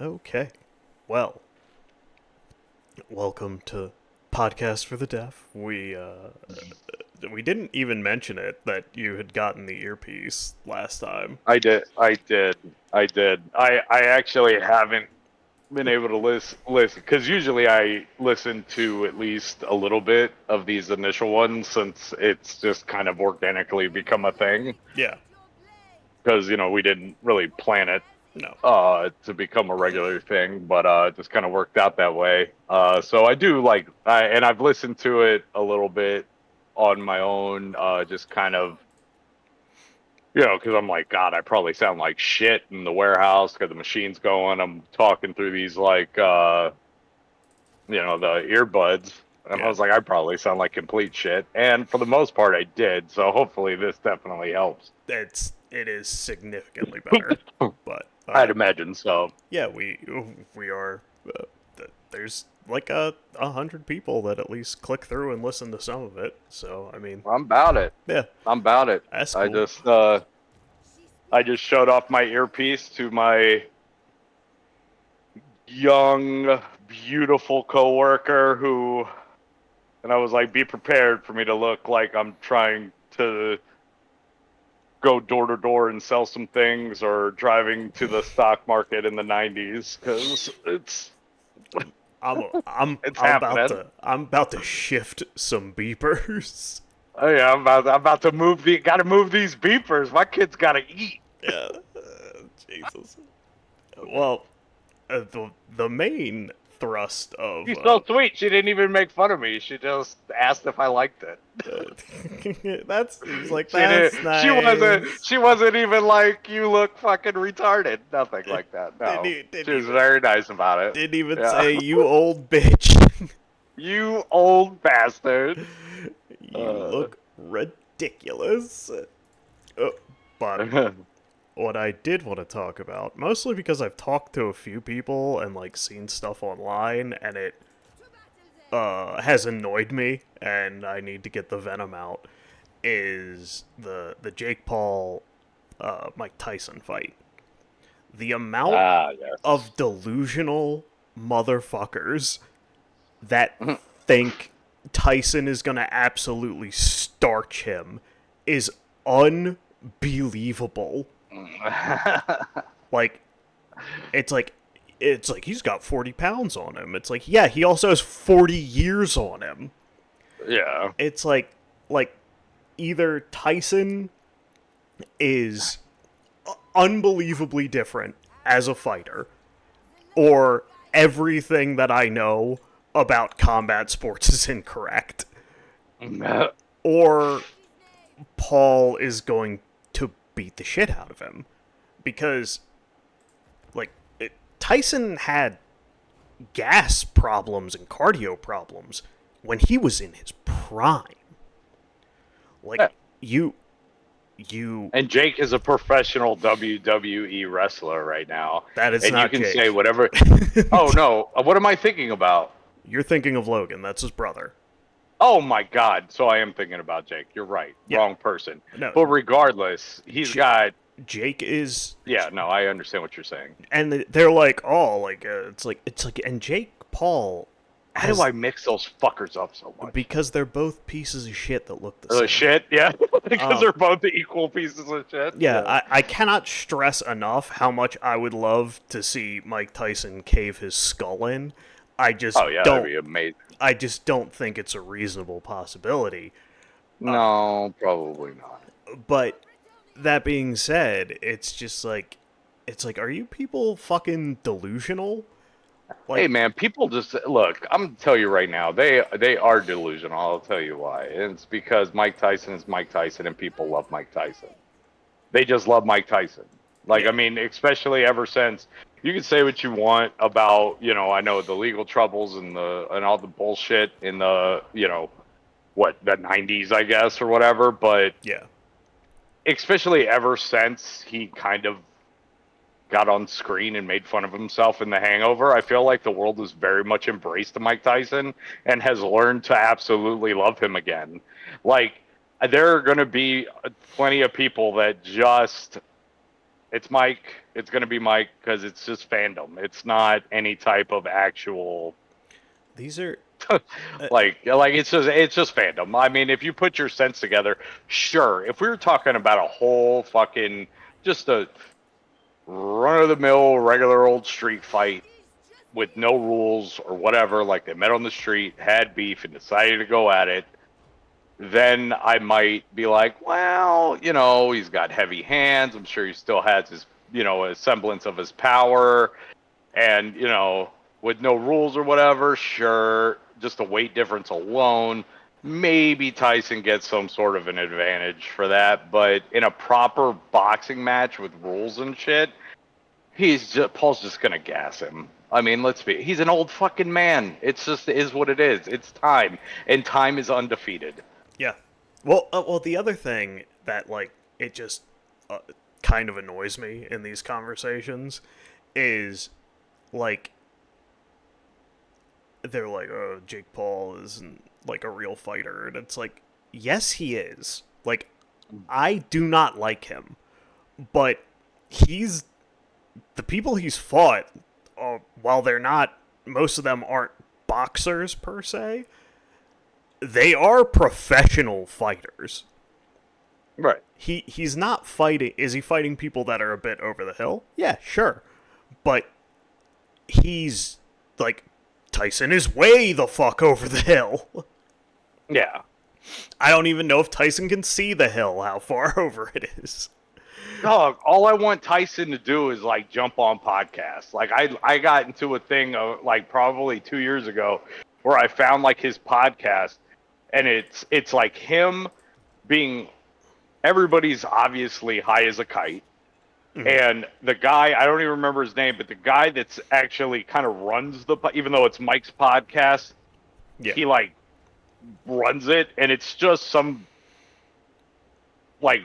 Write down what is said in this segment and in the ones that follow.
Okay. Well, welcome to Podcast for the Deaf. We didn't even mention it that you had gotten the earpiece last time. I actually haven't been able to listen because usually I listen to at least a little bit of these initial ones since it's just kind of organically become a thing Yeah. because we didn't really plan it No. to become a regular thing, but it just kind of worked out that way. So I do and I've listened to it a little bit on my own, just kind of. Because I'm like, God, I probably sound like shit in the warehouse because the machine's going. I'm talking through these the earbuds. And I Yeah. was like, I probably sound like complete shit. And for the most part, I did. So hopefully this definitely helps. It is significantly better, but I'd imagine so. yeah, we are. There's like a hundred people that at least click through and listen to some of it. So I mean, I'm about it. yeah, I'm about it. that's I cool. just uh, I just showed off my earpiece to my young, beautiful coworker and I was like, be prepared for me to look like I'm trying to go door to door and sell some things or driving to the stock market in the 90s because it's happening. I'm about to shift some beepers. Oh yeah, I'm about to gotta move these beepers. My kid's gotta eat. Yeah, Jesus. Well, the main thrust of She's so sweet. She didn't even make fun of me. She just asked if I liked it. that's he's like She did. that's She wasn't. nice. She wasn't even like you look fucking retarded. Nothing like that. Didn't No. e- didn't She was even very nice about it. didn't even Yeah. say you old bitch. You old bastard. You look ridiculous. But what I did want to talk about, mostly because I've talked to a few people and like seen stuff online, and it has annoyed me, and I need to get the venom out. Is the Jake Paul Mike Tyson fight? The amount Yes. of delusional motherfuckers that think Tyson is gonna absolutely starch him is unbelievable. Like like it's like he's got 40 pounds on him. It's like, yeah, he also has 40 years on him. Yeah. It's like either Tyson is unbelievably different as a fighter, or everything that I know about combat sports is incorrect, or Paul is going to beat the shit out of him. Because, like, Tyson had gas problems and cardio problems when he was in his prime. Like, you. You. And Jake is a professional WWE wrestler right now. That is And you not can say Jake. whatever. Oh, no. What am I thinking about? You're thinking of Logan. That's his brother. Oh, my God. So I am thinking about Jake. You're right. Yeah. Wrong person. No. But regardless, he's J- got. Jake is. Yeah, no, I understand what you're saying. And they're like, oh, it's like, and Jake Paul Why has do I mix those fuckers up so much? because they're both pieces of shit that look the same. Shit, yeah. Because they're both equal pieces of shit. Yeah, I cannot stress enough how much I would love to see Mike Tyson cave his skull in. I just Oh, yeah, that'd don't. be amazing. I just don't think it's a reasonable possibility. No, probably not. But that being said, it's like, are you people fucking delusional? Hey, Like, man, people just look. I'm gonna tell you right now, they are delusional. I'll tell you why. It's because Mike Tyson is Mike Tyson, and people love Mike Tyson. They just love Mike Tyson. Like, yeah, I mean, especially ever since you can say what you want about, I know the legal troubles and all the bullshit in the 90s, I guess, or whatever. But yeah, especially ever since he kind of got on screen and made fun of himself in The Hangover, I feel like the world has very much embraced Mike Tyson and has learned to absolutely love him again. Like, there are going to be plenty of people that just It's Mike. It's gonna be Mike because it's just fandom. It's not any type of actual These are like it's just fandom. I mean, if you put your sense together, sure. If we were talking about a whole fucking just a run of the mill regular old street fight with no rules or whatever, like they met on the street, had beef, and decided to go at it, then I might be like, well, he's got heavy hands. I'm sure he still has his, a semblance of his power. And, with no rules or whatever, sure, just the weight difference alone, maybe Tyson gets some sort of an advantage for that. But in a proper boxing match with rules and shit, Paul's just gonna gas him. I mean, he's an old fucking man. It's just is what it is. It's time, and time is undefeated. yeah. Well, the other thing that like it just uh, kind of annoys me in these conversations is like they're like, "Oh, Jake Paul isn't like a real fighter," and it's like, yes, he is. Like, I do not like him, but he's the people he's fought. While they're not, most of them aren't boxers per se. They are professional fighters. Right. He's not fighting. Is he fighting people that are a bit over the hill? Yeah, sure, but he's like Tyson is way the fuck over the hill. Yeah. I don't even know if Tyson can see the hill, how far over it is. Dog, all I want Tyson to do is like jump on podcasts. Like I got into a thing like probably 2 years ago where I found like his podcast, and it's like him being everybody's obviously high as a kite. Mm-hmm. And the guy, I don't even remember his name, but the guy that's actually kind of runs even though it's Mike's podcast, Yeah. he like runs it, and it's just some like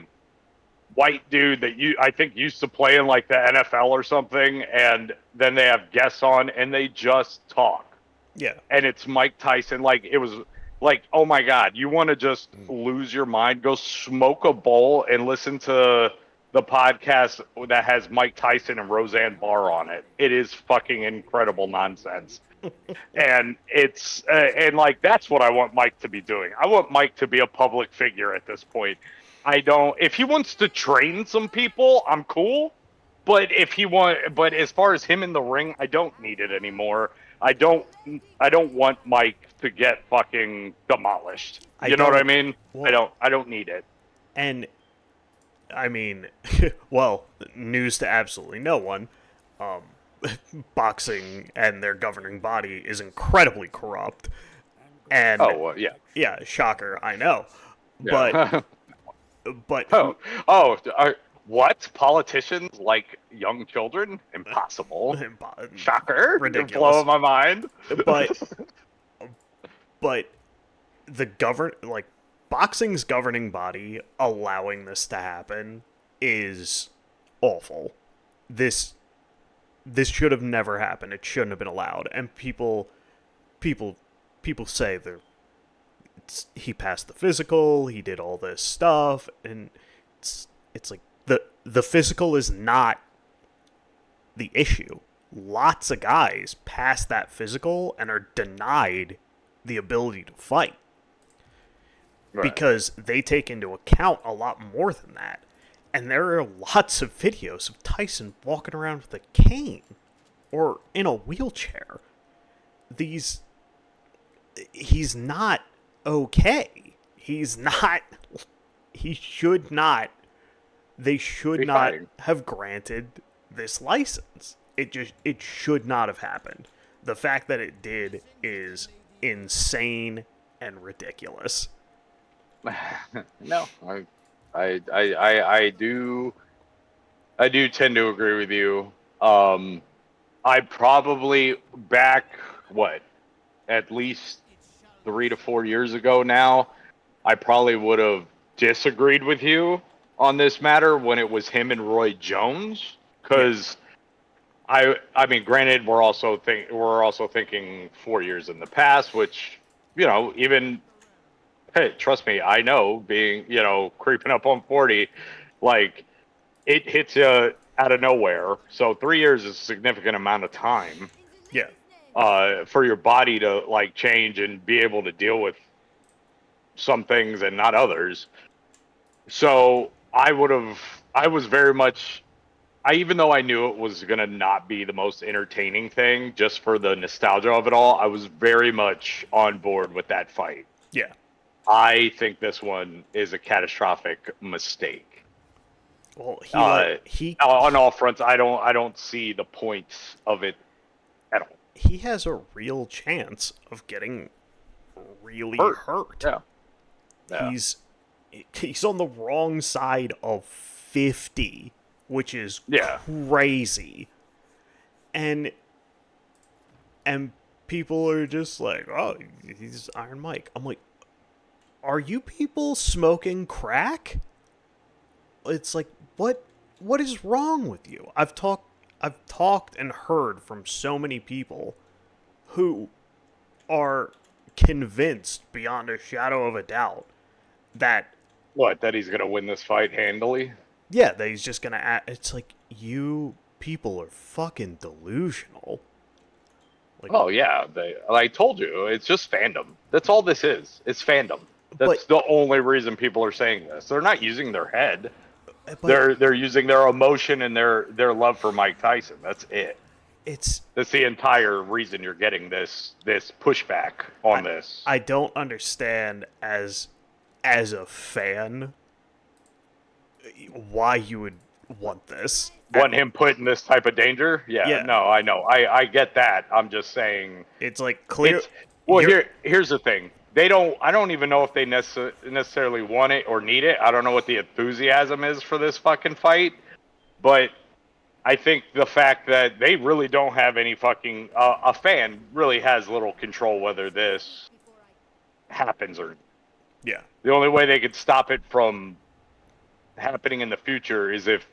white dude that I think used to play in like the NFL or something, and then they have guests on and they just talk. Yeah. And it's Mike Tyson. Like it was like, oh my God, you want to just lose your mind? Go smoke a bowl and listen to the podcast that has Mike Tyson and Roseanne Barr on it. It is fucking incredible nonsense. And it's and like that's what I want Mike to be doing. I want Mike to be a public figure at this point. I don't. If he wants to train some people, I'm cool. But but as far as him in the ring, I don't need it anymore. I don't want Mike to get fucking demolished. You know what I mean? Well, I don't need it. And I mean, well, news to absolutely no one. Boxing and their governing body is incredibly corrupt. And Yeah. yeah, shocker, I know. Yeah. But what? Politicians like young children? Impossible. Shocker. Ridiculous. You're blowing my mind. But the boxing's governing body allowing this to happen is awful. This should have never happened. It shouldn't have been allowed. And people say he passed the physical, he did all this stuff, and it's like the physical is not the issue. Lots of guys pass that physical and are denied the ability to fight. Right. Because they take into account a lot more than that. And there are lots of videos of Tyson walking around with a cane or in a wheelchair. He's not okay. He should not. They should not have granted this license. It should not have happened. The fact that it did is insane and ridiculous. No, I do tend to agree with you. I probably at least 3 to 4 years ago now, I probably would have disagreed with you on this matter when it was him and Roy Jones, because I mean, granted, we're also thinking 4 years in the past, which even. Hey, trust me, I know, being, creeping up on 40, like, it hits you out of nowhere. So 3 years is a significant amount of time Yeah. for your body to like change and be able to deal with some things and not others. So I was very much, even though I knew it was going to not be the most entertaining thing just for the nostalgia of it all, I was very much on board with that fight. Yeah. I think this one is a catastrophic mistake. Well, Uh, on all fronts, I don't see the point of it at all. he has a real chance of getting really hurt. Yeah. Yeah. He's on the wrong side of 50, which is Yeah. crazy. And people are just like, "Oh, he's Iron Mike." I'm like, "Are you people smoking crack?" It's like, what is wrong with you? I've talked and heard from so many people who are convinced beyond a shadow of a doubt that What? That he's gonna win this fight handily? yeah, that he's just gonna act. It's like, you people are fucking delusional. Like, Oh yeah, I told you, it's just fandom. That's all this is. It's fandom. That's But- the only reason people are saying this. They're not using their head. but They're using their emotion and their love for Mike Tyson. That's it. it's That's the entire reason you're getting this pushback on this. I don't understand as a fan why you would want this. Want him put in this type of danger? Yeah. No, I know. I get that. I'm just saying. It's like clear. Well, here's the thing. I don't even know if they necessarily want it or need it. I don't know what the enthusiasm is for this fucking fight, but I think the fact that they really don't have any fucking a fan really has little control whether this happens or. Yeah. The only way they could stop it from happening in the future is if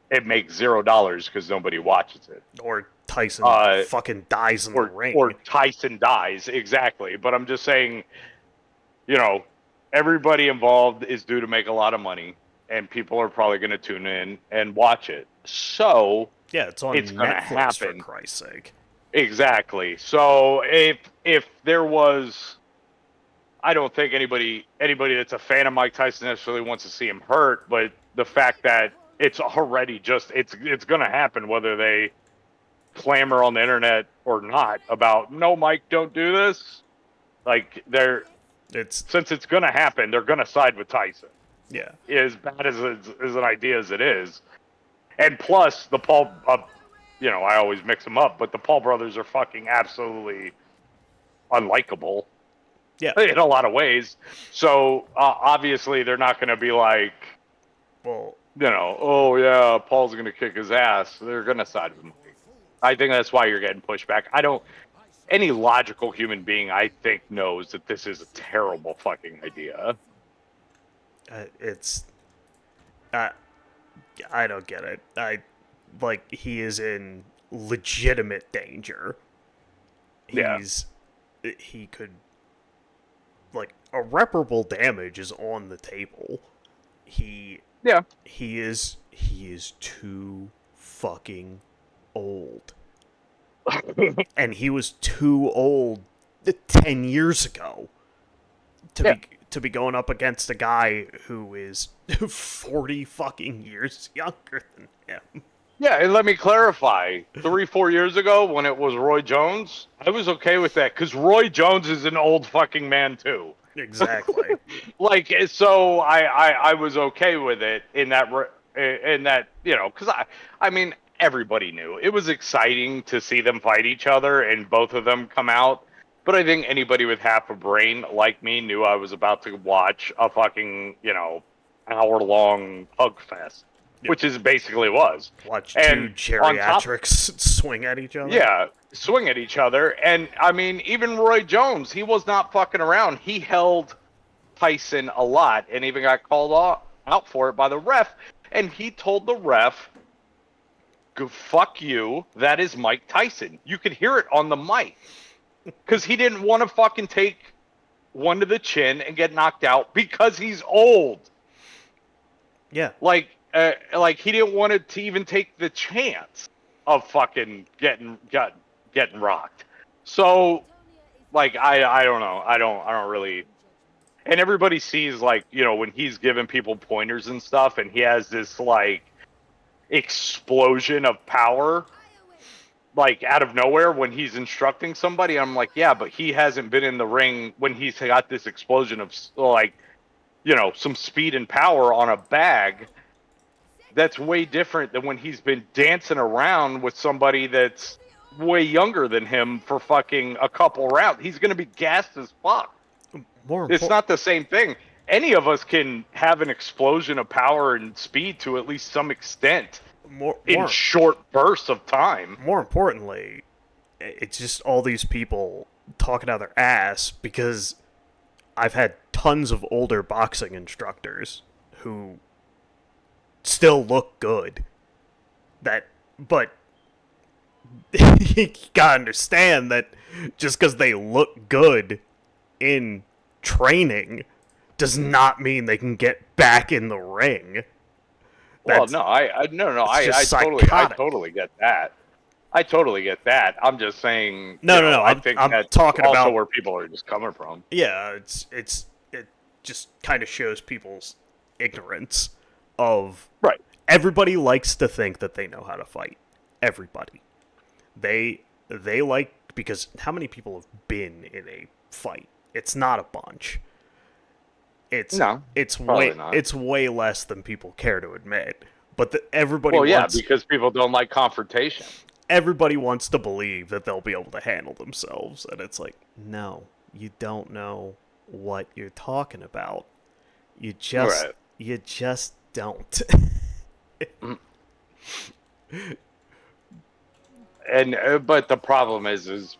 it makes $0 because nobody watches it. Or Tyson fucking dies in the ring. Or Tyson dies, exactly. But I'm just saying, everybody involved is due to make a lot of money, and people are probably going to tune in and watch it. So yeah, it's on gonna Netflix, happen. for Christ's sake. Exactly. So if there was, I don't think anybody that's a fan of Mike Tyson necessarily wants to see him hurt, but the fact that it's already it's going to happen whether they clamor on the internet or not about, no, Mike, don't do this. Like, since it's going to happen, they're going to side with Tyson. Yeah. As bad as an idea as it is. And plus, the Paul, I always mix them up, but the Paul brothers are fucking absolutely unlikable. Yeah. In a lot of ways. So, obviously, they're not going to be like, well, oh yeah, Paul's going to kick his ass. They're going to side with him. I think that's why you're getting pushback. Any logical human being, I think, knows that this is a terrible fucking idea. I don't get it. He is in legitimate danger. He could, irreparable damage is on the table. He is too fucking old. And he was too old 10 years ago to be going up against a guy who is 40 fucking years younger than him. Yeah, and let me clarify. 3-4 years ago, when it was Roy Jones, I was okay with that, because Roy Jones is an old fucking man, too. Exactly. So I was okay with it in that, because I mean, everybody knew. It was exciting to see them fight each other and both of them come out. But I think anybody with half a brain like me knew I was about to watch a fucking, hour-long hug fest. Yep. Which is basically was. Watch two geriatrics swing at each other. Yeah, swing at each other. And, I mean, even Roy Jones, he was not fucking around. He held Tyson a lot and even got called out for it by the ref. And he told the ref, fuck you, that is Mike Tyson. You could hear it on the mic. Because he didn't want to fucking take one to the chin and get knocked out because he's old. Yeah. Like, like he didn't want to even take the chance of fucking getting rocked. So like I don't know. I don't really. And everybody sees like when he's giving people pointers and stuff, and he has this like explosion of power like out of nowhere when he's instructing somebody. I'm like, yeah, but he hasn't been in the ring when he's got this explosion of like some speed and power on a bag. That's way different than when he's been dancing around with somebody that's way younger than him for fucking a couple rounds. He's going to be gassed as fuck. More It's important. not the same thing. Any of us can have an explosion of power and speed to at least some extent More, in more, short bursts of time. more importantly, it's just all these people talking out their ass because I've had tons of older boxing instructors who still look good. But you gotta understand that just because they look good in training does not mean they can get back in the ring. Well, That's no, it's just I psychotic. totally get that. I totally get that. I'm just saying, No. I think I'm that's talking also about where people are just coming from. yeah. It just kind of shows people's ignorance of Right. everybody likes to think that they know how to fight. Everybody. They like because how many people have been in a fight? It's not a bunch. It's No, it's probably not. way less than people care to admit. But Well, yeah, because people don't like confrontation. everybody wants to believe that they'll be able to handle themselves, and it's like, no, you don't know what you're talking about. Right. You just don't. And but the problem is,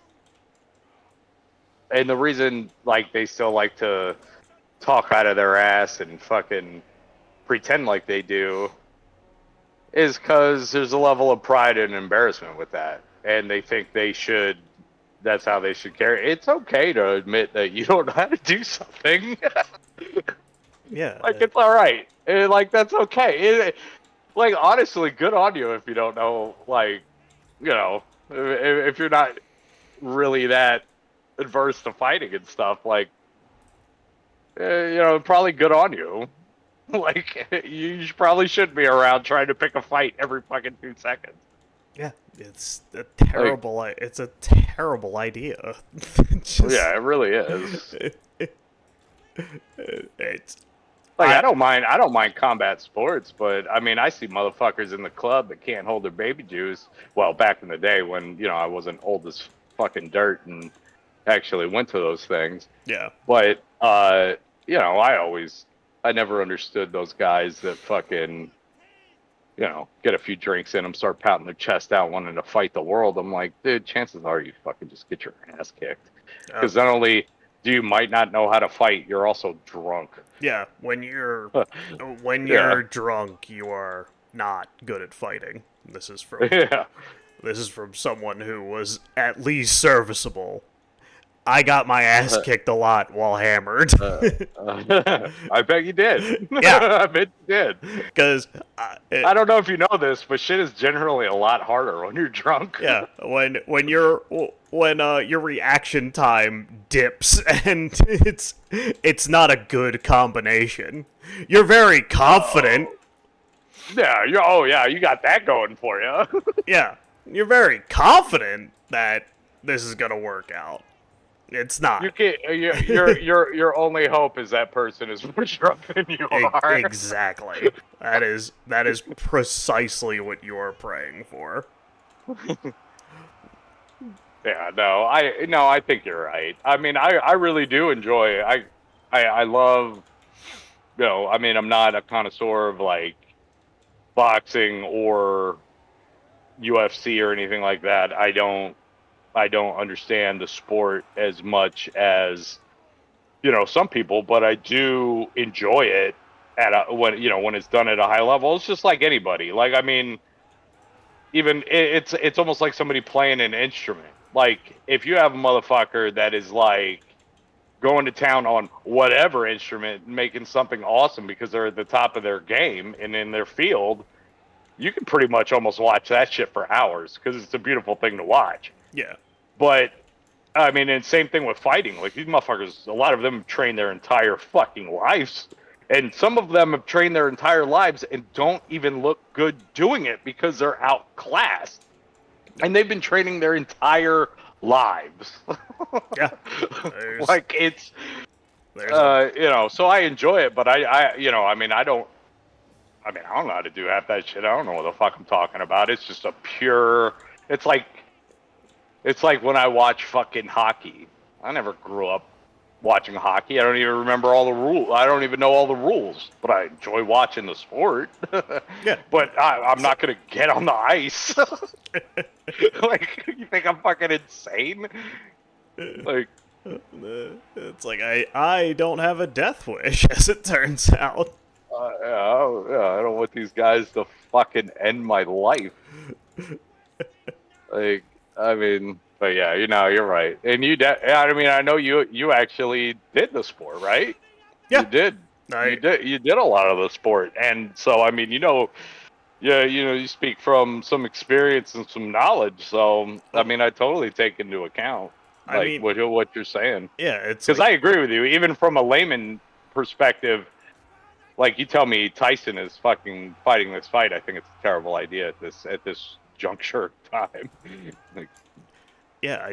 and the reason like they still like to talk out of their ass and fucking pretend like they do is because there's a level of pride and embarrassment with that, and they think they should. That's how they should carry. It's okay to admit that you don't know how to do something. Yeah, Like it's all right. Like that's okay. Like honestly, good on you if you don't know. Like if you're not really that adverse to fighting and stuff, like probably good on you. Like you probably shouldn't be around trying to pick a fight every fucking 2 seconds. yeah, it's a Like terrible idea. Just yeah, it really is. it's Like I I don't mind combat sports, but I mean I see motherfuckers in the club that can't hold their baby juice. Well, back in the day when I wasn't old as fucking dirt and actually went to those things. yeah. But I never understood those guys that fucking get a few drinks in them, start pouting their chest out, wanting to fight the world. I'm like, dude, chances are you fucking just get your ass kicked. Uh, Because not only do you might not know how to fight, you're also drunk. yeah, when Yeah, you're drunk, you are not good at fighting. yeah. This is from someone who was at least serviceable. I got my ass kicked a lot while hammered. I bet you did. Yeah, I bet you did. because I don't know if you know this, but shit is generally a lot harder when you're drunk. yeah, when your reaction time dips and it's not a good combination. You're very confident. Yeah, you got that going for you. Yeah, you're very confident that this is gonna work out. It's not. You can't. Your only hope is that person is more drunk than you are. Exactly. That is precisely what you are praying for. Yeah, no, I think you're right. I mean, I really do enjoy. I love. I mean, I'm not a connoisseur of like boxing or UFC or anything like that. I don't understand the sport as much as some people, but I do enjoy it when it's done at a high level. It's just like anybody. Like I mean, even it's almost like somebody playing an instrument. Like if you have a motherfucker that is like going to town on whatever instrument, making something awesome because they're at the top of their game and in their field, you can pretty much almost watch that shit for hours because it's a beautiful thing to watch. Yeah. But I mean, and same thing with fighting. Like these motherfuckers, a lot of them train their entire fucking lives, and some of them have trained their entire lives and don't even look good doing it because they're outclassed, and they've been training their entire lives. Yeah. Like it's, There's you know. So I enjoy it, but you know, I mean, I don't know how to do half that shit. I don't know what the fuck I'm talking about. It's just a pure. It's like when I watch fucking hockey. I never grew up watching hockey. I don't even remember all the rules. I don't even know all the rules, but I enjoy watching the sport. Yeah. But I'm not going to get on the ice. Like, you think I'm fucking insane? Like, it's like I don't have a death wish, as it turns out. I don't want these guys to fucking end my life. Like, I mean, but yeah, you know, you're right. And I mean, I know you actually did the sport, right? Yeah. You did. You did a lot of the sport. And so, I mean, you know, yeah, you know, you speak from some experience and some knowledge. So, I mean, I totally take into account like I mean, what you're saying. yeah, it's Because like, I agree with you, even from a layman perspective. Like you tell me Tyson is fucking fighting this fight, I think it's a terrible idea at this juncture of time. Like, yeah,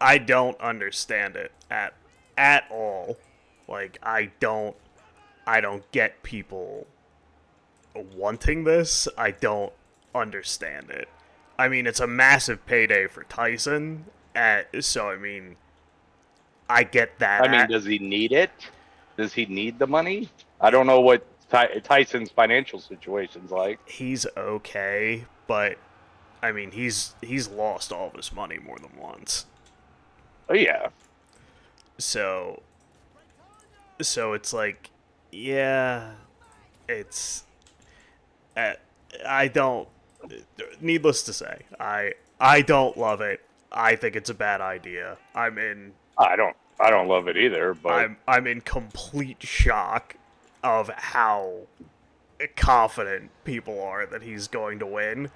I don't understand it at all. Like I don't get people wanting this. I don't understand it. I mean, it's a massive payday for Tyson, so I mean, I get that. I mean, does he need it? Does he need the money? I don't know what Tyson's financial situation's like. He's okay, but I mean, he's lost all of his money more than once. Oh yeah, So it's like, yeah, it's uh, I don't. Needless to say, I don't love it. I think it's a bad idea. I don't love it either. But I'm in complete shock of how confident people are that he's going to win.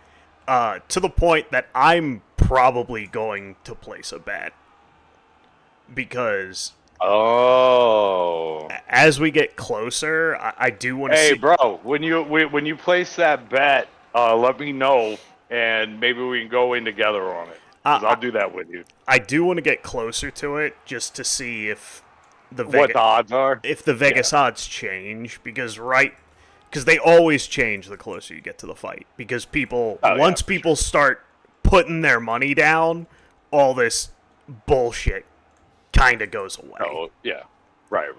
To the point that I'm probably going to place a bet because oh, as we get closer, I do want to hey, see. bro, when you place that bet, let me know, and maybe we can go in together on it. 'Cause I'll do that with you. I do want to get closer to it just to see if What the odds are? if the Vegas odds change because they always change the closer you get to the fight because once people start putting their money down, all this bullshit kind of goes away. Oh yeah, right.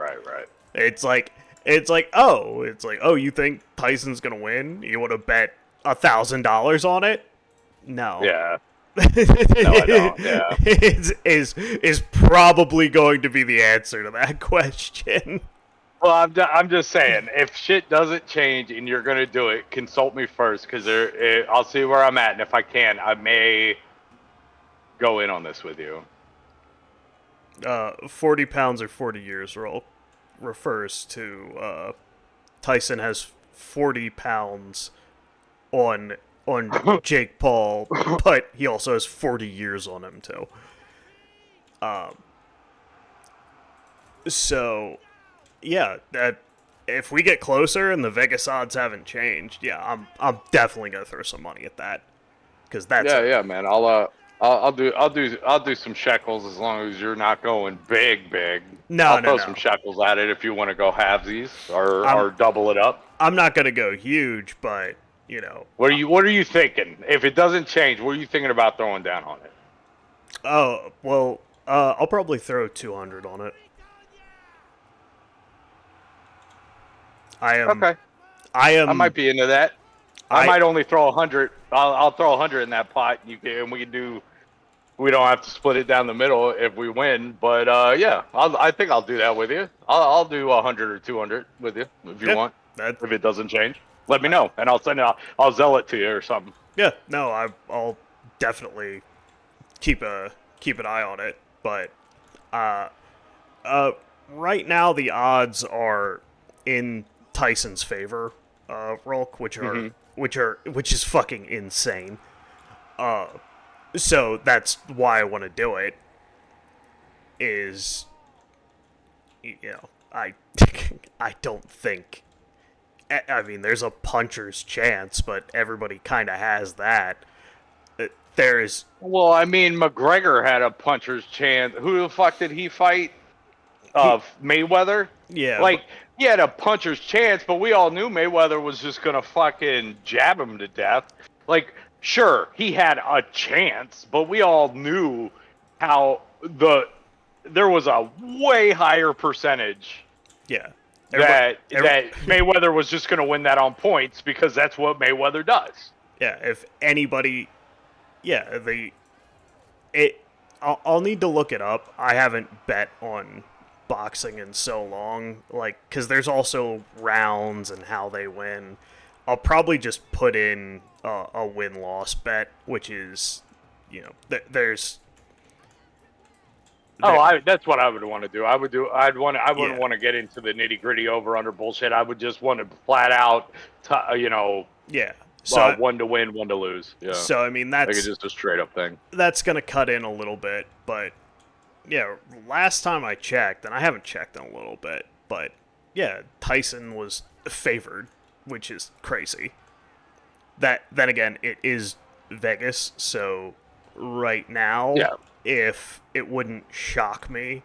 It's like oh, you think Tyson's gonna win? You want to bet $1,000 on it? No. Yeah. No, I don't. Yeah. is probably going to be the answer to that question. Well, I'm just saying, if shit doesn't change and you're gonna do it, consult me first, because I'll see where I'm at, and if I can, I may go in on this with you. 40 pounds or 40 years rule refers to Tyson has 40 pounds on Jake Paul, but he also has 40 years on him too. So yeah, that if we get closer and the Vegas odds haven't changed, yeah, I'm definitely gonna throw some money at that because that's yeah, man. I'll do some shekels as long as you're not going big. I'll throw some shekels at it if you want to go halvesies or double it up. I'm not gonna go huge, but you know. What are you thinking? If it doesn't change, what are you thinking about throwing down on it? Oh well, I'll probably throw 200 on it. Okay. I might be into that. I might only throw 100. I'll throw 100 in that pot. And we can do. We don't have to split it down the middle if we win. But yeah, I think I'll do that with you. I'll do 100 or 200 with you if you want. If it doesn't change, let me know, and I'll sell it to you or something. Yeah, no, I'll definitely keep an eye on it. But Right now the odds are in Tyson's favor, Rolk, which is fucking insane. So that's why I want to do it. Is, I I don't think. I mean, there's a puncher's chance, but everybody kind of has that. There's Well, I mean, McGregor had a puncher's chance. Who the fuck did he fight? Mayweather? yeah, Like, he had a puncher's chance, but we all knew Mayweather was just gonna fucking jab him to death. Like, sure, he had a chance, but we all knew how there was a way higher percentage yeah. that Mayweather was just gonna win that on points because that's what Mayweather does. Yeah, if anybody, yeah, I'll need to look it up. I haven't bet on boxing in so long, like, because there's also rounds and how they win. I'll probably just put in a win-loss bet, which is, there's. That's what I would want to do. I wouldn't Yeah. want to get into the nitty gritty over under bullshit. I would just want to flat out, Yeah. So one to win, one to lose. Yeah. So I mean Like it's just a straight up thing. that's gonna cut in a little bit, but yeah, last time I checked, and I haven't checked in a little bit, but yeah, Tyson was favored, which is crazy. That then again, it is Vegas, so right now, Yeah. if it wouldn't shock me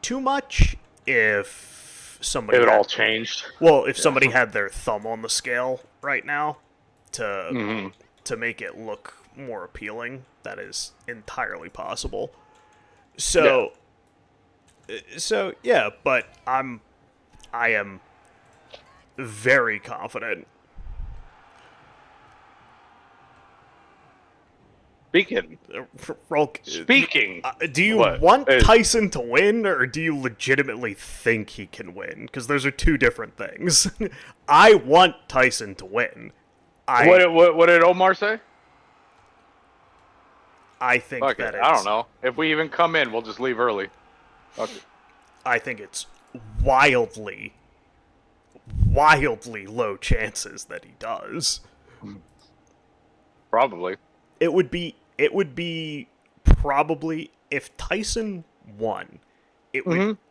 too much if somebody If it had, all changed. well, if somebody had their thumb on the scale right now to to make it look more appealing, that is entirely possible. So yeah, but I am very confident. Speaking. Do you What? want Tyson to win, or do you legitimately think he can win? Because those are two different things. I want Tyson to win. What did Omar say? I think Fuck that it. it's, I don't know. If we even come in, we'll just leave early. Okay. I think it's wildly low chances that he does. Probably. It would be probably if Tyson won.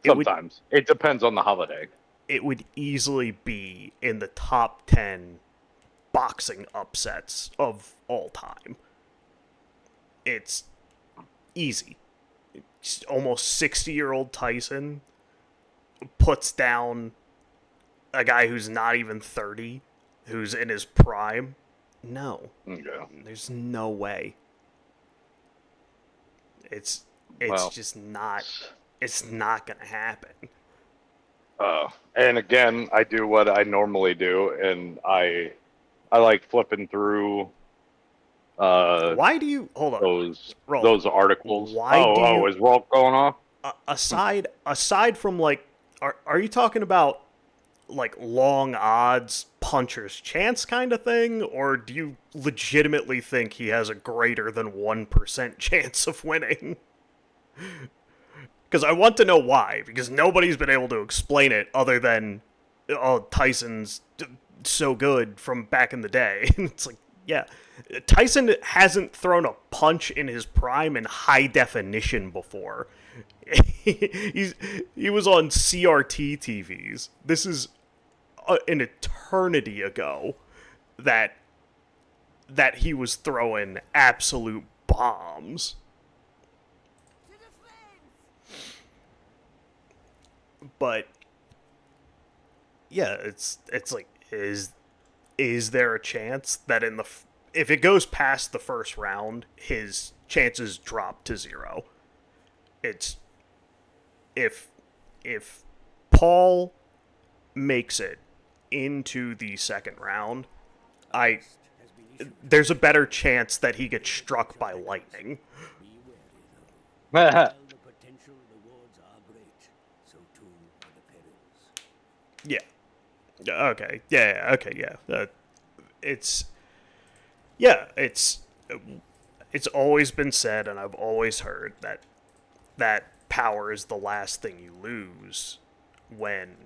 Sometimes. It depends on the holiday. It would easily be in the top 10 boxing upsets of all time. It's easy. It's almost 60-year-old Tyson puts down a guy who's not even 30, who's in his prime. No. Yeah. There's no way. It's just not. It's not gonna happen. And again, I do what I normally do, and I like flipping through. Why do you hold on? Those articles? Why do you, is Rolf going off? aside from like, are you talking about like long odds puncher's chance kind of thing, or do you legitimately think he has a greater than 1% chance of winning? Because I want to know why, because nobody's been able to explain it other than, oh, Tyson's so good from back in the day. It's like, yeah, Tyson hasn't thrown a punch in his prime in high definition before. He was on CRT TVs. This is an eternity ago that he was throwing absolute bombs. But yeah, it's like, is there a chance that if it goes past the first round, his chances drop to 0? It's if Paul makes it into the second round, there's a better chance that he gets struck by lightning. Yeah. Okay. Yeah. Okay. Yeah. It's always been said, and I've always heard that power is the last thing you lose when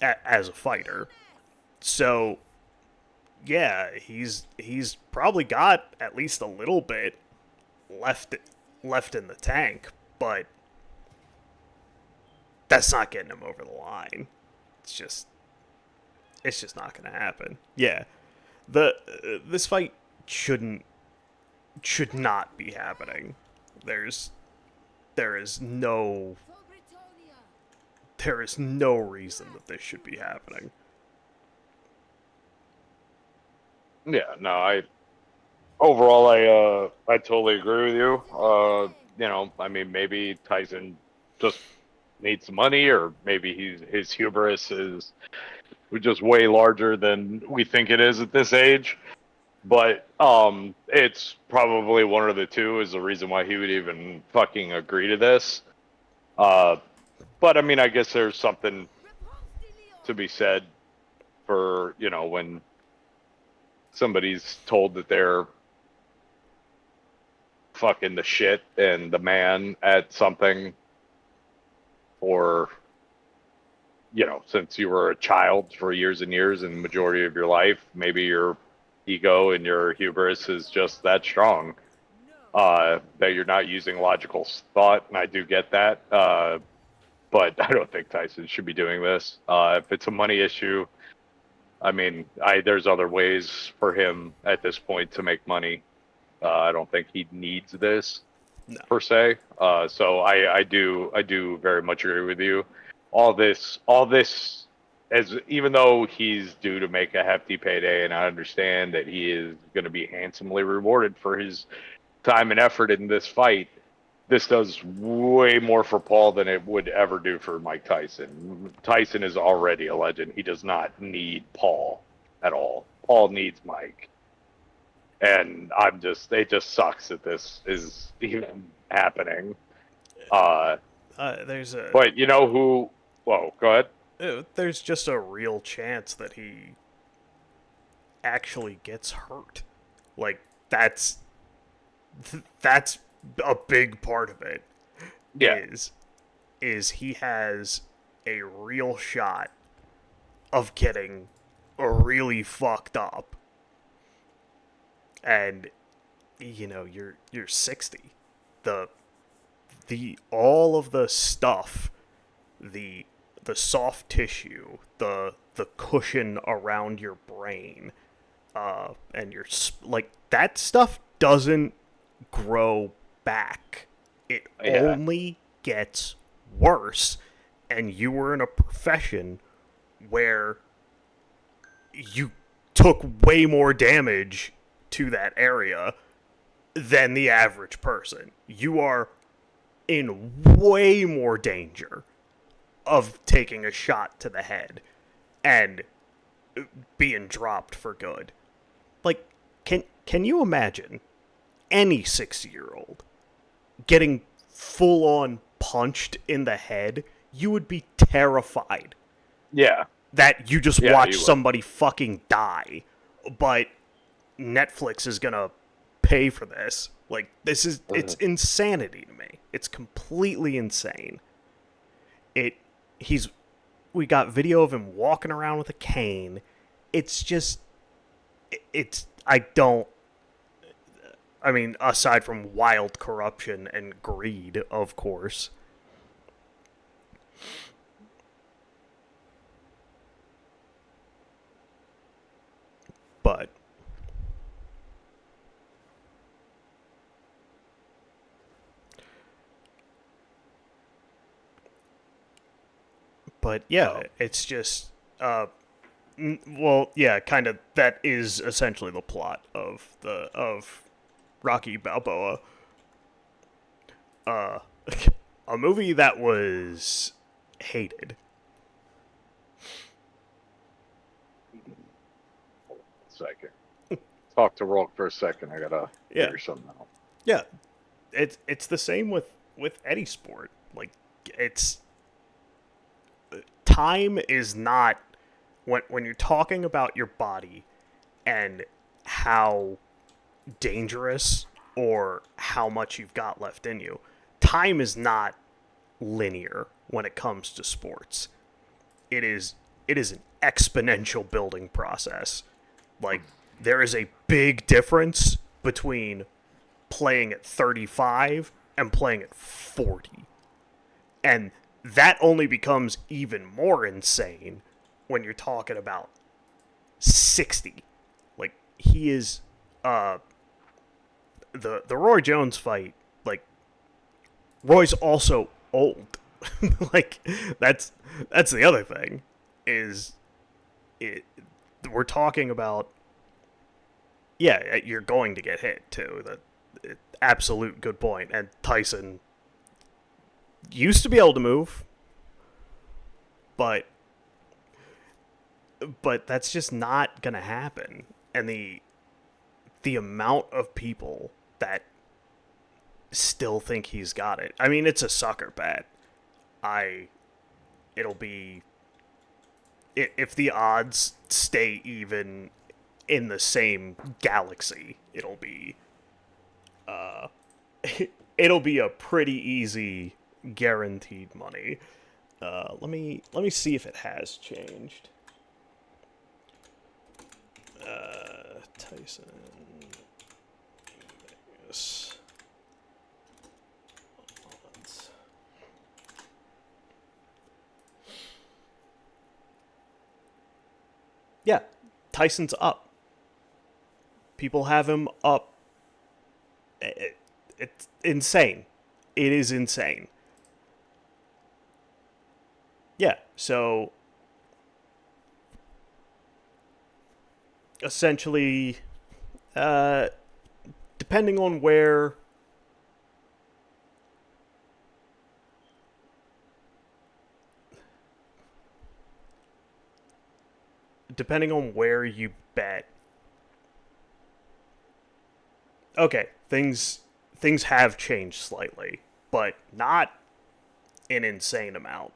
as a fighter. So yeah, he's probably got at least a little bit left in the tank, but that's not getting him over the line. It's just not going to happen. Yeah, the this fight should not be happening. There is no reason that this should be happening. Yeah, no, overall I totally agree with you. You know, I mean, maybe Tyson just needs money, or maybe his hubris is just way larger than we think it is at this age. But it's probably one of the two is the reason why he would even fucking agree to this. Uh, but I mean, I guess there's something to be said for, you know, when somebody's told that they're fucking the shit and the man at something, or, you know, since you were a child for years and years and the majority of your life, maybe your ego and your hubris is just that strong, that you're not using logical thought, and I do get that. But I don't think Tyson should be doing this. If it's a money issue, I mean, there's other ways for him at this point to make money. I don't think he needs this per se. So I do very much agree with you. All this, as even though he's due to make a hefty payday, and I understand that he is going to be handsomely rewarded for his time and effort in this fight, this does way more for Paul than it would ever do for Mike Tyson. Tyson is already a legend. He does not need Paul at all. Paul needs Mike. And it just sucks that this is even happening. But you know who, whoa, go ahead. There's just a real chance that he actually gets hurt. Like, that's a big part of it. Yeah. Is he has a real shot of getting really fucked up. And you know, you're 60. The all of the stuff, the soft tissue, the cushion around your brain, and your like, that stuff doesn't grow back. It only gets worse. And you were in a profession where you took way more damage to that area than the average person. You are in way more danger of taking a shot to the head and being dropped for good. Like, can you imagine any 60-year-old getting full-on punched in the head? You would be terrified. Yeah. That you just watched somebody fucking die. But Netflix is gonna pay for this. Like, this is, it's insanity to me. It's completely insane. We got video of him walking around with a cane. It's just, I mean, aside from wild corruption and greed, of course. But yeah, it's just, well, yeah, kind of, that is essentially the plot of Rocky Balboa. A movie that was hated. Second. Talk to Rolk for a second. I gotta figure something out. Yeah. It's the same with any sport. Like, it's, time is not, when you're talking about your body and how dangerous or how much you've got left in you, time is not linear when it comes to sports. It is an exponential building process. Like, there is a big difference between playing at 35 and playing at 40. And that only becomes even more insane when you're talking about 60. Like, he is the Roy Jones fight, like, Roy's also old. Like, that's the other thing is it we're talking about, yeah, you're going to get hit too. That absolute good point. And Tyson used to be able to move, but that's just not gonna happen. And the amount of people that still think he's got it. I mean, it's a sucker bet. It'll be, if the odds stay even in the same galaxy, it'll be it'll be a pretty easy guaranteed money. Let me see if it has changed. Tyson Vegas odds. Yeah, Tyson's up. People have him up. It's insane. It is insane. Yeah, so essentially, uh, depending on where you bet. Okay, things have changed slightly, but not an insane amount.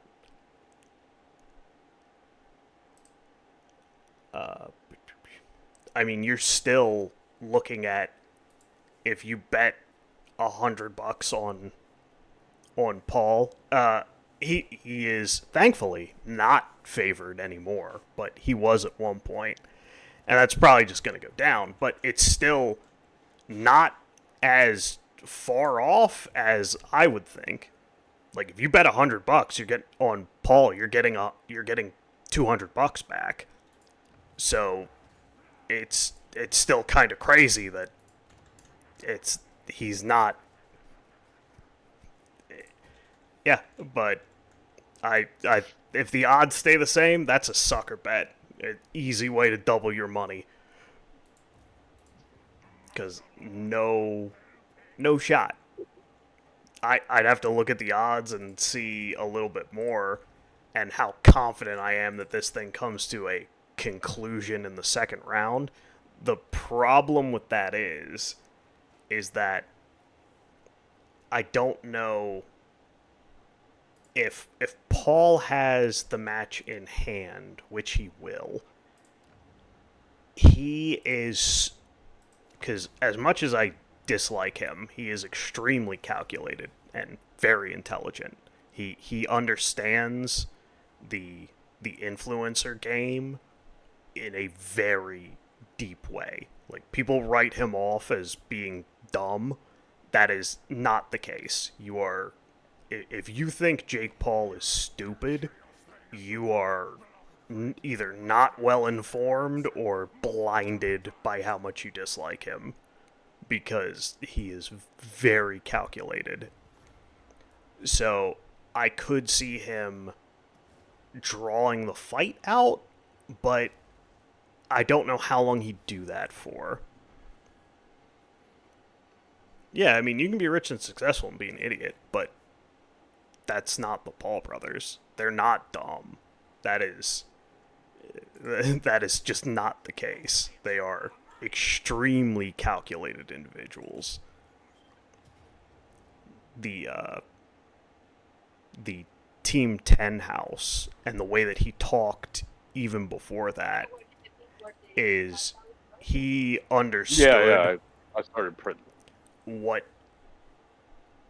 I mean, you're still looking at, if you bet $100 on Paul, he is thankfully not favored anymore, but he was at one point, and that's probably just going to go down. But it's still not as far off as I would think. Like, if you bet $100, you get on Paul, you're getting $200 back. So it's still kind of crazy that he's not. Yeah, but I if the odds stay the same, that's a sucker bet. An easy way to double your money. Because no shot. I'd have to look at the odds and see a little bit more, and how confident I am that this thing comes to a conclusion in the second round. The problem with that is that I don't know if Paul has the match in hand, which he will. He is, because as much as I dislike him, he is extremely calculated and very intelligent. He understands the influencer game in a very deep way. Like, people write him off as being dumb. That is not the case. If you think Jake Paul is stupid, you are either not well informed or blinded by how much you dislike him, because he is very calculated. So I could see him drawing the fight out, but I don't know how long he'd do that for. Yeah, I mean, you can be rich and successful and be an idiot, but that's not the Paul brothers. They're not dumb. That is just not the case. They are extremely calculated individuals. The Team 10 house and the way that he talked even before that is he understood. Yeah. I started printing. What?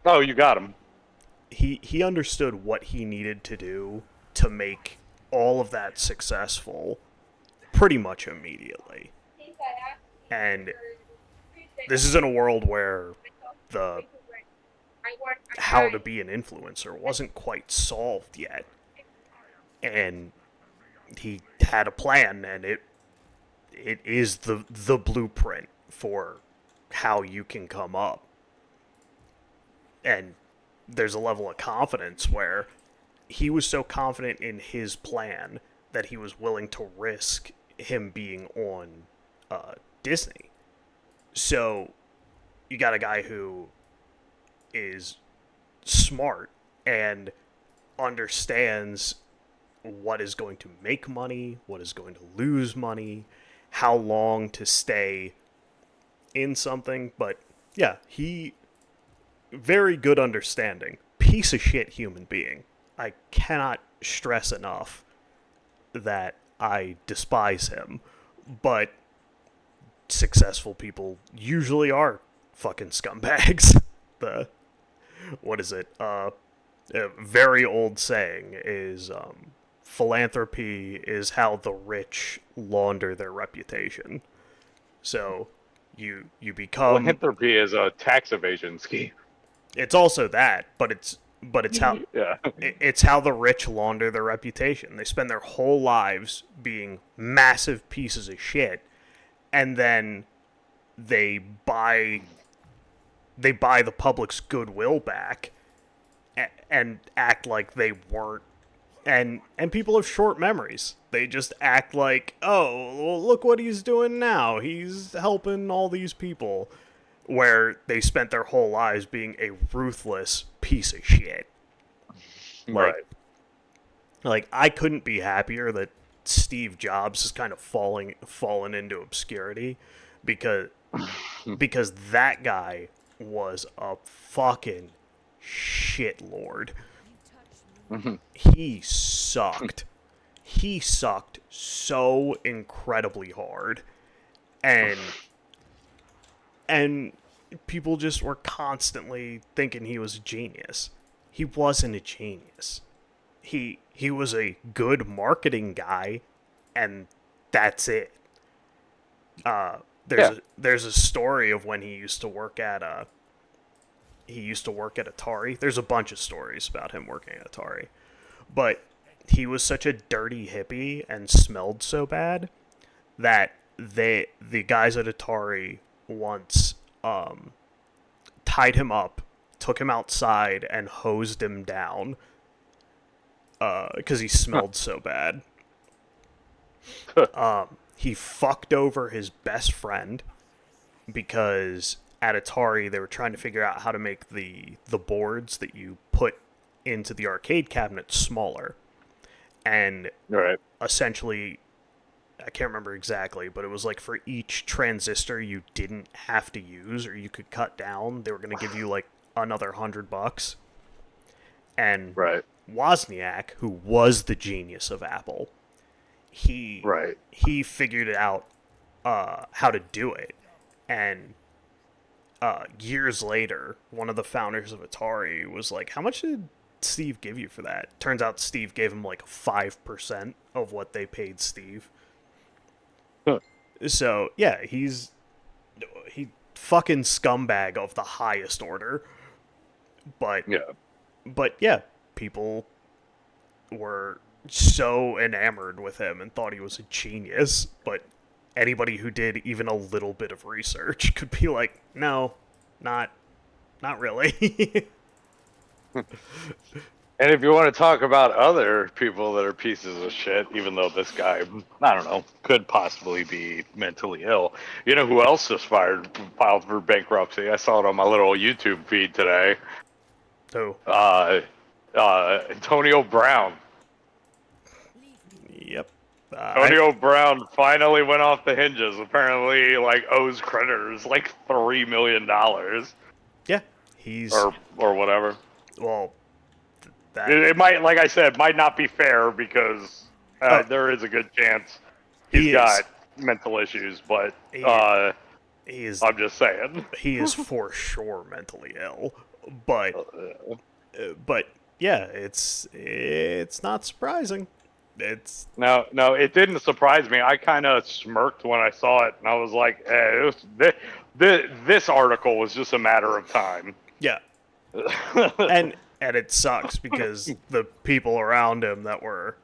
Oh, you got him. he understood what he needed to do to make all of that successful pretty much immediately. And this is in a world where the how to be an influencer wasn't quite solved yet. And he had a plan, and it is the blueprint for how you can come up. And there's a level of confidence where he was so confident in his plan that he was willing to risk him being on Disney. So you got a guy who is smart and understands what is going to make money, what is going to lose money, how long to stay in something. But yeah, he very good understanding. Piece of shit human being. I cannot stress enough that I despise him, but successful people usually are fucking scumbags. The what is it? A very old saying is philanthropy is how the rich launder their reputation. So you become Philanthropy is a tax evasion scheme. it's also that, but it's how Yeah. it's how the rich launder their reputation. They spend their whole lives being massive pieces of shit, and then they buy the public's goodwill back and act like they weren't. And people have short memories. They just act like, oh, well, look what he's doing now. He's helping all these people, where they spent their whole lives being a ruthless piece of shit. Like, Right. like I couldn't be happier that Steve Jobs has kind of fallen into obscurity, because that guy was a fucking shit lord. He sucked. He sucked so incredibly hard. And people just were constantly thinking he was a genius. He wasn't a genius. He was a good marketing guy, and that's it. There's a story of when he used to work at Atari. There's a bunch of stories about him working at Atari. But he was such a dirty hippie and smelled so bad that the guys at Atari once tied him up, took him outside, and hosed him down because he smelled so bad. He fucked over his best friend because at Atari they were trying to figure out how to make the boards that you put into the arcade cabinet smaller. And Right. essentially, I can't remember exactly, but it was like for each transistor you didn't have to use or you could cut down, they were going to give you like another $100. And Right. Wozniak, who was the genius of Apple, he Right. figured out how to do it. And years later, one of the founders of Atari was like, how much did Steve give you for that? Turns out Steve gave him like 5% of what they paid Steve. Huh. So, yeah, he fucking scumbag of the highest order. But yeah, people were so enamored with him and thought he was a genius, but anybody who did even a little bit of research could be like, no, not really. And if you want to talk about other people that are pieces of shit, even though this guy, I don't know, could possibly be mentally ill, you know who else just filed for bankruptcy? I saw it on my little YouTube feed today. So, Antonio Brown. yep. Antonio Brown finally went off the hinges. Apparently, like, owes creditors like $3 million. Yeah, he's Or whatever. well. It might, like I said, might not be fair because there is a good chance he's got mental issues, but he is I'm just saying. he is for sure mentally ill, but But yeah, it's not surprising. It's No, it didn't surprise me. I kind of smirked when I saw it, and I was like, this article was just a matter of time. yeah, and it sucks because the people around him that were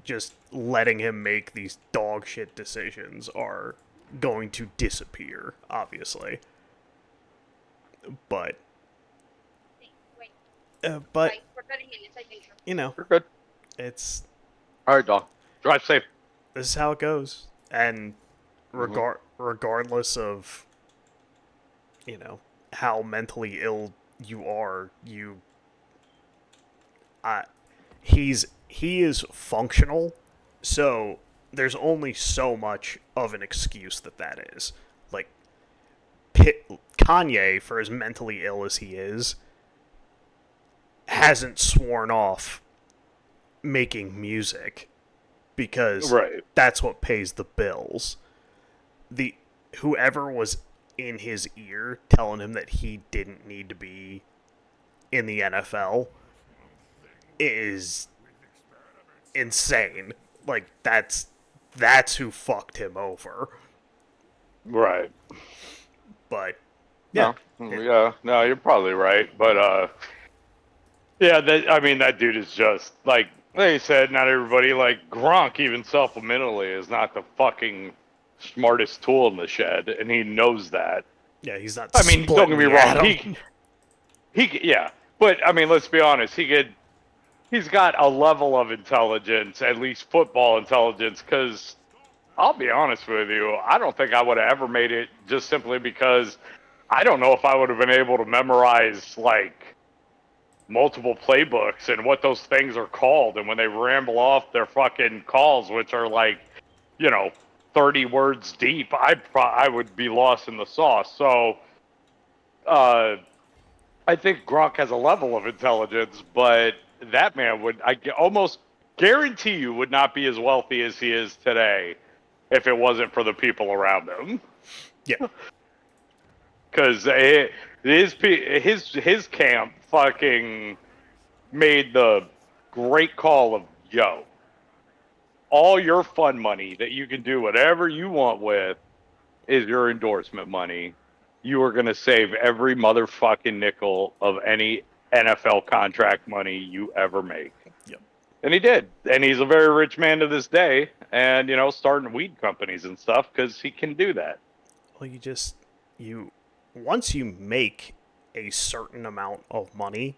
just letting him make these dog shit decisions are going to disappear, obviously. But but you know, You're good. it's All right, dog. Drive safe. this is how it goes. And Mhm. regardless of how mentally ill you are, uh, he is functional, so there's only so much of an excuse that is. Like Kanye, for as mentally ill as he is, hasn't sworn off making music because Right. that's what pays the bills. The Whoever was in his ear telling him that he didn't need to be in the NFL is insane. Like that's who fucked him over. Right. But yeah, No. Yeah. No, you're probably right. But yeah. I mean, that dude is just like you said. Not everybody like Gronk, even self-admittedly, is not the fucking smartest tool in the shed, and he knows that. yeah, he's not I mean, don't get splitting me the wrong. atom. Yeah. But I mean, let's be honest. He's got a level of intelligence, at least football intelligence, because I'll be honest with you, I don't think I would have ever made it just simply because I don't know if I would have been able to memorize like multiple playbooks and what those things are called and when they ramble off their fucking calls, which are like, you know, 30 words deep, I would be lost in the sauce. So, uh, I think Gronk has a level of intelligence, but that man almost guarantee you would not be as wealthy as he is today if it wasn't for the people around him. Yeah, Because his camp fucking made the great call of yo, all your fun money that you can do whatever you want with is your endorsement money. You are gonna save every motherfucking nickel of any NFL contract money you ever make. yep. And he did. And he's a very rich man to this day. And, starting weed companies and stuff because he can do that. Well, you once you make a certain amount of money,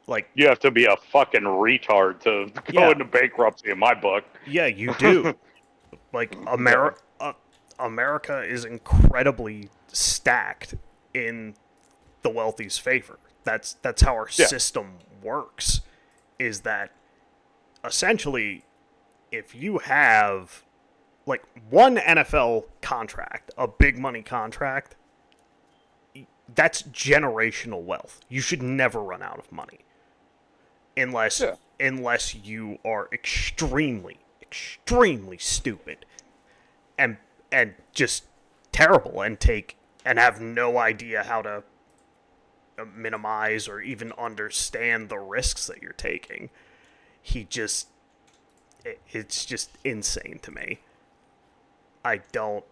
like You have to be a fucking retard to go yeah, into bankruptcy in my book. yeah, you do. Like Yeah. America is incredibly stacked in the wealthy's favor. That's how our Yeah. system works. Is that essentially if you have like one NFL contract, a big money contract, that's generational wealth. You should never run out of money unless Yeah. unless you are extremely stupid and just terrible and have no idea how to minimize or even understand the risks that you're taking. He just it's just insane to me. I don't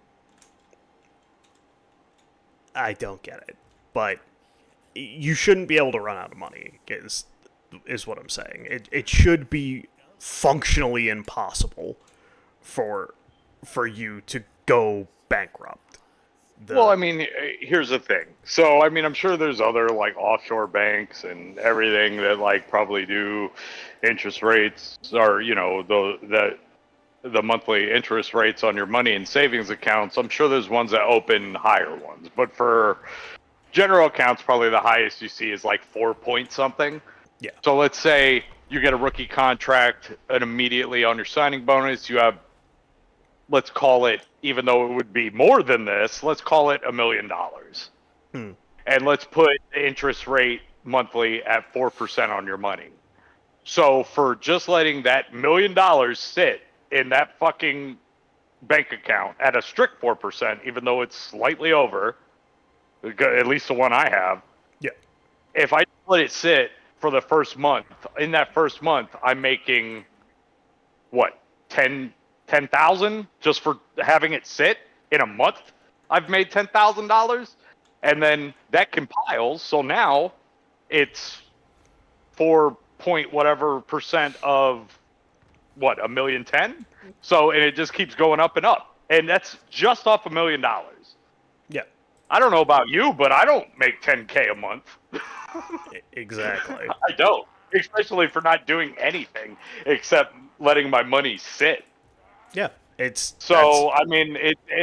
I don't get it. But you shouldn't be able to run out of money is what I'm saying. It should be functionally impossible for you to go bankrupt. Well, The I mean, here's the thing. So, I mean, I'm sure there's other like offshore banks and everything that like probably do interest rates or the monthly interest rates on your money and savings accounts. I'm sure there's ones that open higher ones, but for general accounts, probably the highest you see is like 4 point something. yeah. So let's say you get a rookie contract and immediately on your signing bonus, you have, let's call it, even though it would be more than this, let's call it $1 million. Hmm. And let's put the interest rate monthly at 4% on your money. So for just letting that $1 million sit in that fucking bank account at a strict 4%, even though it's slightly over, at least the one I have, Yeah. if I let it sit for the first month, in that first month, I'm making what 10,000 just for having it sit in a month. I've made $10,000, and then that compiles. So now it's 4 point whatever percent of what, 1,000,010. So and it just keeps going up and up, and that's just off $1,000,000. Yeah, I don't know about you, but I don't make 10K a month. exactly. I don't, especially for not doing anything except letting my money sit. Yeah, that's So I mean,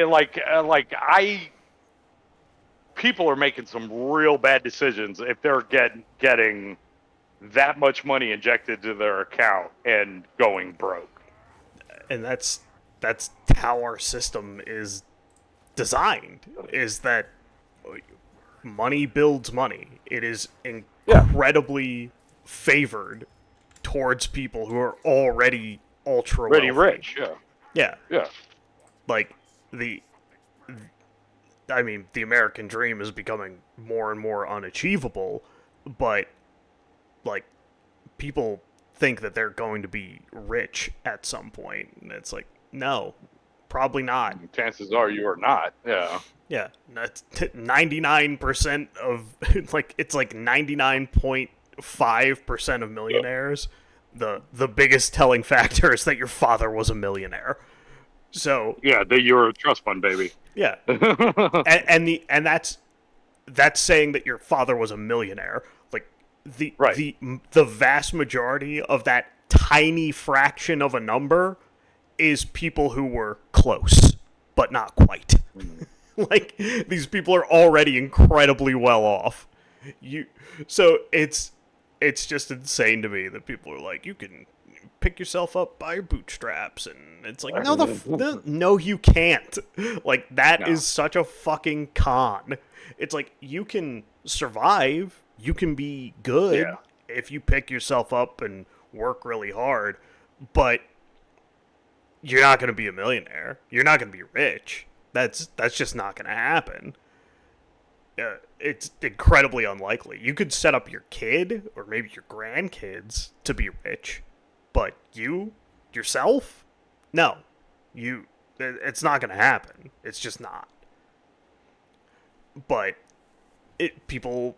like I people are making some real bad decisions if they're getting that much money injected to their account and going broke. and that's how our system is designed. Is that money builds money. It is incredibly favored towards people who are already ultra Pretty wealthy. rich, yeah, Yeah, yeah, like the I mean, the American dream is becoming more and more unachievable, but like people think that they're going to be rich at some point, and it's like, no, probably not. chances are you are not. Yeah, Yeah, that's 99% of like it's like 99.5% of millionaires. The biggest telling factor is that your father was a millionaire. So yeah, that you're a trust fund baby. yeah, and that's saying that your father was a millionaire. Like the Right. the vast majority of that tiny fraction of a number is people who were close but not quite. Like these people are already incredibly well off. You so it's just insane to me that people are like, you can pick yourself up by your bootstraps, and it's like, no you can't. Like that No. is such a fucking con. It's like you can survive, you can be good Yeah. if you pick yourself up and work really hard, but you're not going to be a millionaire. You're not going to be rich. That's just not going to happen. It's incredibly unlikely. You could set up your kid or maybe your grandkids to be rich, but you yourself, no, it's not going to happen. It's just not. But people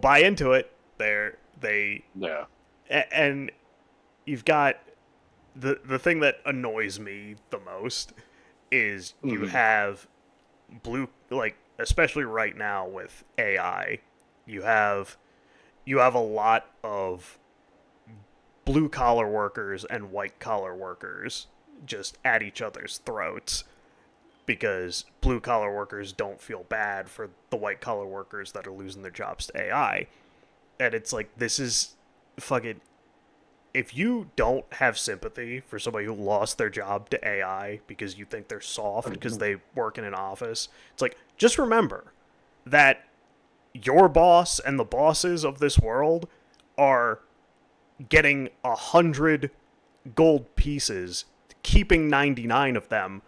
buy into it. Yeah. And you've got the thing that annoys me the most is you have like especially right now with AI, you have a lot of blue collar workers and white collar workers just at each other's throats because blue collar workers don't feel bad for the white collar workers that are losing their jobs to AI. And it's like, this is fucking, if you don't have sympathy for somebody who lost their job to AI because you think they're soft because they work in an office, it's like, just remember that your boss and the bosses of this world are getting 100 gold pieces, keeping 99 of them,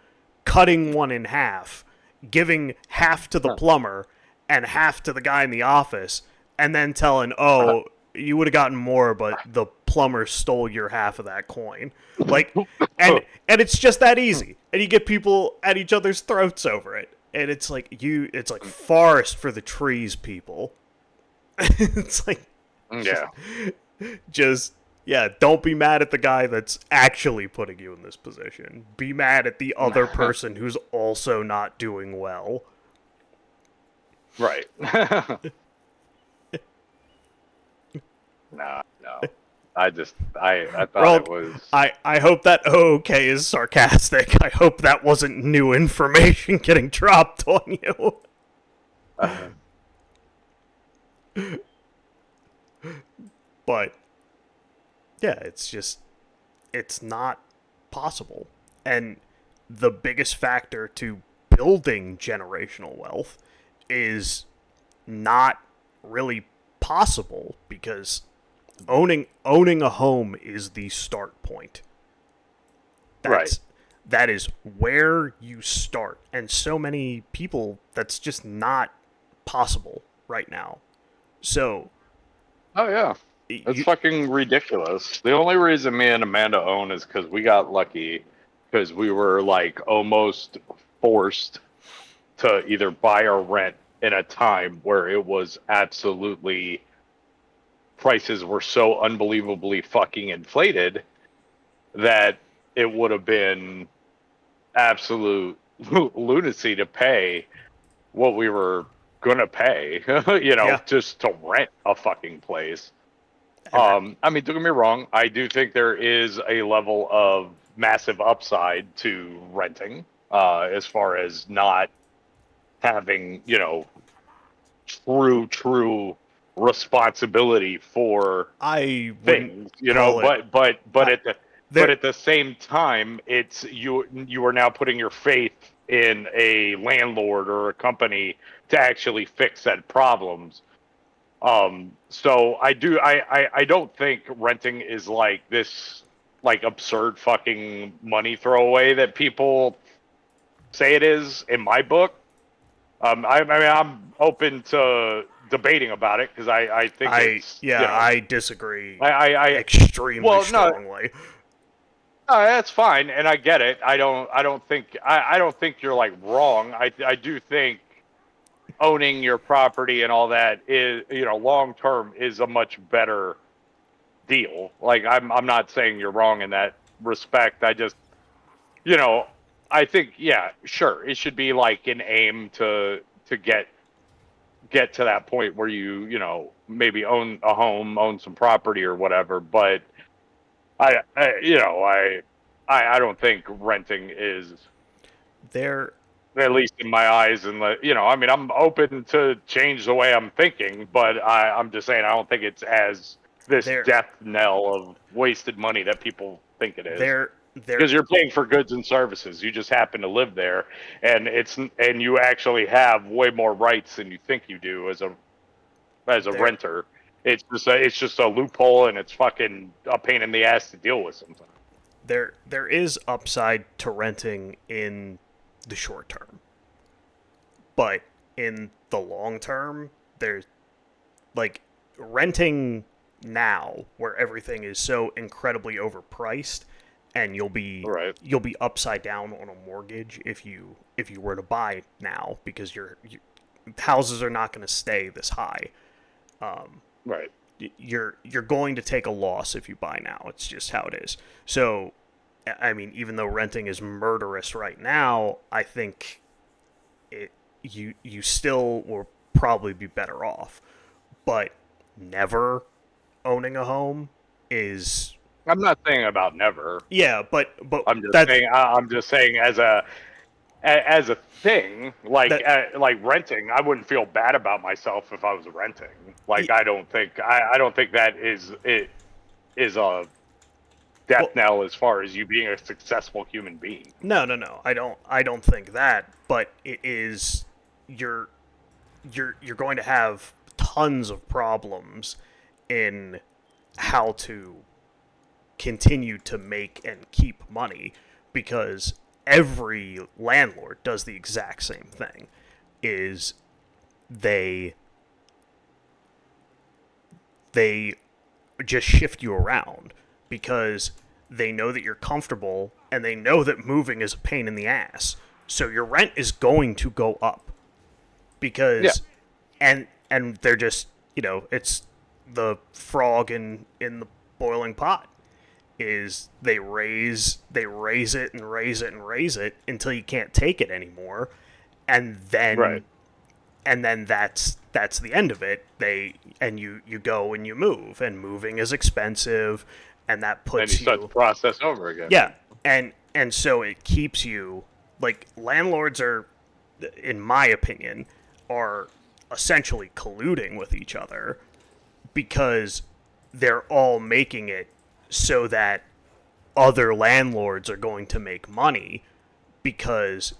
cutting one in half, giving half to the plumber and half to the guy in the office, and then telling, oh, you would have gotten more, but the plumber stole your half of that coin. Like, and it's just that easy. And you get people at each other's throats over it. And it's like it's like forest for the trees, people. It's like, Yeah. just yeah, don't be mad at the guy that's actually putting you in this position. Be mad at the other person who's also not doing well. Right. No. I thought Well, it was. I hope that okay is sarcastic. I hope that wasn't new information getting dropped on you. But yeah, it's not possible. And the biggest factor to building generational wealth is not really possible because owning a home is the start point. That is where you start. And so many people, that's just not possible right now. So Oh yeah, it's you, fucking ridiculous. The only reason me and Amanda own is because we got lucky, because we were like almost forced to either buy or rent in a time where it was absolutely prices were so unbelievably fucking inflated that it would have been absolute lunacy to pay what we were gonna pay, yeah, just to rent a fucking place. and that I mean, don't get me wrong. I do think there is a level of massive upside to renting, as far as not having, true responsibility for I wouldn't things, call it. but I, but there, at the same time, it's you are now putting your faith in a landlord or a company to actually fix said problems. So I don't think renting is like this like absurd fucking money throwaway that people say it is in my book. I mean, I'm open to debating about it because I think it's, I disagree I extremely well, no, strongly. that's fine, and I get it. I don't think you're like wrong. I do think owning your property and all that is, long term is a much better deal. Like I'm not saying you're wrong in that respect. I just, you know, I think, yeah, sure, it should be like an aim to get to that point where maybe own a home, own some property or whatever. But I don't think renting is, There, at least in my eyes, and I mean, I'm open to change the way I'm thinking, but I'm just saying I don't think it's as this there, death knell of wasted money that people think it is. there. Because you're paying for goods and services, you just happen to live there, and you actually have way more rights than you think you do as a There renter. It's just a loophole, and it's fucking a pain in the ass to deal with sometimes. there is upside to renting in the short term, but in the long term, there's like renting now where everything is so incredibly overpriced and Right, you'll be upside down on a mortgage if you were to buy now because houses are not going to stay this high. right. You're going to take a loss if you buy now. It's just how it is. So I mean, even though renting is murderous right now, I think you still will probably be better off. But never owning a home is I'm not saying about never. yeah, but I'm just that's saying. I'm just saying as a thing, like that like renting. I wouldn't feel bad about myself if I was renting. Like I don't think that it is a death well knell as far as you being a successful human being. no. I don't think that, but it is you're you're going to have tons of problems in how to continue to make and keep money because every landlord does the exact same thing is they they just shift you around because they know that you're comfortable and they know that moving is a pain in the ass. So your rent is going to go up Yeah, because and they're just, it's the frog in the boiling pot is they raise it and raise it and raise it until you can't take it anymore and right. then that's the end of it. You go and you move and moving is expensive and that And you puts start the you process over again. yeah and so it keeps you like landlords are in my opinion are essentially colluding with each other because they're all making it so that other landlords are going to make money because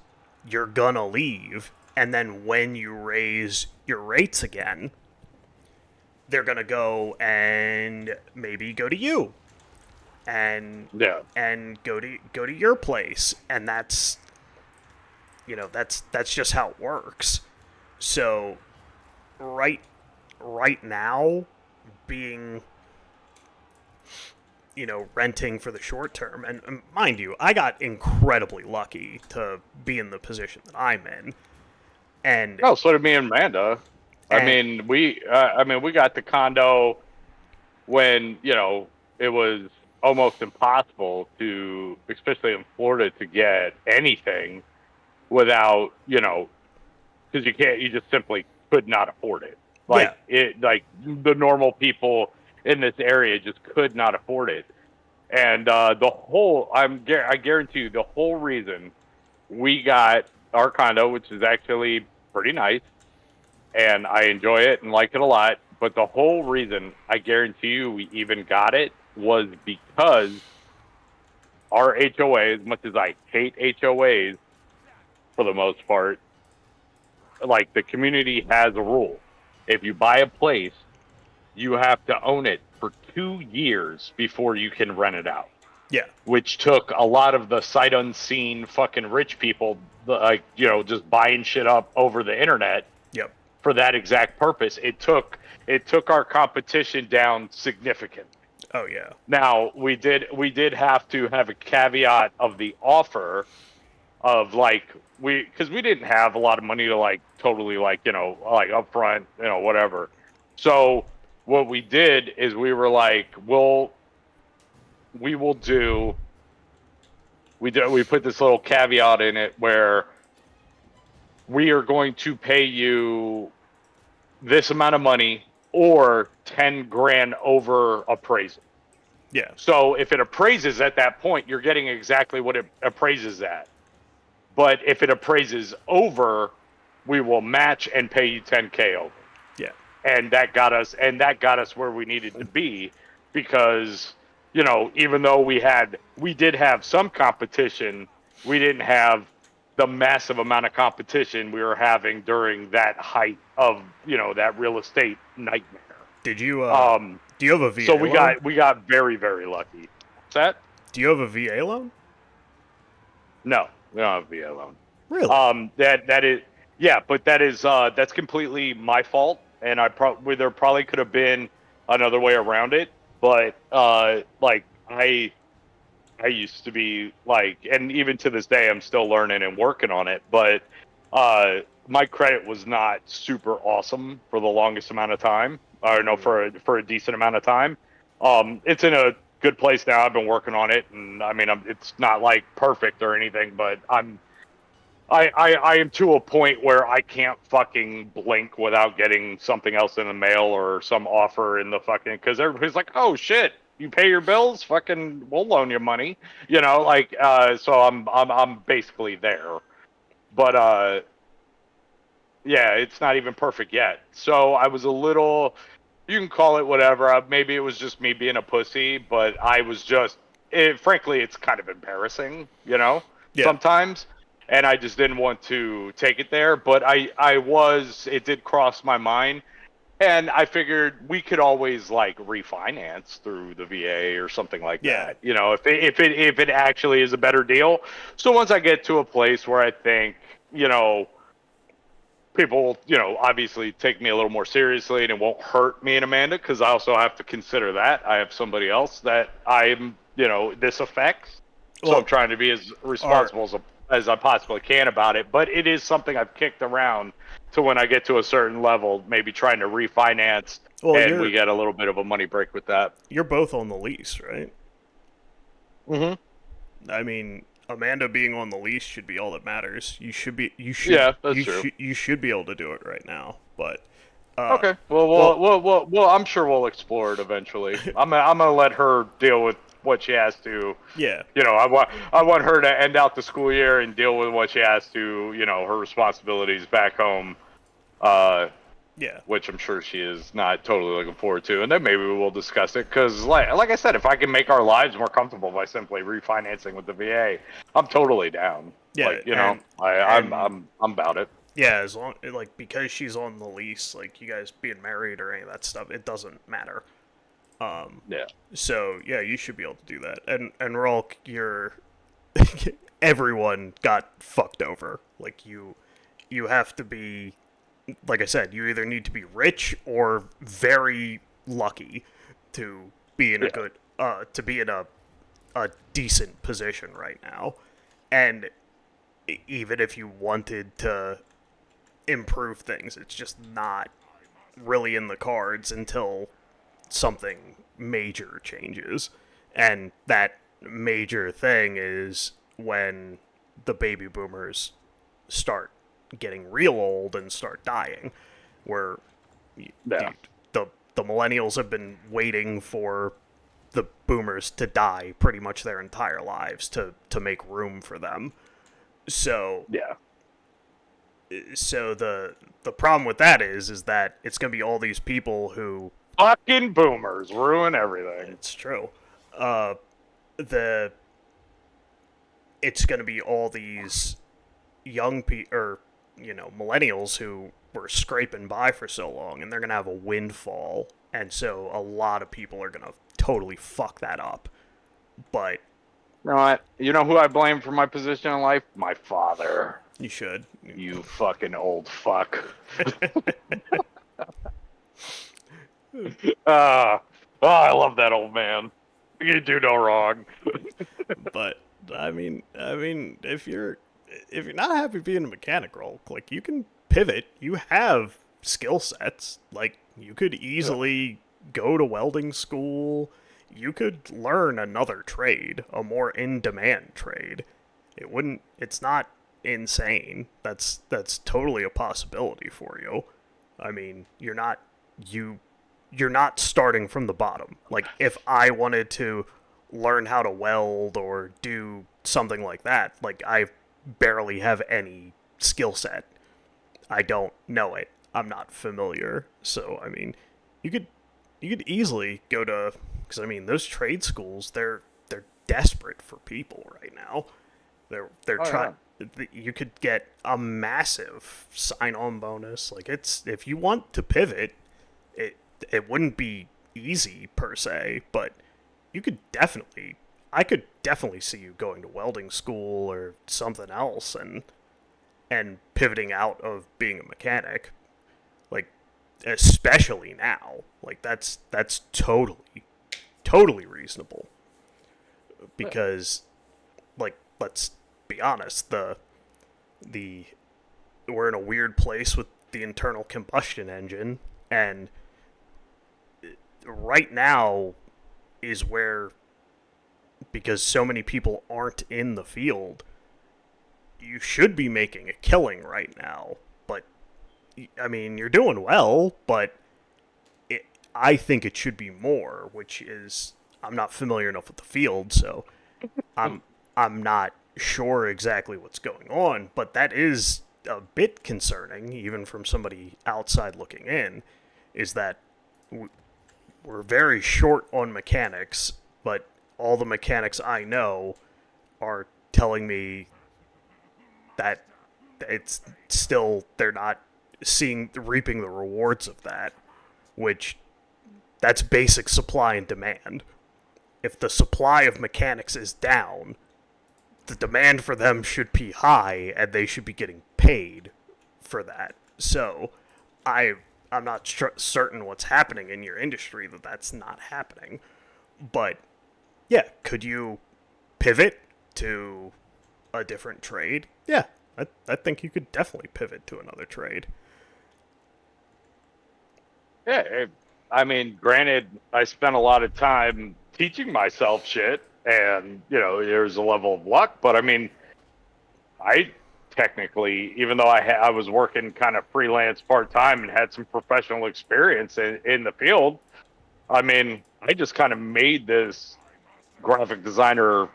you're gonna leave and then when you raise your rates again they're gonna go and maybe go to you and Yeah. go to your place and that's just how it works so right right now, being, renting for the short term, and mind you, I got incredibly lucky to be in the position that I'm in, and No, so did me and Amanda. and I mean, we got the condo when it was almost impossible to, especially in Florida, to get anything without because you just simply could not afford it. yeah, Like the normal people in this area just could not afford it. And I guarantee you, the whole reason we got our condo, which is actually pretty nice, and I enjoy it and like it a lot. But the whole reason I guarantee you we even got it was because our HOA, as much as I hate HOAs for the most part, like the community has a rule. If you buy a place, you have to own it for 2 years before you can rent it out, yeah, which took a lot of the sight unseen fucking rich people, like, just buying shit up over the internet yep, for that exact purpose. It took our competition down significantly. oh yeah, Now, we did have to have a caveat of the offer of like because we didn't have a lot of money to like totally like like upfront whatever. So what we did is we were like, we will do we put this little caveat in it where we are going to pay you this amount of money or 10 grand over appraisal. yeah, So if it appraises at that point, you're getting exactly what it appraises at. But if it appraises over, we will match and pay you 10K over. yeah, And that got us where we needed to be because, even though we did have some competition, we didn't have the massive amount of competition we were having during that height of, that real estate nightmare. Did you Um, do you have a so VA we loan? got we got very, very lucky. What's that? Do you have a VA loan? No, we don't have VA loan. Really? That is, yeah, but that's completely my fault, and there probably could have been another way around it, but like I used to be like, and even to this day, I'm still learning and working on it, but my credit was not super awesome for the longest amount of time, or no, Mm, for a decent amount of time. It's in a good place now. I've been working on it, and I mean, it's not like perfect or anything, but I am to a point where I can't fucking blink without getting something else in the mail or some offer in the fucking, because everybody's like, oh shit, you pay your bills, fucking, we'll loan you money, like so I'm basically there, but yeah, it's not even perfect yet. So I was a little, you can call it whatever. Maybe it was just me being a pussy, but I was just, frankly, it's kind of embarrassing, yeah, sometimes. And I just didn't want to take it there. But it did cross my mind. And I figured we could always like refinance through the VA or something like yeah, that. If it actually is a better deal. So once I get to a place where I think, you know, people, obviously take me a little more seriously and it won't hurt me and Amanda because I also have to consider that. I have somebody else that this affects. So I'm well, trying to be as are responsible as I possibly can about it. But it is something I've kicked around to when I get to a certain level, maybe trying to refinance well, and we get a little bit of a money break with that. you're both on the lease, right? Mm-hmm. I mean, Amanda being on the lease should be all that matters. Yeah, that's true. You should be able to do it right now. But Okay. Well, well, I'm sure we'll explore it eventually. I'm gonna let her deal with what she has to. yeah, I want her to end out the school year and deal with what she has to. Her responsibilities back home, uh, yeah, which I'm sure she is not totally looking forward to. And then maybe we'll discuss it because, like I said, if I can make our lives more comfortable by simply refinancing with the VA, I'm totally down. yeah, I'm and I'm about it. yeah, as long like because she's on the lease, like you guys being married or any of that stuff, it doesn't matter. Yeah. So yeah, you should be able to do that. And Rolk, you're everyone got fucked over. Like you have to be like I said, you either need to be rich or very lucky to be in a Yeah. good to be in a decent position right now. And even if you wanted to improve things, it's just not really in the cards until something major changes. And that major thing is when the baby boomers start getting real old and start dying, where Yeah. the millennials have been waiting for the boomers to die pretty much their entire lives to make room for them. So Yeah. the problem with that is that it's going to be all these people who Fucking boomers ruin everything. it's true. Uh the it's going to be all these young people or millennials who were scraping by for so long, and they're going to have a windfall, and so a lot of people are going to totally fuck that up. But You know what? You know who I blame for my position in life? My father. you should. You fucking old fuck. Ah, oh, I love that old man. You do no wrong. But I mean, if you're not happy being a mechanic role, like you can pivot. You have skill sets. Like you could easily go to welding school. You could learn another trade, a more in-demand trade. It's not insane. That's totally a possibility for you. I mean, you you're not starting from the bottom. Like if I wanted to learn how to weld or do something like that, like I barely have any skill set. I don't know it. I'm not familiar. So I mean, you could you could easily go to because I mean those trade schools they're desperate for people right now. They're Oh trying. yeah. You could get a massive sign-on bonus. Like it's if you want to pivot, it it wouldn't be easy per se, but you could definitely I could definitely see you going to welding school or something else and pivoting out of being a mechanic. Like especially now. Like that's totally reasonable because like let's be honest, the we're in a weird place with the internal combustion engine, and right now is where because so many people aren't in the field, you should be making a killing right now. But I mean, you're doing well, but it, I think it should be more, which is I'm not familiar enough with the field, so I'm I'm not sure exactly what's going on, but that is a bit concerning, even from somebody outside looking in, is that we're very short on mechanics, but all the mechanics I know are telling me that it's still they're not seeing reaping the rewards of that, which that's basic supply and demand. If the supply of mechanics is down, the demand for them should be high and they should be getting paid for that. So, I I'm not certain what's happening in your industry that that's not happening. But yeah, could you pivot to a different trade? Yeah, I think you could definitely pivot to another trade. Yeah. I mean, granted, I spent a lot of time teaching myself shit, and there's a level of luck. But I mean, I technically, even though I was working kind of freelance part time and had some professional experience in the field, I mean, I just kind of made this graphic designer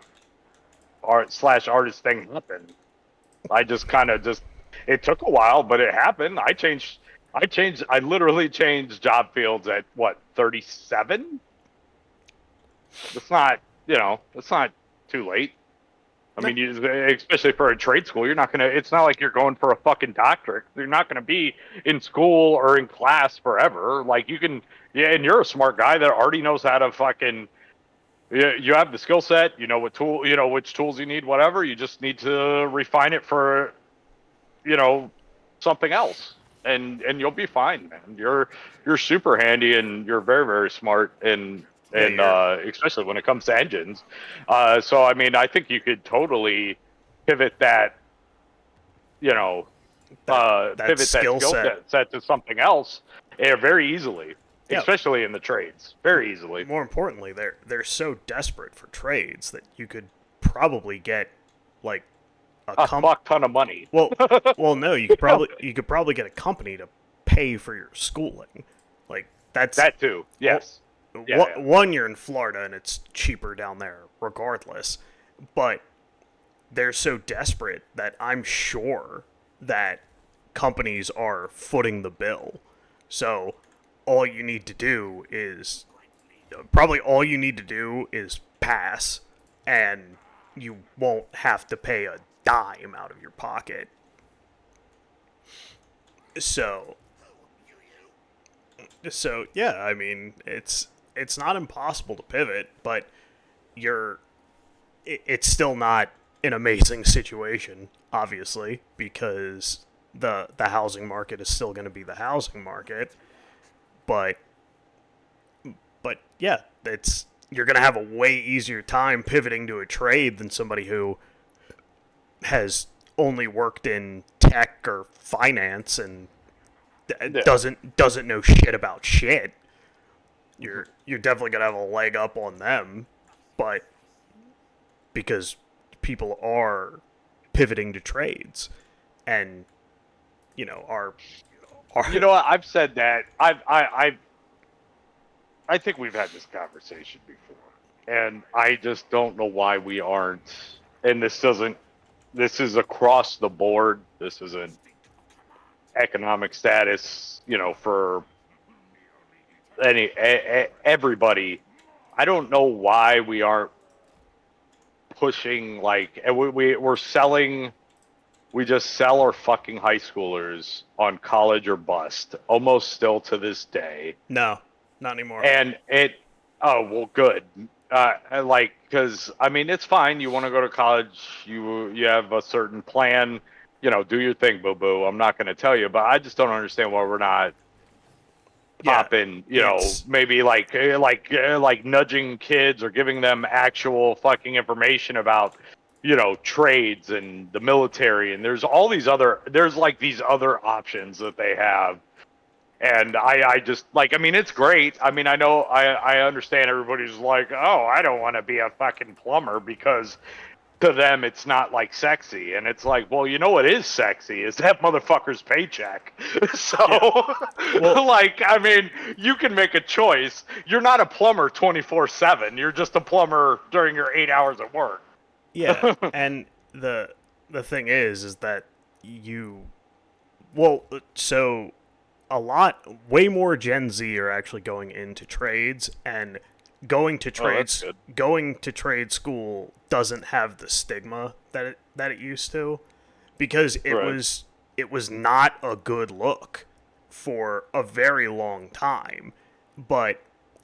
art / artist thing happen. I just kind of just it took a while, but it happened. I literally changed job fields at what 37. It's not it's not too late. I No, mean, especially for a trade school, you're not gonna. It's not like you're going for a fucking doctorate. You're not gonna be in school or in class forever. Like you can, yeah, and you're a smart guy that already knows how to fucking. Yeah, you have the skill set. You know what tool. You know which tools you need. Whatever. You just need to refine it for you know something else. and you'll be fine, man. You're super handy, and you're very, very smart, Yeah, and especially when it comes to engines. So I mean, I think you could totally pivot that, you know, that that pivot that skill skill set. set to something else, very easily, Yeah. especially in the trades, very easily. More importantly, they're so desperate for trades that you could probably get like a A fuck ton of money. well, no, you could probably get a company to pay for your schooling. Like that's That too. Yes. Yeah. Yeah. one, you're in Florida and it's cheaper down there regardless. But they're so desperate that I'm sure that companies are footing the bill. So all you need to do is probably all you need to do is pass, and you won't have to pay a dime out of your pocket. So yeah, I mean, it's not impossible to pivot, but you're it's still not an amazing situation, obviously, because the housing market is still going to be the housing market. But yeah, it's you're going to have a way easier time pivoting to a trade than somebody who has only worked in tech or finance and Yeah. doesn't know shit about shit. You're definitely going to have a leg up on them, but because people are pivoting to trades and are You know what? I've said that. I think we've had this conversation before, and I just don't know why we aren't. And this doesn't. This is across the board. This isn't economic status. For everybody. I don't know why we aren't pushing like, and we're selling. We just sell our fucking high schoolers on college or bust, almost still to this day. no, not anymore. And oh, well, good. Because I mean, it's fine. You want to go to college, you have a certain plan. Do your thing, boo boo. I'm not going to tell you, but I just don't understand why we're not Yeah, popping. it's Maybe like nudging kids or giving them actual fucking information about trades and the military, and there's like these other options that they have. And I just like, I mean, it's great. I mean, I understand everybody's like, oh, I don't want to be a fucking plumber because to them it's not like sexy. And it's like, well, what is sexy is that motherfucker's paycheck. So, yeah. Well, like, I mean, you can make a choice. You're not a plumber 24/7. You're just a plumber during your 8 hours at work. yeah, and the thing is that you well, so way more Gen Z are actually going into trades, and going to Oh, that's good. trade school doesn't have the stigma that it used to, because Right. it was not a good look for a very long time, but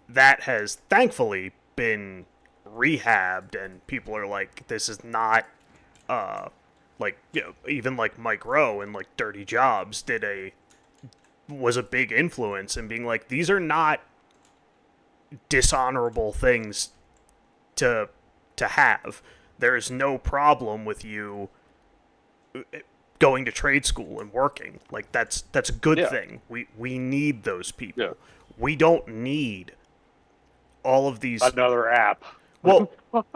that has thankfully been rehabbed, and people are like, this is not like, even like Mike Rowe and like Dirty Jobs was a big influence in being like, these are not dishonorable things to have. There is no problem with you going to trade school and working. Like, that's a good Yeah. thing. We need those Yeah. people. We don't need all of these Another app. well,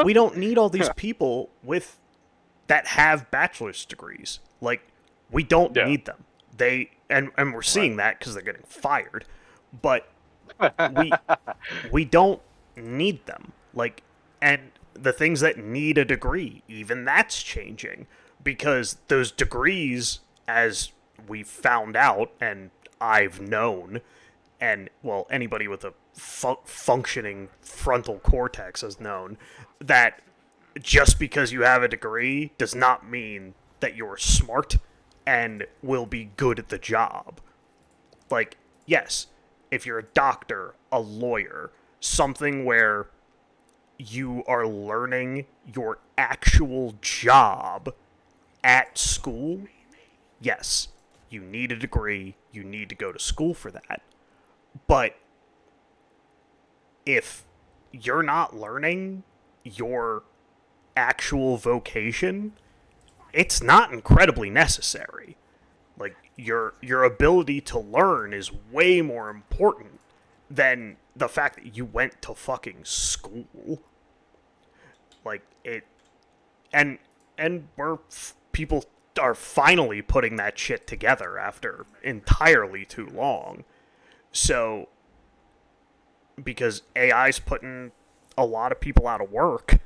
we don't need all these people with that have bachelor's degrees. Like, we don't Yeah. need them. And we're seeing that because they're getting fired. But we we don't need them. Like, and the things that need a degree, even that's changing, because those degrees, as we found out and I've known, and well, anybody with a functioning frontal cortex has known, that just because you have a degree does not mean that you're smart and will be good at the job. Like, yes, if you're a doctor, a lawyer, something where you are learning your actual job at school, yes, You need a degree. You need to go to school for that. But if you're not learning your actual vocation, it's not incredibly necessary. Like your ability to learn is way more important than the fact that you went to fucking school. Like it and people are finally putting that shit together after entirely too long. So because AI's putting a lot of people out of work,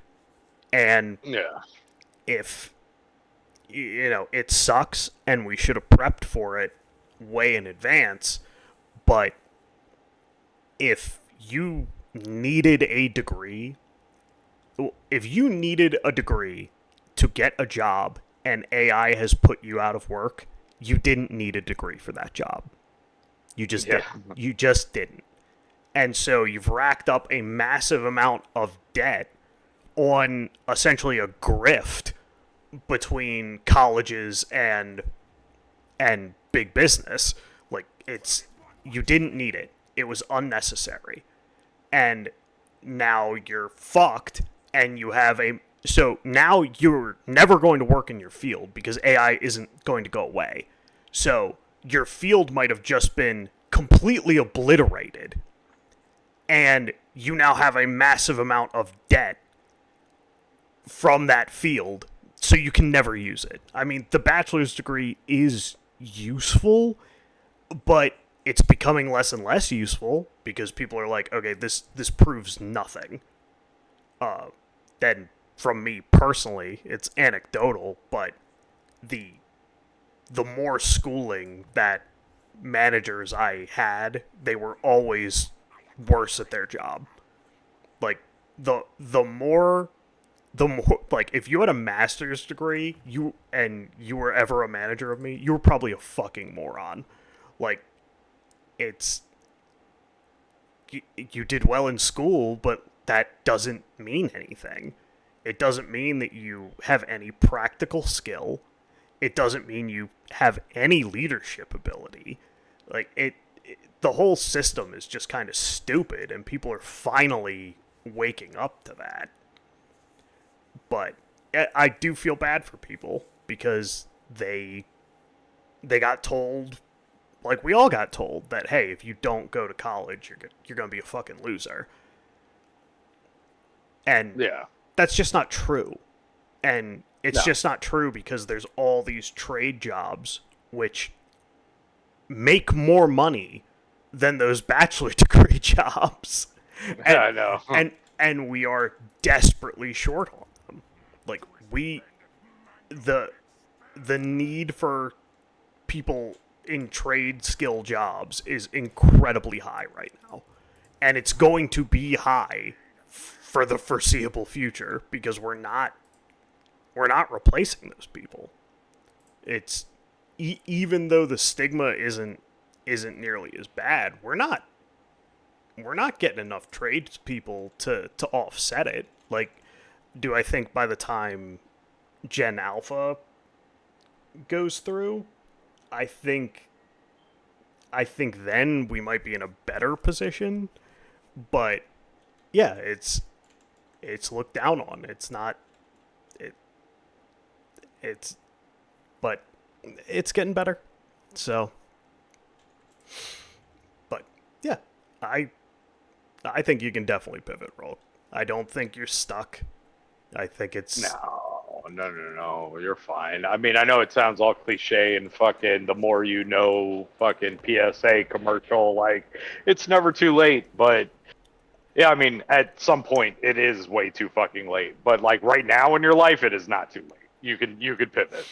and Yeah. if it sucks and we should have prepped for it way in advance, but if you needed a degree if you needed a degree to get a job and AI has put you out of work, you didn't need a degree for that job. You just Yeah. didn't. You just didn't. And so you've racked up a massive amount of debt on essentially a grift between colleges and big business. Like you didn't need it. It was unnecessary. And now you're fucked and you have a so now you're never going to work in your field because AI isn't going to go away. So your field might have just been completely obliterated and you now have a massive amount of debt from that field, so you can never use it. I mean, the bachelor's degree is useful, but it's becoming less and less useful because people are like, okay, this proves nothing. Then from me personally, it's anecdotal, but the the more schooling that managers I had, they were always worse at their job. Like the more like if you had a master's degree, you were ever a manager of me, you were probably a fucking moron. Like it's you did well in school, but that doesn't mean anything. It doesn't mean that you have any practical skill. It doesn't mean you have any leadership ability. Like the whole system is just kind of stupid, and people are finally waking up to that. But I do feel bad for people because they got told, like we all got told, that hey, if you don't go to college, you're gonna be a fucking loser, and Yeah. that's just not true. And it's No. just not true because there's all these trade jobs which make more money than those bachelor degree jobs. Yeah, And I know. and we are desperately short on them. Like we the the need for people in trade skill jobs is incredibly high right now. And it's going to be high for the foreseeable future because we're not replacing those people. It's even though the stigma isn't nearly as bad, we're not getting enough tradespeople to offset it. Like, do I think by the time Gen Alpha goes through, I think I think then we might be in a better position. But yeah, it's looked down on. It's not it it's but it's getting better. So, but yeah, I I think you can definitely pivot roll. I don't think you're stuck. I think it's No. You're fine. I mean, I know it sounds all cliche and fucking the more you know, fucking PSA commercial. Like, it's never too late. But yeah, I mean, at some point, it is way too fucking late. But like right now in your life, it is not too late. You could pivot yeah,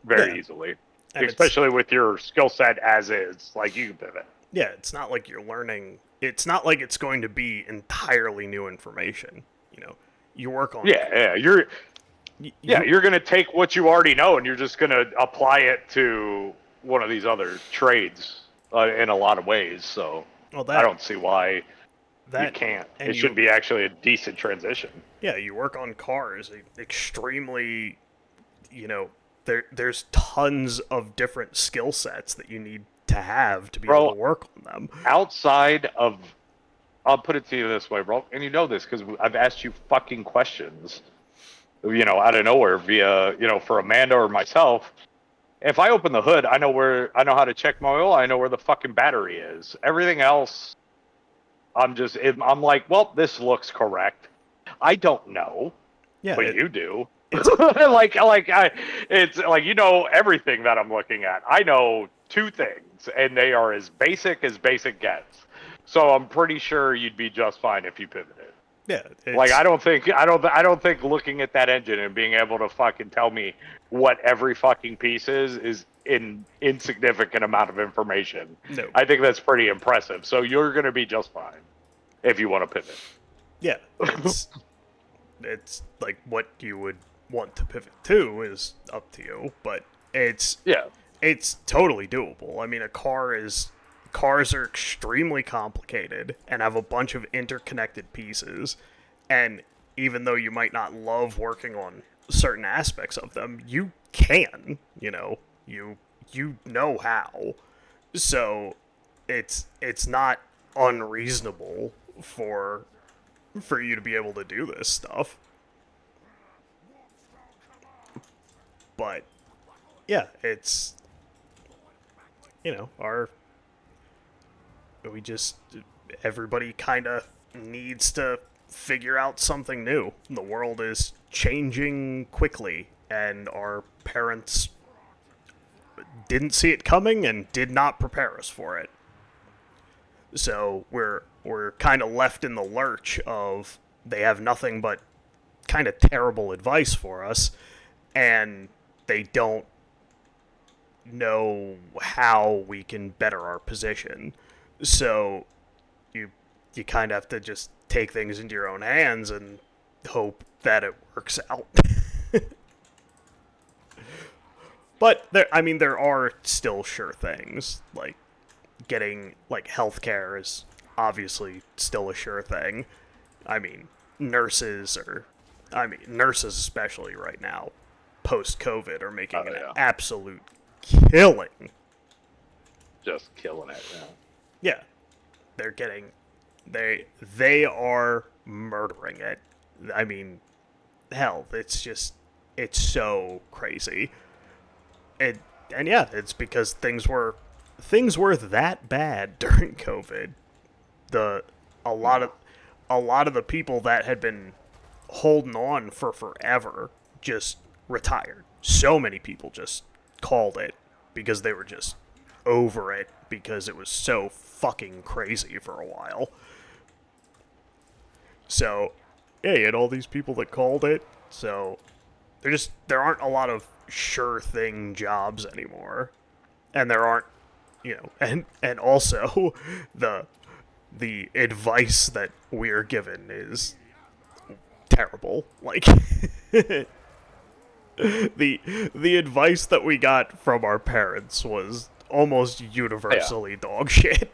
very easily, and especially with your skill set as is. Like, you can pivot. it's not like you're learning. It's not like it's going to be entirely new information. You work on Yeah. You're gonna take what you already know and you're just gonna apply it to one of these other trades in a lot of ways. So well I that don't see why you that can't. and It should be actually a decent transition. yeah, you work on cars, extremely, you know, there's tons of different skill sets that you need to have to be Bro, able to work on them. outside of, I'll put it to you this way, bro, and you know this because I've asked you fucking questions, out of nowhere via, for Amanda or myself. If I open the hood, I know how to check my oil. I know where the fucking battery is. Everything else, I'm like, well, this looks correct. I don't know, Yeah, but you do. it's It's like everything that I'm looking at. I know two things, and they are as basic gets. So I'm pretty sure you'd be just fine if you pivoted. yeah. Like I don't think looking at that engine and being able to fucking tell me what every fucking piece is in insignificant amount of information. No. I think that's pretty impressive. So you're gonna be just fine if you want to pivot. Yeah, it's like what you would want to pivot to is up to you, but it's totally doable. I mean, cars are extremely complicated and have a bunch of interconnected pieces, and even though you might not love working on certain aspects of them, you can, you know how. So it's not unreasonable for you to be able to do this stuff. But yeah, it's our we just everybody kind of needs to figure out something new. The world is changing quickly, and our parents didn't see it coming and did not prepare us for it. So we're kind of left in the lurch of they have nothing but kind of terrible advice for us, and they don't know how we can better our position. So you kind of have to just take things into your own hands and hope that it works out. But there are still sure things, like getting healthcare is obviously still a sure thing. Nurses especially right now, post COVID, are making an absolute killing. Just killing it. Yeah, they're getting they are murdering it. Hell, it's so crazy. And yeah, it's because things were that bad during COVID. A lot of the people that had been holding on for forever just retired. So many people just called it because they were just over it because it was so fucking crazy for a while. So, yeah, you had all these people that called it. So, there aren't a lot of sure thing jobs anymore. And there aren't, and also the advice that we're given is terrible. Like the advice that we got from our parents was almost universally dog shit.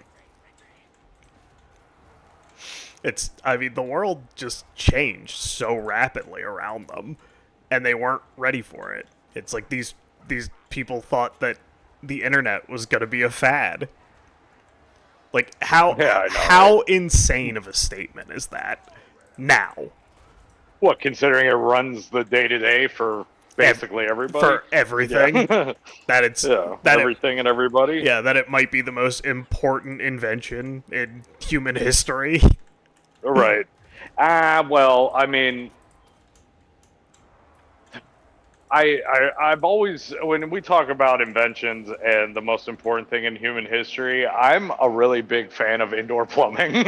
The world just changed so rapidly around them, and they weren't ready for it. It's like these people thought that the internet was gonna be a fad. Like, how insane of a statement is that now? What, considering it runs the day-to-day for basically everybody? For everything. Yeah. Everything and everybody? Yeah, that it might be the most important invention in human history. Right. Well, I've always, when we talk about inventions and the most important thing in human history, I'm a really big fan of indoor plumbing.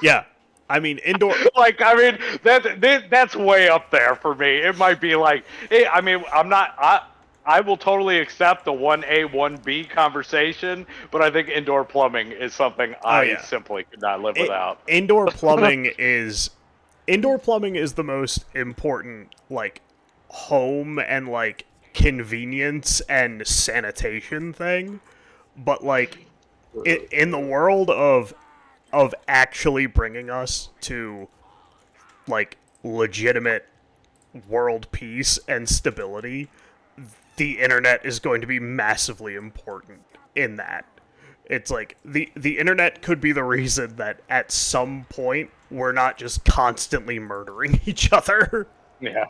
Yeah. Indoor... that's way up there for me. It might be like, I will totally accept the 1A, 1B conversation, but I think indoor plumbing is something I simply could not live without. Indoor plumbing is the most important, home and convenience and sanitation thing, but in the world of actually bringing us to legitimate world peace and stability, the internet is going to be massively important in that. It's like the internet could be the reason that at some point we're not just constantly murdering each other. Yeah.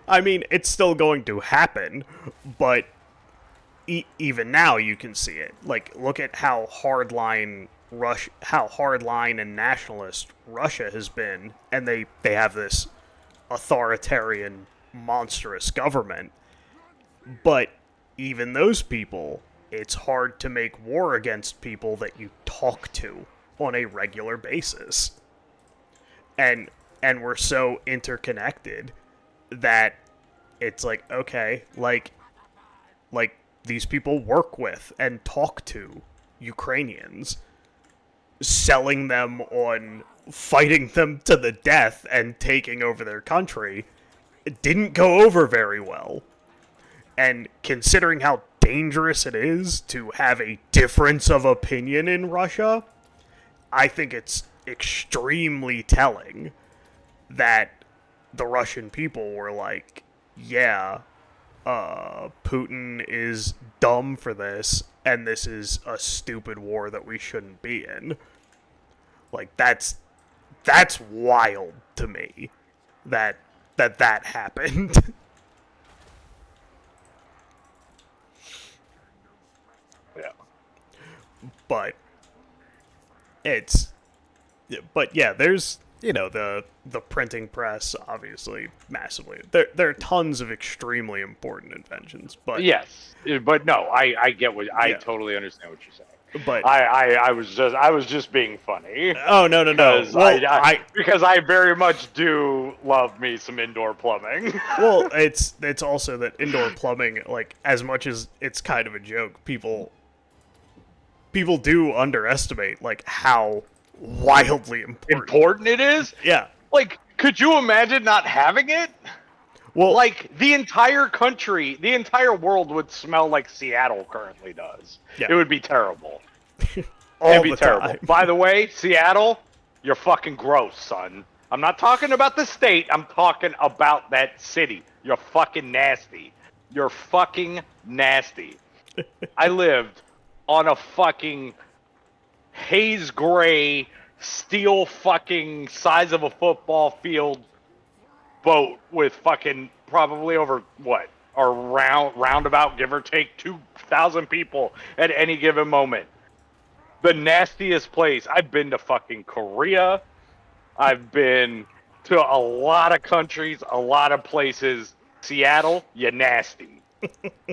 I mean, it's still going to happen, but even now you can see it. Like, look at how hardline and nationalist Russia has been, and they have this authoritarian, monstrous government. But even those people, it's hard to make war against people that you talk to on a regular basis. And we're so interconnected that it's like, okay, like these people work with and talk to Ukrainians, selling them on fighting them to the death and taking over their country. It didn't go over very well. And considering how dangerous it is to have a difference of opinion in Russia, I think it's extremely telling that the Russian people were like, yeah, Putin is dumb for this, and this is a stupid war that we shouldn't be in. Like, that's wild to me that happened. Yeah. But yeah, there's, the printing press, obviously, massively. There are tons of extremely important inventions, but Yes, but no, I get I Yeah. totally understand what you're saying. But I was just being funny. oh, no. Because Well, because I very much do love me some indoor plumbing. well, it's also that indoor plumbing, like, as much as it's kind of a joke, people do underestimate, like, how wildly important. Important it is. Yeah. Like, could you imagine not having it? Well, Like, the entire country, the entire world would smell like Seattle currently does. Yeah. It would be terrible. all It'd be the terrible. time. By the way, Seattle, you're fucking gross, son. I'm not talking about the state. I'm talking about that city. You're fucking nasty. You're fucking nasty. I lived on a fucking haze gray, steel fucking size of a football field boat with fucking probably over what? Roundabout, give or take, 2,000 people at any given moment. The nastiest place. I've been to fucking Korea. I've been to a lot of countries, a lot of places. Seattle, you're nasty.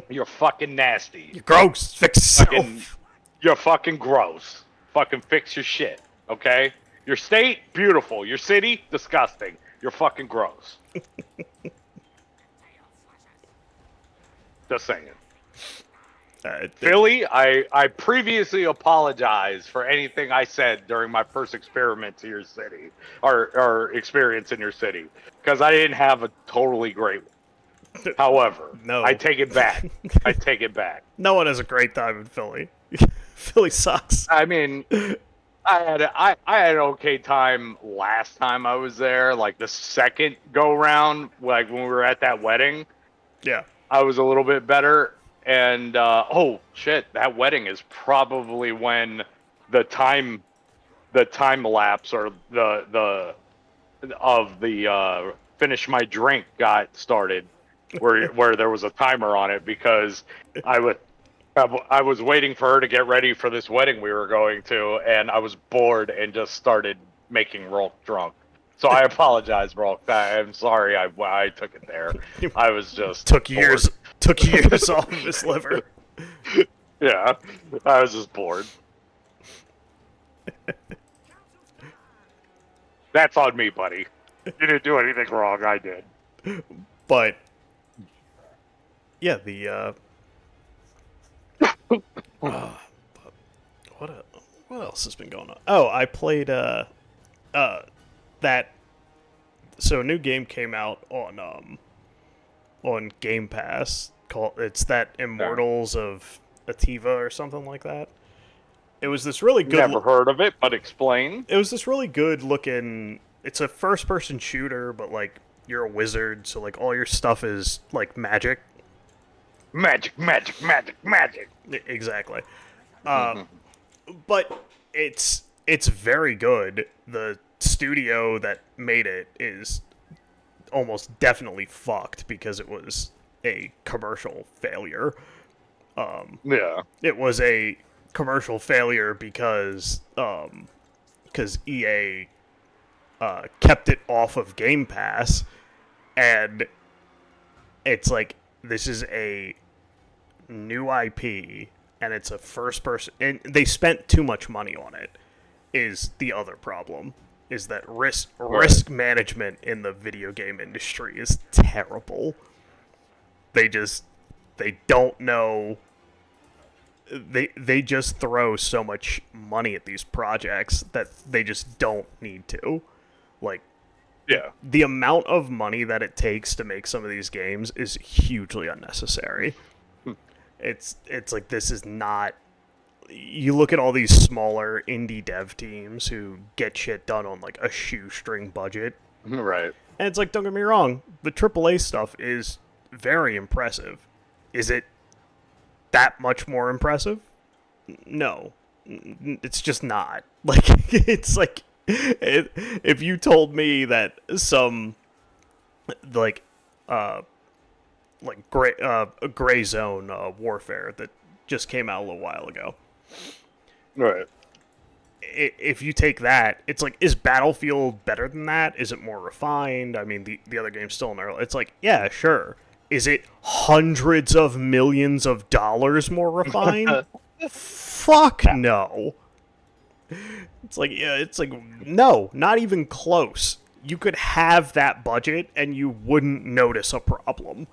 You're fucking nasty. You're gross. Fix yourself. Fucking, you're fucking gross. Fucking fix your shit, okay? Your state, beautiful. Your city, disgusting. You're fucking gross. Just saying. Philly, I previously apologized for anything I said during my first experiment to your city, or experience in your city, because I didn't have a totally great one. However, No. I take it back. I take it back. No one has a great time in Philly. Philly sucks. I mean, I had an okay time last time I was there. Like the second go round, like when we were at that wedding, Yeah. I was a little bit better. And oh shit, that wedding is probably when the time lapse or the finish my drink got started, where there was a timer on it, because I was waiting for her to get ready for this wedding we were going to, and I was bored and just started making Rolk drunk. So I apologize, Rolk. I'm sorry I took it there. I was just Took bored. years off of his liver. Yeah, I was just bored. That's on me, buddy. You didn't do anything wrong. I did. But yeah, the what else has been going on? Oh, I played that. So a new game came out on Game Pass. It's that Immortals of Ativa or something like that. It was this really good. Never heard of it, but explain. It was this really good looking. It's a first person shooter, but like you're a wizard, so like all your stuff is like magic. Magic, magic, magic, magic. Exactly. But it's very good. The studio that made it is almost definitely fucked because it was a commercial failure. Yeah. It was a commercial failure because EA kept it off of Game Pass, and it's like this is a new IP, and it's a first person, and they spent too much money on it. Is the other problem? Is that Right. risk management in the video game industry is terrible. They just they don't know. They just throw so much money at these projects that they just don't need to. Like, Yeah. the amount of money that it takes to make some of these games is hugely unnecessary. It's like this is not. You look at all these smaller indie dev teams who get shit done on like a shoestring budget, Right. and it's like, don't get me wrong, the AAA stuff is very impressive. Is it that much more impressive? No, it's just not. Like, it's like if you told me that some like uh gray zone warfare that just came out a little while ago, Right. if you take that, it's like, is Battlefield better than that? Is it more refined? I mean, the other game's still in early. It's like, yeah, sure. Is it hundreds of millions of dollars more refined? Fuck no. It's like, yeah, it's like, no, not even close. You could have that budget and you wouldn't notice a problem.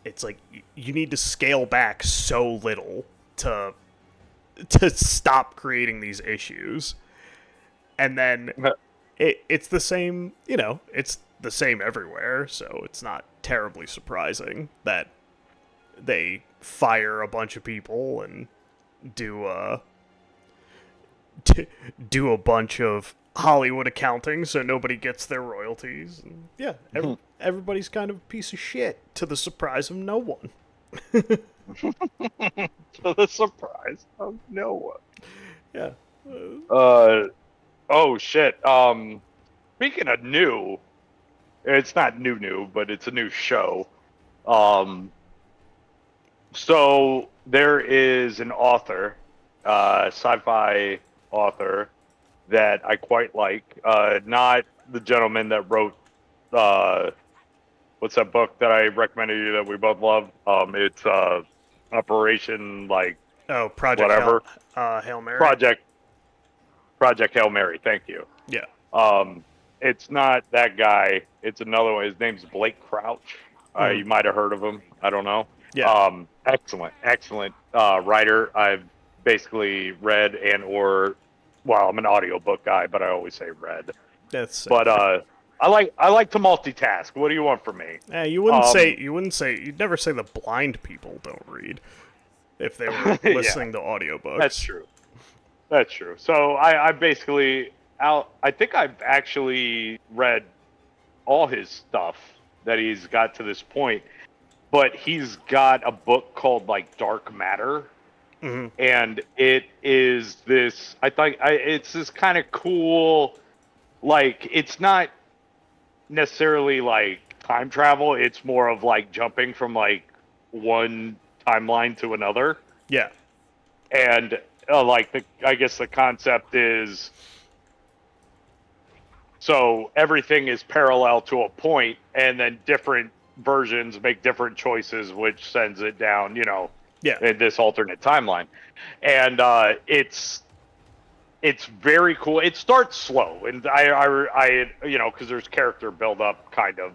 It's like you need to scale back so little to stop creating these issues. And then it's the same, it's the same everywhere, so it's not terribly surprising that they fire a bunch of people and do do a bunch of Hollywood accounting so nobody gets their royalties. And yeah, everybody's kind of a piece of shit to the surprise of no one. To the surprise of no one. Yeah. Uh oh shit. Speaking of new, it's not new, but it's a new show. Um so there is an author, sci-fi author that I quite like. Not the gentleman that wrote what's that book that I recommended you that we both love? It's Operation like Oh, Project whatever. Hail Mary. Project Project Hail Mary, thank you. Yeah. Um, it's not that guy. It's another one. His name's Blake Crouch. Mm. You might have heard of him. I don't know. Yeah. Excellent writer. I've basically read and or, well, I'm an audiobook guy, but I always say read. That's sick. But I like to multitask. What do you want from me? You you'd never say the blind people don't read if they were Yeah, listening to audiobooks. that's true. That's true. So I basically I think I've actually read all his stuff that he's got to this point, but he's got a book called like Dark Matter, and it is this. I think it's this kind of cool. Like it's not necessarily like time travel. It's more of like jumping from like one timeline to another, Yeah. and like I guess the concept is so everything is parallel to a point, and then different versions make different choices, which sends it down, Yeah. in this alternate timeline. And it's very cool. It starts slow, and I because there's character build up, kind of.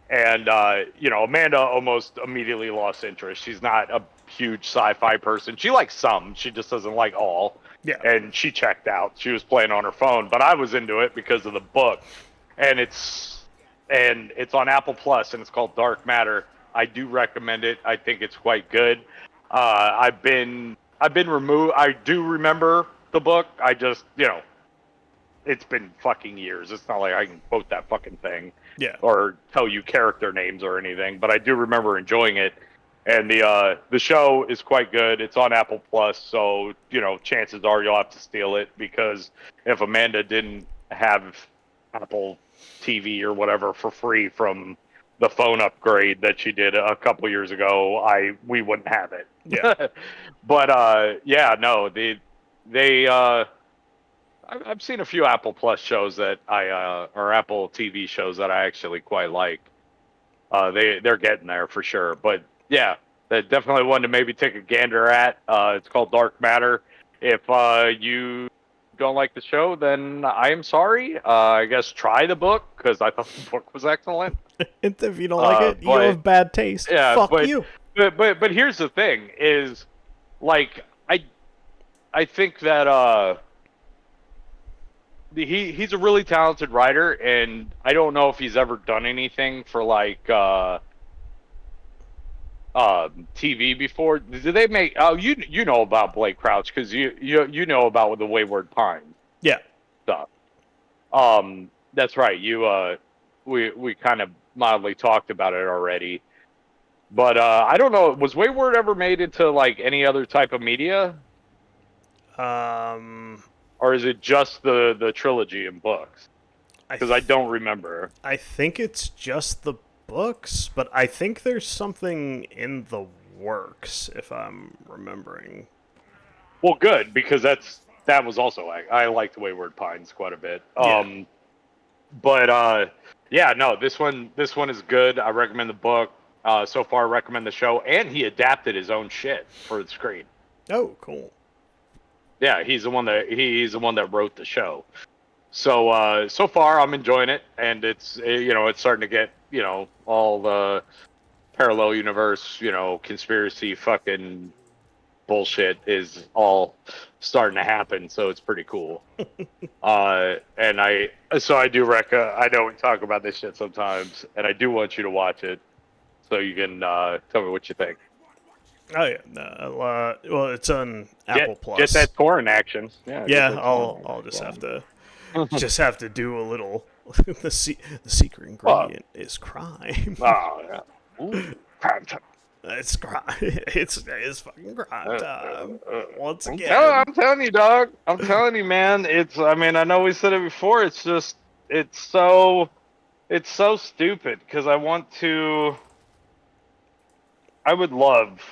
And Amanda almost immediately lost interest. She's not a huge sci-fi person. She likes some, she just doesn't like all. Yeah. And she checked out. She was playing on her phone, but I was into it because of the book. And it's on Apple Plus, and it's called Dark Matter. I do recommend it. I think it's quite good. I've been removed. I do remember the book. I just it's been fucking years. It's not like I can quote that fucking thing Yeah. or tell you character names or anything, but I do remember enjoying it. And the show is quite good. It's on Apple Plus, so chances are you'll have to steal it, because if Amanda didn't have Apple TV or whatever for free from the phone upgrade that she did a couple years ago, we wouldn't have it. Yeah. But yeah, no, they I've seen a few Apple Plus shows that or Apple TV shows that I actually quite like. They're getting there for sure. But yeah, that definitely one to maybe take a gander at. It's called Dark Matter. If you don't like the show, then I am sorry. I guess try the book, because I thought the book was excellent. And if you don't like it, you but- have bad taste. Yeah, Fuck but- you. But here's the thing: is like I think that he's a really talented writer, and I don't know if he's ever done anything for like TV before. Did they make? Oh, you know about Blake Crouch, because you know about the Wayward Pines Yeah. stuff. That's right. We kind of mildly talked about it already. But I don't know. Was Wayward ever made into like any other type of media, or is it just the trilogy and books? Because I don't remember. I think it's just the books, but I think there's something in the works, if I'm remembering. Well, good, because that was also I liked Wayward Pines quite a bit. Yeah. But yeah, no, this one is good. I recommend the book. So far, I recommend the show, and he adapted his own shit for the screen. Oh, cool. Yeah, he's the one that wrote the show. So so far I'm enjoying it, and it's it's starting to get all the parallel universe conspiracy fucking bullshit is all starting to happen. So it's pretty cool. And I do I know we talk about this shit sometimes, and I do want you to watch it so you can tell me what you think. Oh yeah. No, well, it's on Apple Plus. Get that torrent action. Yeah. Yeah, I'll just have to do a little. the secret ingredient is crime. Oh yeah. Ooh, crime time. It's crime. It's fucking crime time. Once again. No, I'm telling you, dog. I'm telling you, man. I mean, I know we said it before. It's just, it's so stupid, because I would love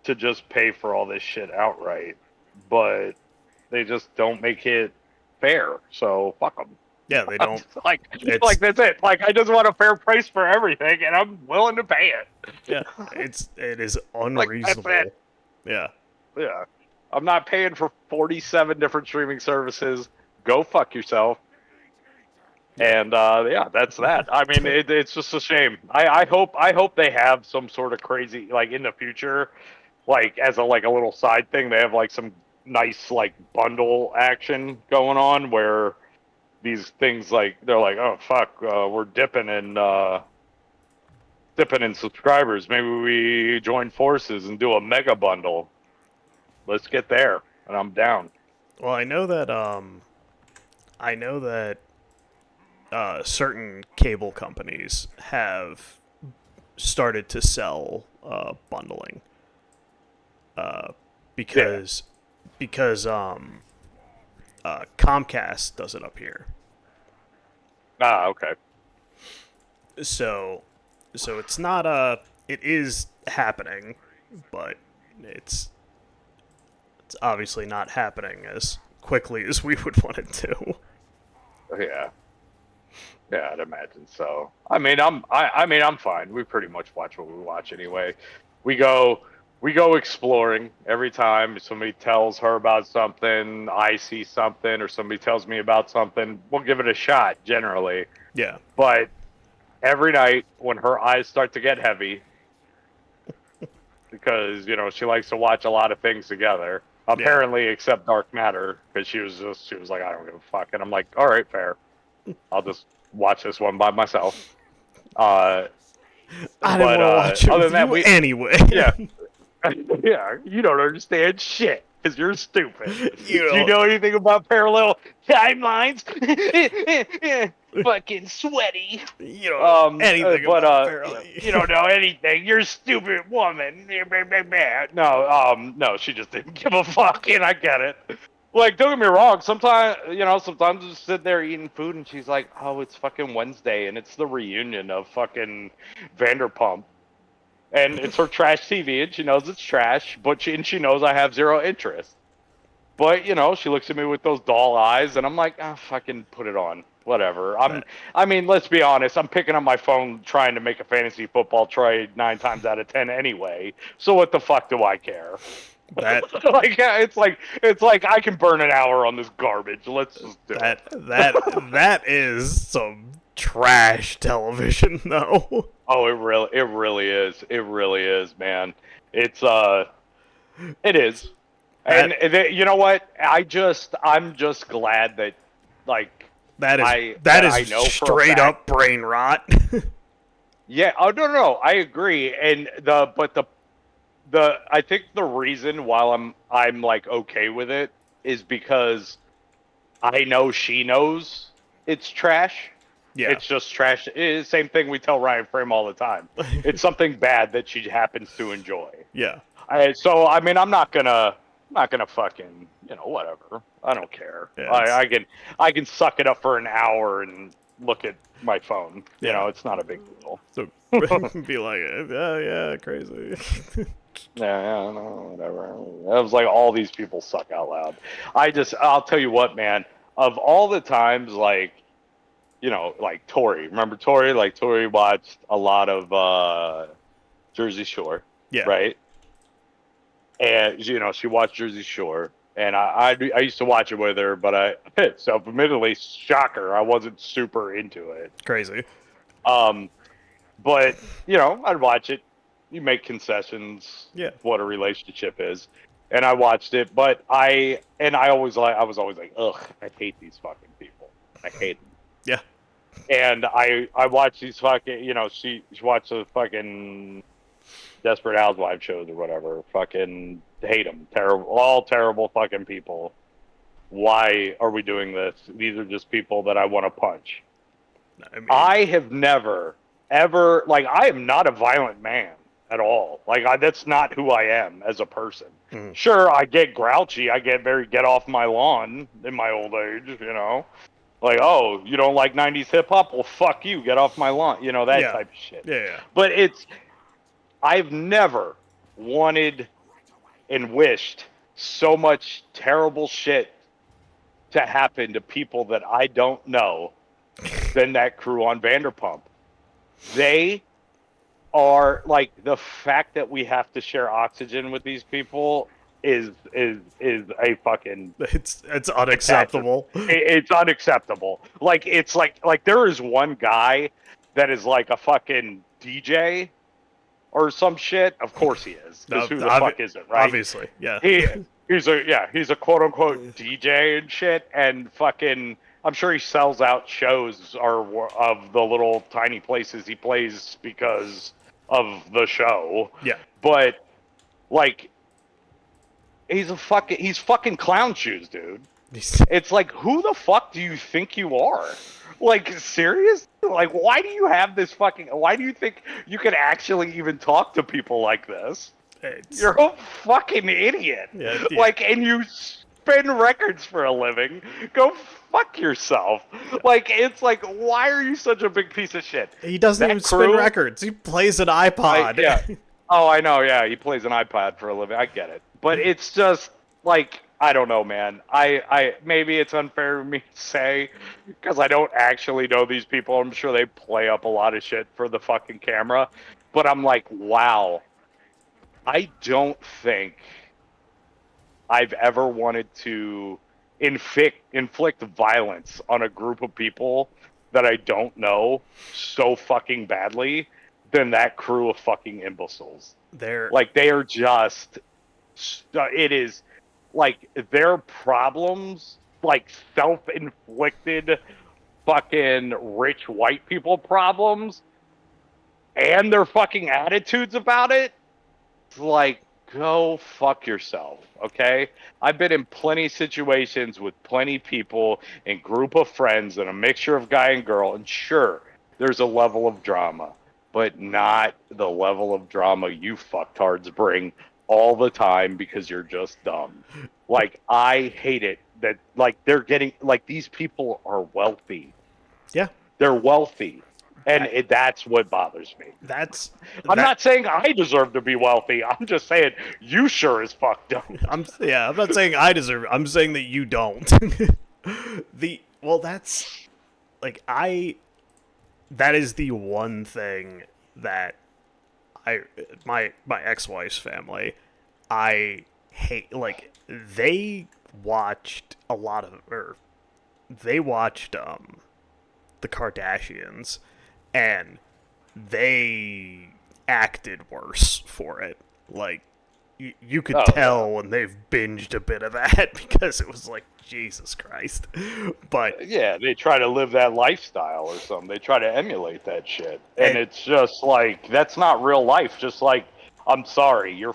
to just pay for all this shit outright, but they just don't make it fair. So fuck them. Yeah, they don't. Like that's it. Like, I just want a fair price for everything, and I'm willing to pay it. Yeah, it is unreasonable. That's it. Yeah. Yeah. I'm not paying for 47 different streaming services. Go fuck yourself. And yeah, that's that. I mean, it's just a shame. I hope they have some sort of crazy, like, in the future, like as a little side thing, they have like some nice like bundle action going on where these things, like, they're like, oh fuck, we're dipping in subscribers. Maybe we join forces and do a mega bundle. Let's get there, and I'm down. Well, I know that certain cable companies have started to sell bundling. Because Comcast does it up here. Ah, okay. So it's not it is happening, but it's obviously not happening as quickly as we would want it to. Yeah. Yeah, I'd imagine so. I mean, I'm fine. We pretty much watch what we watch anyway. We go exploring every time somebody tells her about something, I see something, or somebody tells me about something. We'll give it a shot generally. Yeah. But every night when her eyes start to get heavy, because she likes to watch a lot of things together. Apparently, except Dark Matter, because she was like, I don't give a fuck, and I'm like, all right, fair. I'll just watch this one by myself. I didn't want to watch it other with than you that, anyway. Yeah. Yeah, you don't understand shit. because you're stupid. You Do you know, know anything about parallel timelines? Fucking sweaty. you don't know anything But about apparently. you don't know anything. You're a stupid woman. No, no, she just didn't give a fuck, and I get it. Like, don't get me wrong. Sometimes, sometimes I'm just sitting there eating food, and she's like, "Oh, it's fucking Wednesday, and it's the reunion of fucking Vanderpump." And it's her trash TV, and she knows it's trash, but she knows I have zero interest. But she looks at me with those doll eyes, and I'm like, ah, fucking put it on, whatever. I mean, let's be honest. I'm picking up my phone trying to make a fantasy football trade 9 times out of 10 anyway. So what the fuck do I care? That Like, yeah, it's like I can burn an hour on this garbage. Let's just do it. that is some trash television, though. Oh, it really is. It really is, man. It's it is. And you know what? I'm just glad that, like, that that is I know for a straight fact. up brain rot. Yeah. Oh no, I agree. And the I think the reason why I'm like okay with it is because I know she knows it's trash. Yeah. It's just trash. It's the same thing we tell Ryan Frame all the time. It's something bad that she happens to enjoy. Yeah. So I mean, I'm not gonna fucking whatever. I don't care. Yeah, I can suck it up for an hour and look at my phone. Yeah. It's not a big deal. So be like, yeah, crazy. Yeah, no, whatever. It was like all these people suck out loud. I'll tell you what, man. Of all the times, like, like Tori. Remember Tori? Like Tori watched a lot of Jersey Shore, Yeah. right? And she watched Jersey Shore, and I used to watch it with her, but self-admittedly, shocker, I wasn't super into it. Crazy. But I'd watch it. You make concessions. Yeah. What a relationship is, and I watched it. But I was always like, ugh, I hate these fucking people. I hate them. Yeah. And I watched these fucking, she watched the fucking Desperate Housewives shows or whatever. Fucking hate them. Terrible, all terrible fucking people. Why are we doing this? These are just people that I want to punch. I mean, I have never, ever, like, I am not a violent man at all. Like, that's not who I am as a person. Mhm. Sure, I get grouchy. I get get off my lawn in my old age, Like, oh, you don't like 90s hip hop? Well, fuck you. Get off my lawn. That Yeah. type of shit. Yeah. But I've never wanted and wished so much terrible shit to happen to people that I don't know than that crew on Vanderpump. They are, like, the fact that we have to share oxygen with these people is a fucking It's unacceptable. it's unacceptable. Like, it's like there is one guy that is like a fucking DJ or some shit. Of course he is. Because who the fuck isn't, right? Obviously, yeah. He's a quote unquote DJ and shit, and fucking I'm sure he sells out shows of the little tiny places he plays because of the show. Yeah. But, like, he's fucking clown shoes, dude. It's like, who the fuck do you think you are? Like, serious? Like, why do you think you can actually even talk to people like this? You're a fucking idiot. Yeah. Like, and you spin records for a living. Go fuck yourself. Like, it's like, why are you such a big piece of shit? He doesn't even spin records. He plays an iPod. Yeah. Oh, I know. Yeah, he plays an iPod for a living. I get it. But it's just like, I don't know, man. I maybe it's unfair of me to say because I don't actually know these people. I'm sure they play up a lot of shit for the fucking camera. But I'm like, wow. I don't think I've ever wanted to inflict violence on a group of people that I don't know so fucking badly than that crew of fucking imbeciles. Like, they are just, it is like their problems, like self-inflicted fucking rich white people problems, and their fucking attitudes about it. Like, go fuck yourself, okay? I've been in plenty situations with plenty people and group of friends and a mixture of guy and girl, and sure, there's a level of drama, but not the level of drama you fucktards bring all the time because you're just dumb. Like, I hate it that, like, they're getting, like, these people are wealthy. Yeah, They're wealthy. And that that's what bothers me. that's I'm that. not saying I deserve to be wealthy. I'm just saying you sure as fuck don't. I'm not saying I deserve it. I'm saying that you don't. That's like that is the one thing that my ex-wife's family, I hate. Like, watched a lot of or they watched the Kardashians, and they acted worse for it. Like, you could Oh tell when they've binged a bit of that because it was like, Jesus Christ. But yeah, they try to live that lifestyle or something. They try to emulate that shit, and and it's just like that's not real life. Just like I'm sorry, your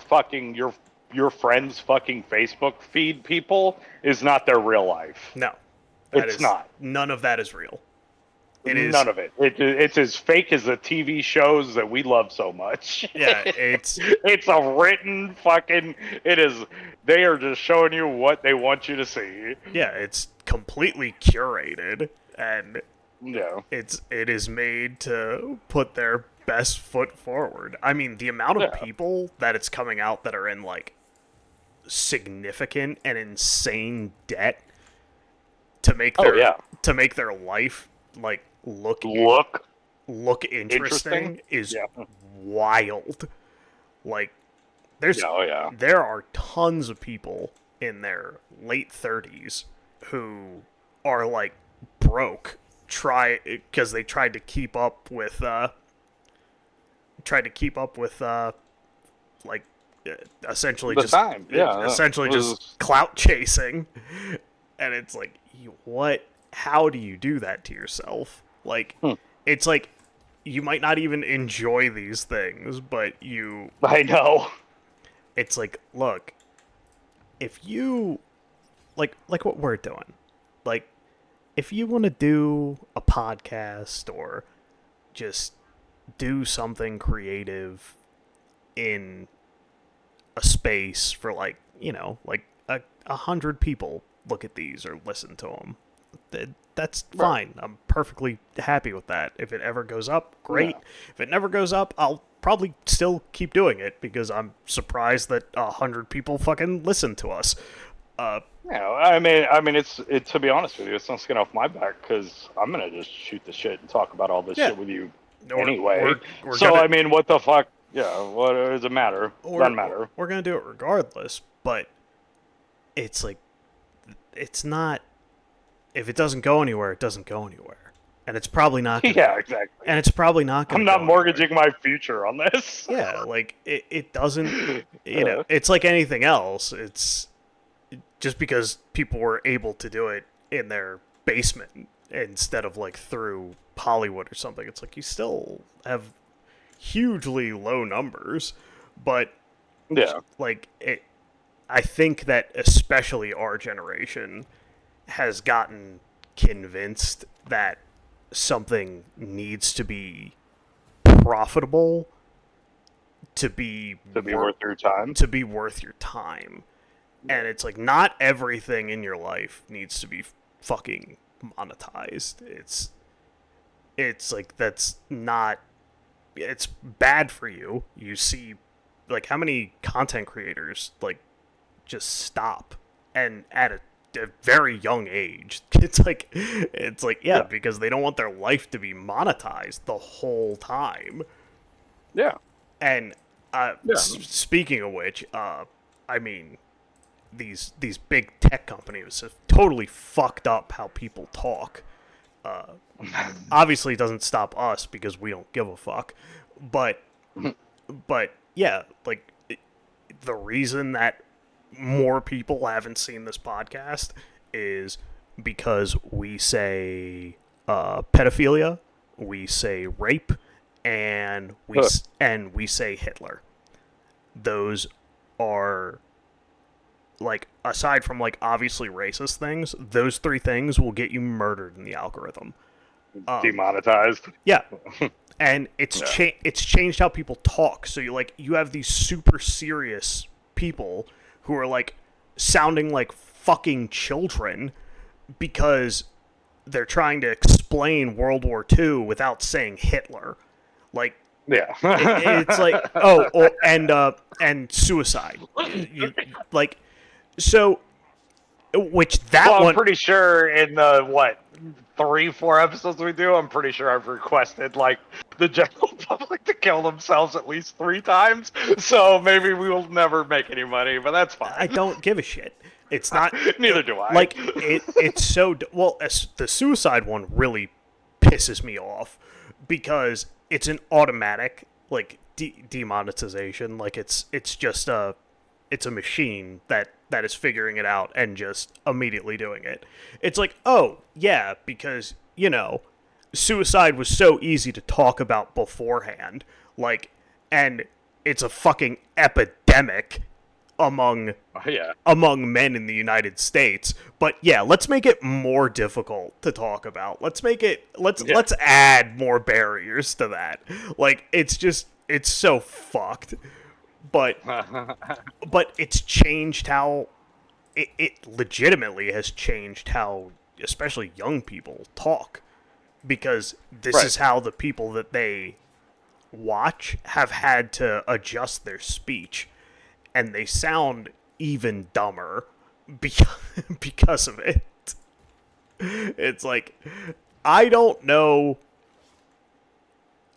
friends' fucking Facebook feed people is not their real life. no, that It's is not. none of that is real. It is None of it. It's as fake as the TV shows that we love so much. yeah, it's It's a written fucking. It is. They are just showing you what they want you to see. yeah, it's completely curated, and Yeah. it is made to put their best foot forward. I mean, the amount of Yeah. people that it's coming out that are in like significant and insane debt to make Oh yeah. their life like Look look interesting interesting. is Yeah. wild. Like, there's Yeah. Oh yeah. there are tons of people in their late 30s who are like broke try because they tried to keep up with like essentially The time. Yeah. essentially It was- just clout chasing, and it's like, what, how do you do that to yourself? Like, Hmm. it's like you might not even enjoy these things, but I know. it's like, look, if you like what we're doing, like, if you want to do a podcast or just do something creative in a space for, like, like 100 people look at these or listen to them, that's Right. fine. I'm perfectly happy with that. If it ever goes up, great. Yeah. If it never goes up, I'll probably still keep doing it because I'm surprised that 100 people fucking listen to us. Yeah, I mean, it. To be honest with you, it's not skin off my back because I'm gonna just shoot the shit and talk about all this Yeah. shit with you We're, anyway. we're So gonna I mean, what the fuck? Yeah, what does it matter? Doesn't matter. we're gonna do it regardless. But it's like, it's not. If it doesn't go anywhere, it doesn't go anywhere, and it's probably not. Gonna, Yeah, exactly. and it's probably not gonna. I'm not go mortgaging anywhere. my future on this. Yeah, like it doesn't. It's like anything else. It's just because people were able to do it in their basement instead of like through Hollywood or something. It's like you still have hugely low numbers, but Yeah, like it. I think that especially our generation has gotten convinced that something needs to be profitable to be to be worth your time. to be worth your time. And it's like, not everything in your life needs to be fucking monetized. It's like, that's not, it's bad for you. You see, like, how many content creators like just stop, and at a very young age. Yeah, Yeah. because they don't want their life to be monetized the whole time. Yeah, And Yeah. speaking of which, I mean, these big tech companies have totally fucked up how people talk. Obviously, it doesn't stop us because we don't give a fuck. But yeah, like, the reason that more people haven't seen this podcast is because we say pedophilia, we say rape, and we say Hitler. Those are like, aside from like obviously racist things, those three things will get you murdered in the algorithm. Demonetized. Yeah, and it's Yeah. it's changed how people talk. So you have these super serious people who are like sounding like fucking children because they're trying to explain World War II without saying Hitler. Like Yeah. it's like and suicide. Like so which that Well, I'm one pretty sure in the what 3, 4 episodes we do, I'm pretty sure I've requested like the general public to kill themselves at least 3 times. So maybe we will never make any money, but that's I fine. don't give a shit. It's not Neither do I. like it's so well. The suicide one really pisses me off because it's an automatic like demonetization. Like it's just it's a machine that is figuring it out and just immediately doing it. It's like, oh yeah, because suicide was so easy to talk about beforehand, like, and it's a fucking epidemic among Yeah. men in the United States. But yeah, let's make it more difficult to talk about. Let's add more barriers to that. Like it's so fucked. But it's changed how it legitimately has changed how especially young people talk because this Right. is how the people that they watch have had to adjust their speech and they sound even dumber because because of it. It's like I don't know.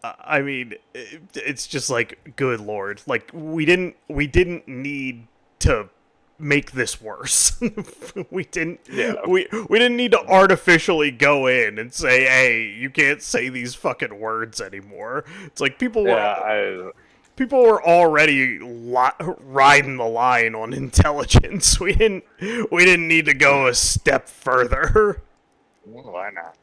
I mean, it's just like, good lord, like we didn't need to make this worse. we didn't. Yeah. We didn't need to artificially go in and say, hey, you can't say these fucking words anymore. It's like Yeah. people were already riding the line on intelligence. We didn't need to go a step further. Why not?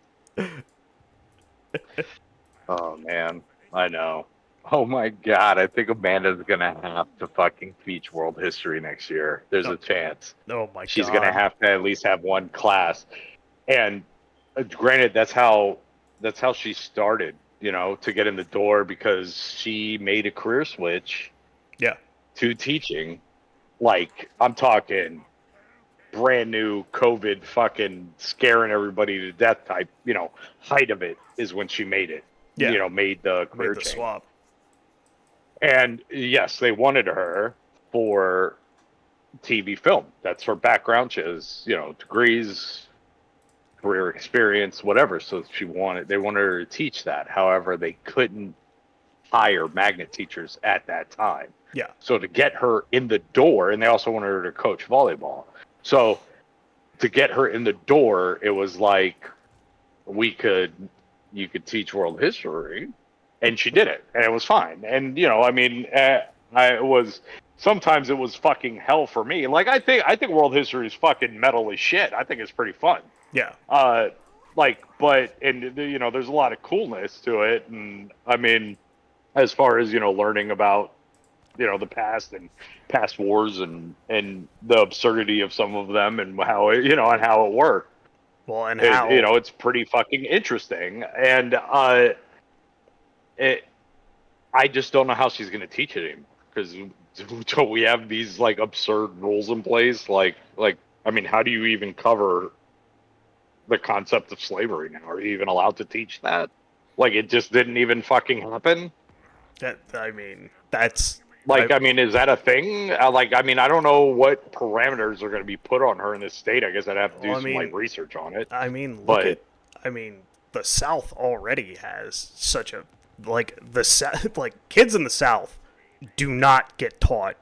Oh man, I know. Oh my god, I think Amanda's gonna have to fucking teach world history next year. There's Oh, a chance. oh my She's gonna god. have to at least have one class. And granted, that's how she started, to get in the door because she made a career switch Yeah. to teaching. Like, I'm talking brand new COVID fucking scaring everybody to death type, height of it is when she made it, Yeah. made the Made career the change. swap. And yes, they wanted her for TV film. That's her background. She has, degrees, career experience, whatever. So they wanted her to teach that. However, they couldn't hire magnet teachers at that time. Yeah. So to get her in the door, and they also wanted her to coach volleyball. So to get her in the door, it was like you could teach world history, and she did it, and it was fine. And I mean, sometimes it was fucking hell for me. Like I think world history is fucking metal as shit. I think it's pretty fun. Yeah. There's a lot of coolness to it, and I mean, as far as learning about the past and past wars and the absurdity of some of them and how it worked. Well, and how It's pretty fucking interesting, and I just don't know how she's gonna teach it anymore because we have these like absurd rules in place. Like I mean, how do you even cover the concept of slavery now? Are you even allowed to teach that? Like, it just didn't even fucking happen. that I mean, that's I mean, is that a thing? I mean, I don't know what parameters are going to be put on her in this state. I guess I'd have to do well, I some mean, research on it. I mean, look But at I mean, the South already has such a like kids in the South do not get taught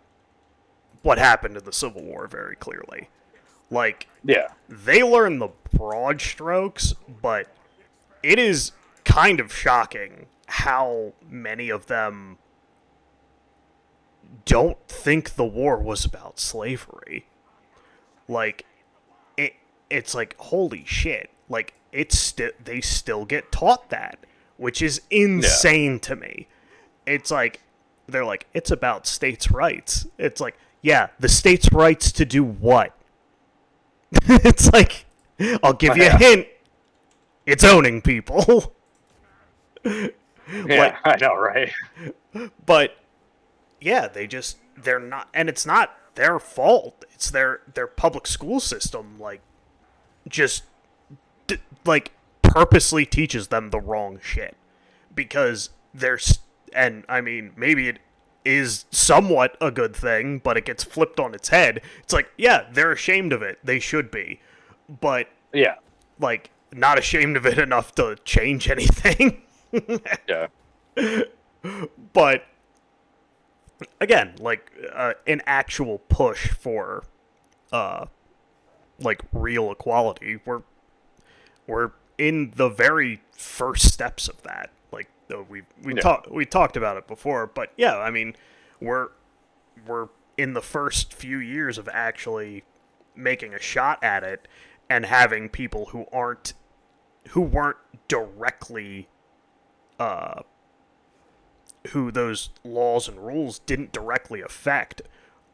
what happened in the Civil War very clearly. Like yeah, they learn the broad strokes, but it is kind of shocking how many of them don't think the war was about slavery. Like it's like holy shit. Like they still get taught that, which is insane to me. It's like they're like it's about states' rights. It's like yeah, the state's rights to do what? It's like, I'll give you a Yeah. hint. It's owning people. Yeah, I know, right? But yeah, they're not, and it's not their fault. It's their public school system, like, just like purposely teaches them the wrong shit because there's, and I mean, maybe it is somewhat a good thing, but it gets flipped on its head. It's like, yeah, they're ashamed of it. They should be, but Yeah, like not ashamed of it enough to change anything. yeah, But again, like an actual push for like real equality. We're in the very first steps of that. Like yeah, we talked about it before, but yeah, I mean, we're we're in the first few years of actually making a shot at it and having people who weren't directly who those laws and rules didn't directly affect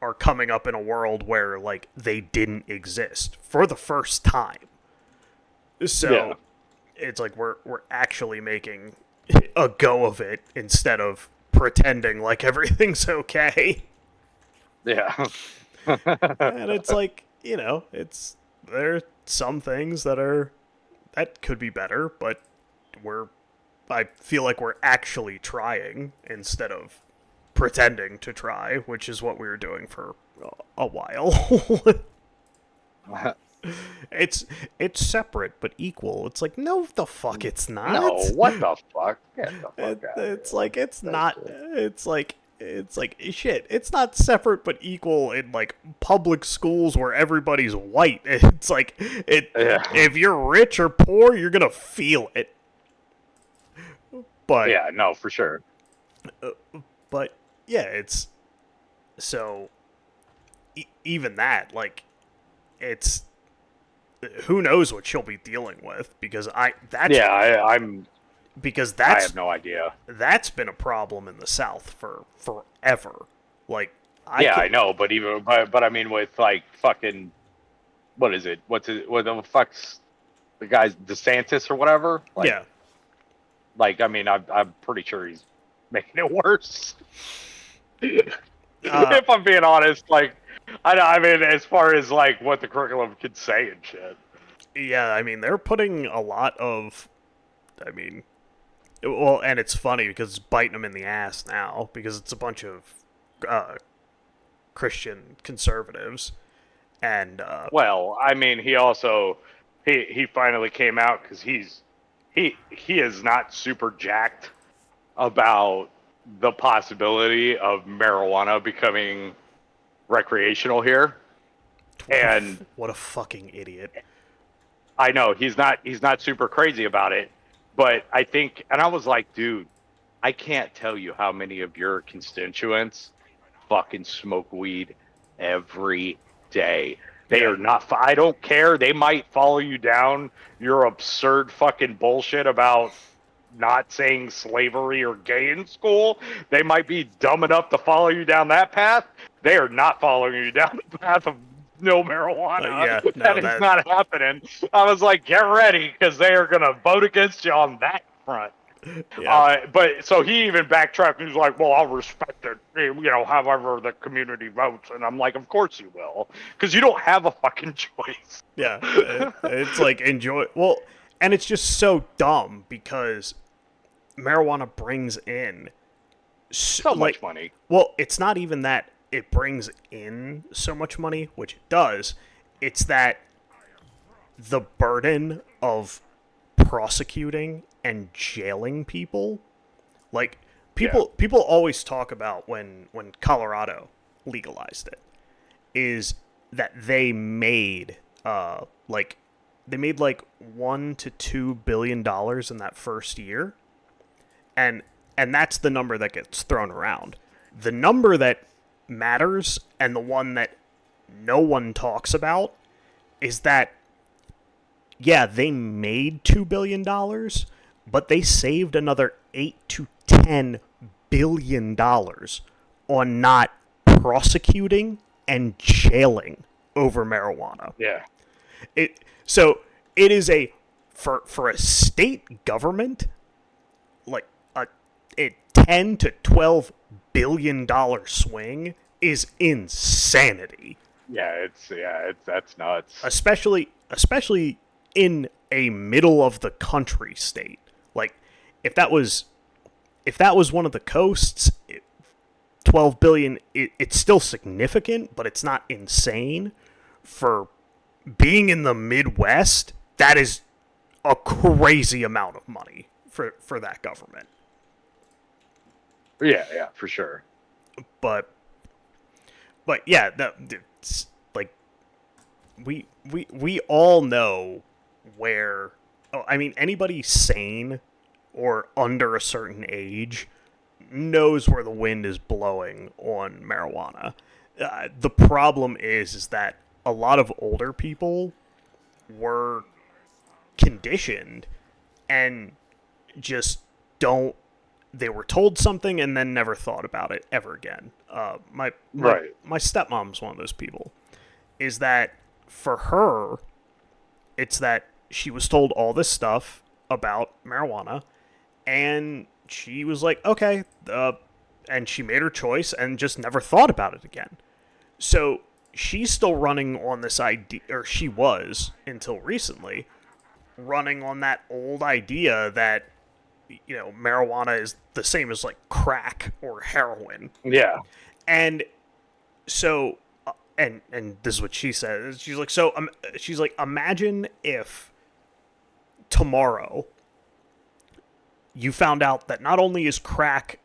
are coming up in a world where like they didn't exist for the first time. So yeah, it's like we're actually making a go of it instead of pretending like everything's okay. yeah. And it's like, it's there are some things that could be better, but I feel like we're actually trying instead of pretending to try, which is what we were doing for a while. It's separate but equal. It's like, no, the fuck, it's not. No, what the fuck? Get the fuck out of It's here. like it's That's not. it. It's like shit. It's not separate but equal in like public schools where everybody's white. It's like it. Yeah. If you're rich or poor, you're gonna feel it. But Yeah, no, for sure. but yeah, it's so even that, like, it's who knows what she'll be dealing with because Yeah, I'm. because I have no idea. that's been a problem in the South for forever. Like Yeah, I know, but but I mean, with like fucking, what is it? What the fuck's the guy's DeSantis or whatever? Like, yeah. like I mean, I'm pretty sure he's making it worse. Uh, If I'm being honest, like, I mean, as far as like what the curriculum could say and shit. Yeah, I mean, they're putting a lot of, I mean, well, and it's funny because it's biting them in the ass now because it's a bunch of Christian conservatives, and Well, I mean, he also he finally came out because he is not super jacked about the possibility of marijuana becoming recreational here. And what a fucking idiot. I know he's not super crazy about it, but I think, and I was like, dude, I can't tell you how many of your constituents fucking smoke weed every day. They Yeah. are not. I don't care. They might follow you down your absurd fucking bullshit about not saying slavery or gay in school. They might be dumb enough to follow you down that path. They are not following you down the path of no marijuana. Yeah, no, that is that- not happening. I was like, get ready, because they are gonna vote against you on that front. Yeah. But so he even backtracked and he's like, well, I'll respect it, however the community votes. And I'm like, of course you will, because you don't have a fucking choice. Yeah, it's like enjoy. Well, and it's just so dumb because marijuana brings in So much money. Well, it's not even that it brings in so much money, which it does. It's that the burden of prosecuting and jailing people, like people always talk about when Colorado legalized it, is that they made like $1 to $2 billion in that first year, and that's the number that gets thrown around. The number that matters and the one that no one talks about is that yeah, they made $2 billion, but they saved another $8 to $10 billion on not prosecuting and jailing over marijuana. Yeah. So it is for a state government, like a 10 to 12 billion dollar swing is insanity. That's nuts. Especially in a middle of the country state. Like if that was one of the coasts, 12 billion, it's still significant, but it's not insane. For being in the Midwest, that is a crazy amount of money for that government. Yeah, for sure. But yeah, it's like we all know where. Oh, I mean, anybody sane or under a certain age knows where the wind is blowing on marijuana. The problem is that a lot of older people were conditioned and just don't. They were told something and then never thought about it ever again. My stepmom's one of those people. Is that for her, it's that she was told all this stuff about marijuana, and she was like, okay, and she made her choice and just never thought about it again. So she's still running on this idea, or she was until recently, running on that old idea that, marijuana is the same as like crack or heroin. Yeah. And so, and this is what she says. She's like, imagine if tomorrow you found out that not only is crack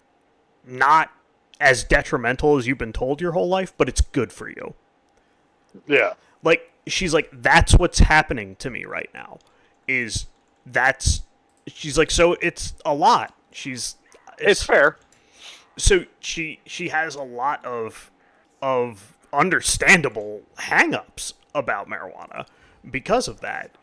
not as detrimental as you've been told your whole life, but it's good for you. Yeah. Like, she's like, that's what's happening to me right now. She's like, so it's a lot. It's fair. So she has a lot of understandable hang-ups about marijuana because of that.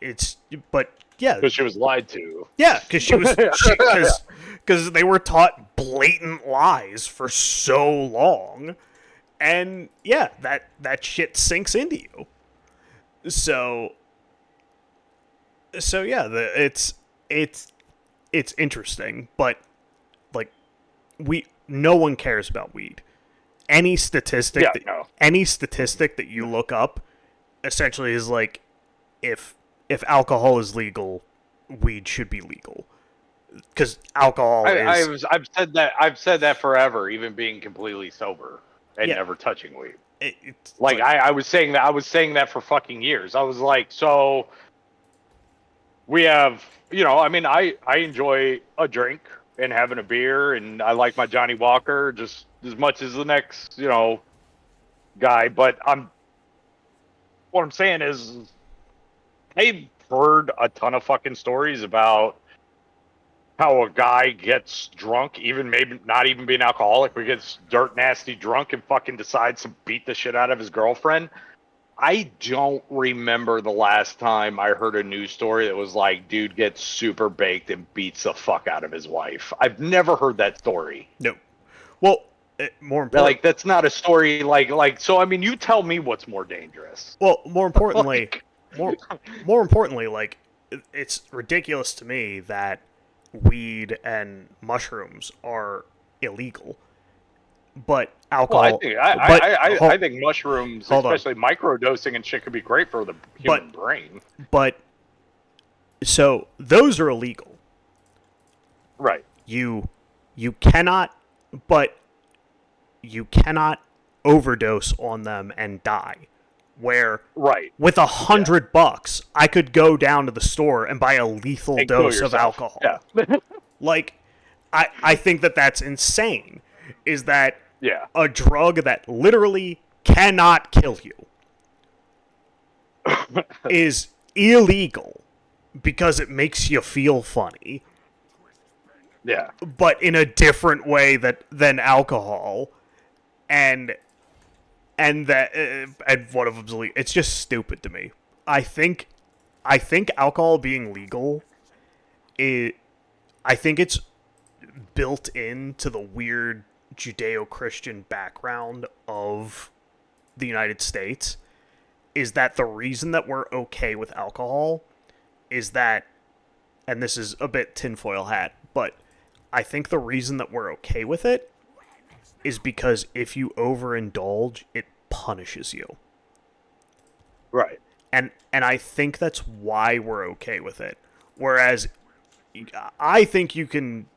But yeah, because she was lied to. Yeah, because they were taught blatant lies for so long, and yeah, that shit sinks into you. So yeah, it's interesting, but like no one cares about weed. Any statistic that you look up essentially is like, if alcohol is legal, weed should be legal, because alcohol is. I've said that forever, even being completely sober and never touching weed. I was saying that for fucking years. I was like, so we have, I enjoy a drink and having a beer, and I like my Johnny Walker just as much as the next, guy. But what I'm saying is, I've heard a ton of fucking stories about how a guy gets drunk, even maybe not even being alcoholic, but gets dirt nasty drunk and fucking decides to beat the shit out of his girlfriend. I don't remember the last time I heard a news story that was like, dude gets super baked and beats the fuck out of his wife. I've never heard that story. No. Well, more important, like, that's not a story so I mean, you tell me what's more dangerous. Well, more importantly, more importantly, like, it's ridiculous to me that weed and mushrooms are illegal, but alcohol. I think mushrooms, especially microdosing and shit, could be great for the human brain. But so those are illegal, right? You cannot overdose on them and die. Where with $100, I could go down to the store and buy a lethal dose of alcohol. Yeah. Like, I think that's insane. Is that a drug that literally cannot kill you is illegal because it makes you feel funny. Yeah. But in a different way than alcohol, and one of them's illegal. It's just stupid to me. I think alcohol being legal I think it's built into the weird Judeo-Christian background of the United States is that the reason that we're okay with alcohol is that, and this is a bit tinfoil hat, but I think the reason that we're okay with it is because if you overindulge, it punishes you. Right. And I think that's why we're okay with it. Whereas I think you can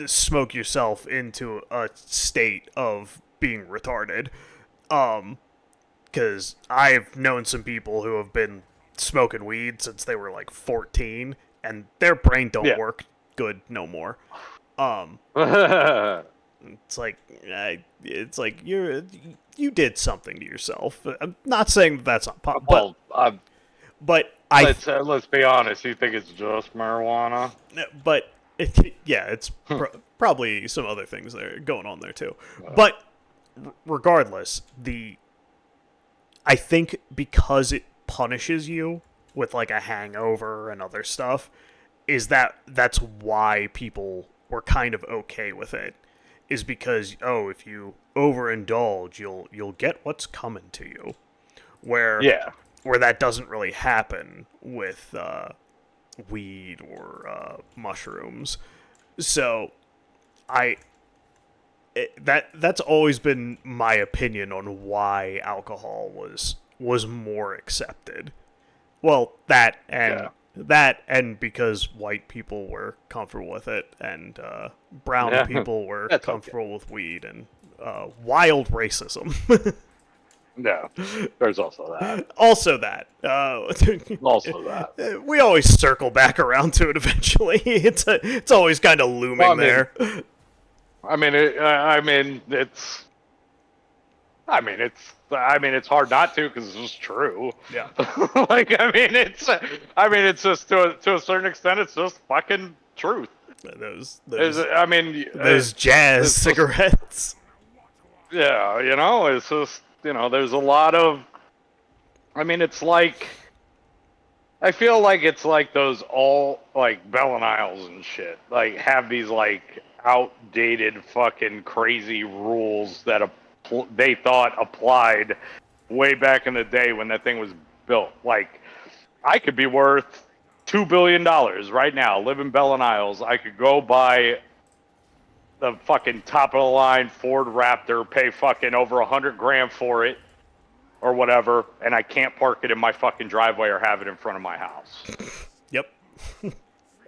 smoke yourself into a state of being retarded. Because I've known some people who have been smoking weed since they were like 14, and their brain don't Yeah. work good no more. It's like you did something to yourself. I'm not saying that that's not well, but let's be honest. You think it's just marijuana? but yeah, it's probably some other things there going on there too. But regardless, I think because it punishes you with like a hangover and other stuff, that's why people were kind of okay with it. Is because if you overindulge, you'll get what's coming to you. Where that doesn't really happen with weed or mushrooms. So that's always been my opinion on why alcohol was more accepted. Well, that and because white people were comfortable with it, and brown people were comfortable with weed, and wild racism. No, there's also that. Also that. Also that. We always circle back around to it eventually. It's always kind of looming there. It's hard not to because it's just true. Yeah. It's just to a certain extent, it's just fucking truth. Those jazz cigarettes. Yeah, it's just there's a lot of. It's like. I feel like it's like those all like Bell and Isles and shit. Like have these like outdated fucking crazy rules that they thought applied way back in the day when that thing was built. Like I could be worth $2 billion right now, live in Bell and Isles. I could go buy the fucking top of the line Ford Raptor, pay fucking over $100,000 for it. Or whatever, and I can't park it in my fucking driveway or have it in front of my house. Yep.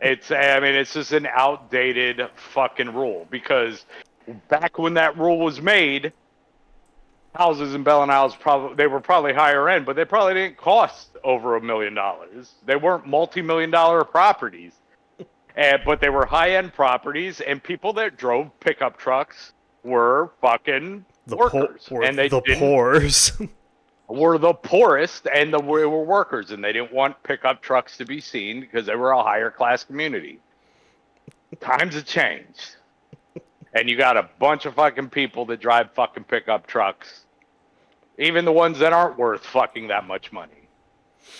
It's just an outdated fucking rule because back when that rule was made, houses in Bell and Isles they were probably higher end, but they probably didn't cost over $1 million. They weren't multi-million-dollar properties, but they were high-end properties, and people that drove pickup trucks were fucking workers, and they poors. were the poorest, and were workers, and they didn't want pickup trucks to be seen because they were a higher class community. Times have changed, and you got a bunch of fucking people that drive fucking pickup trucks, even the ones that aren't worth fucking that much money,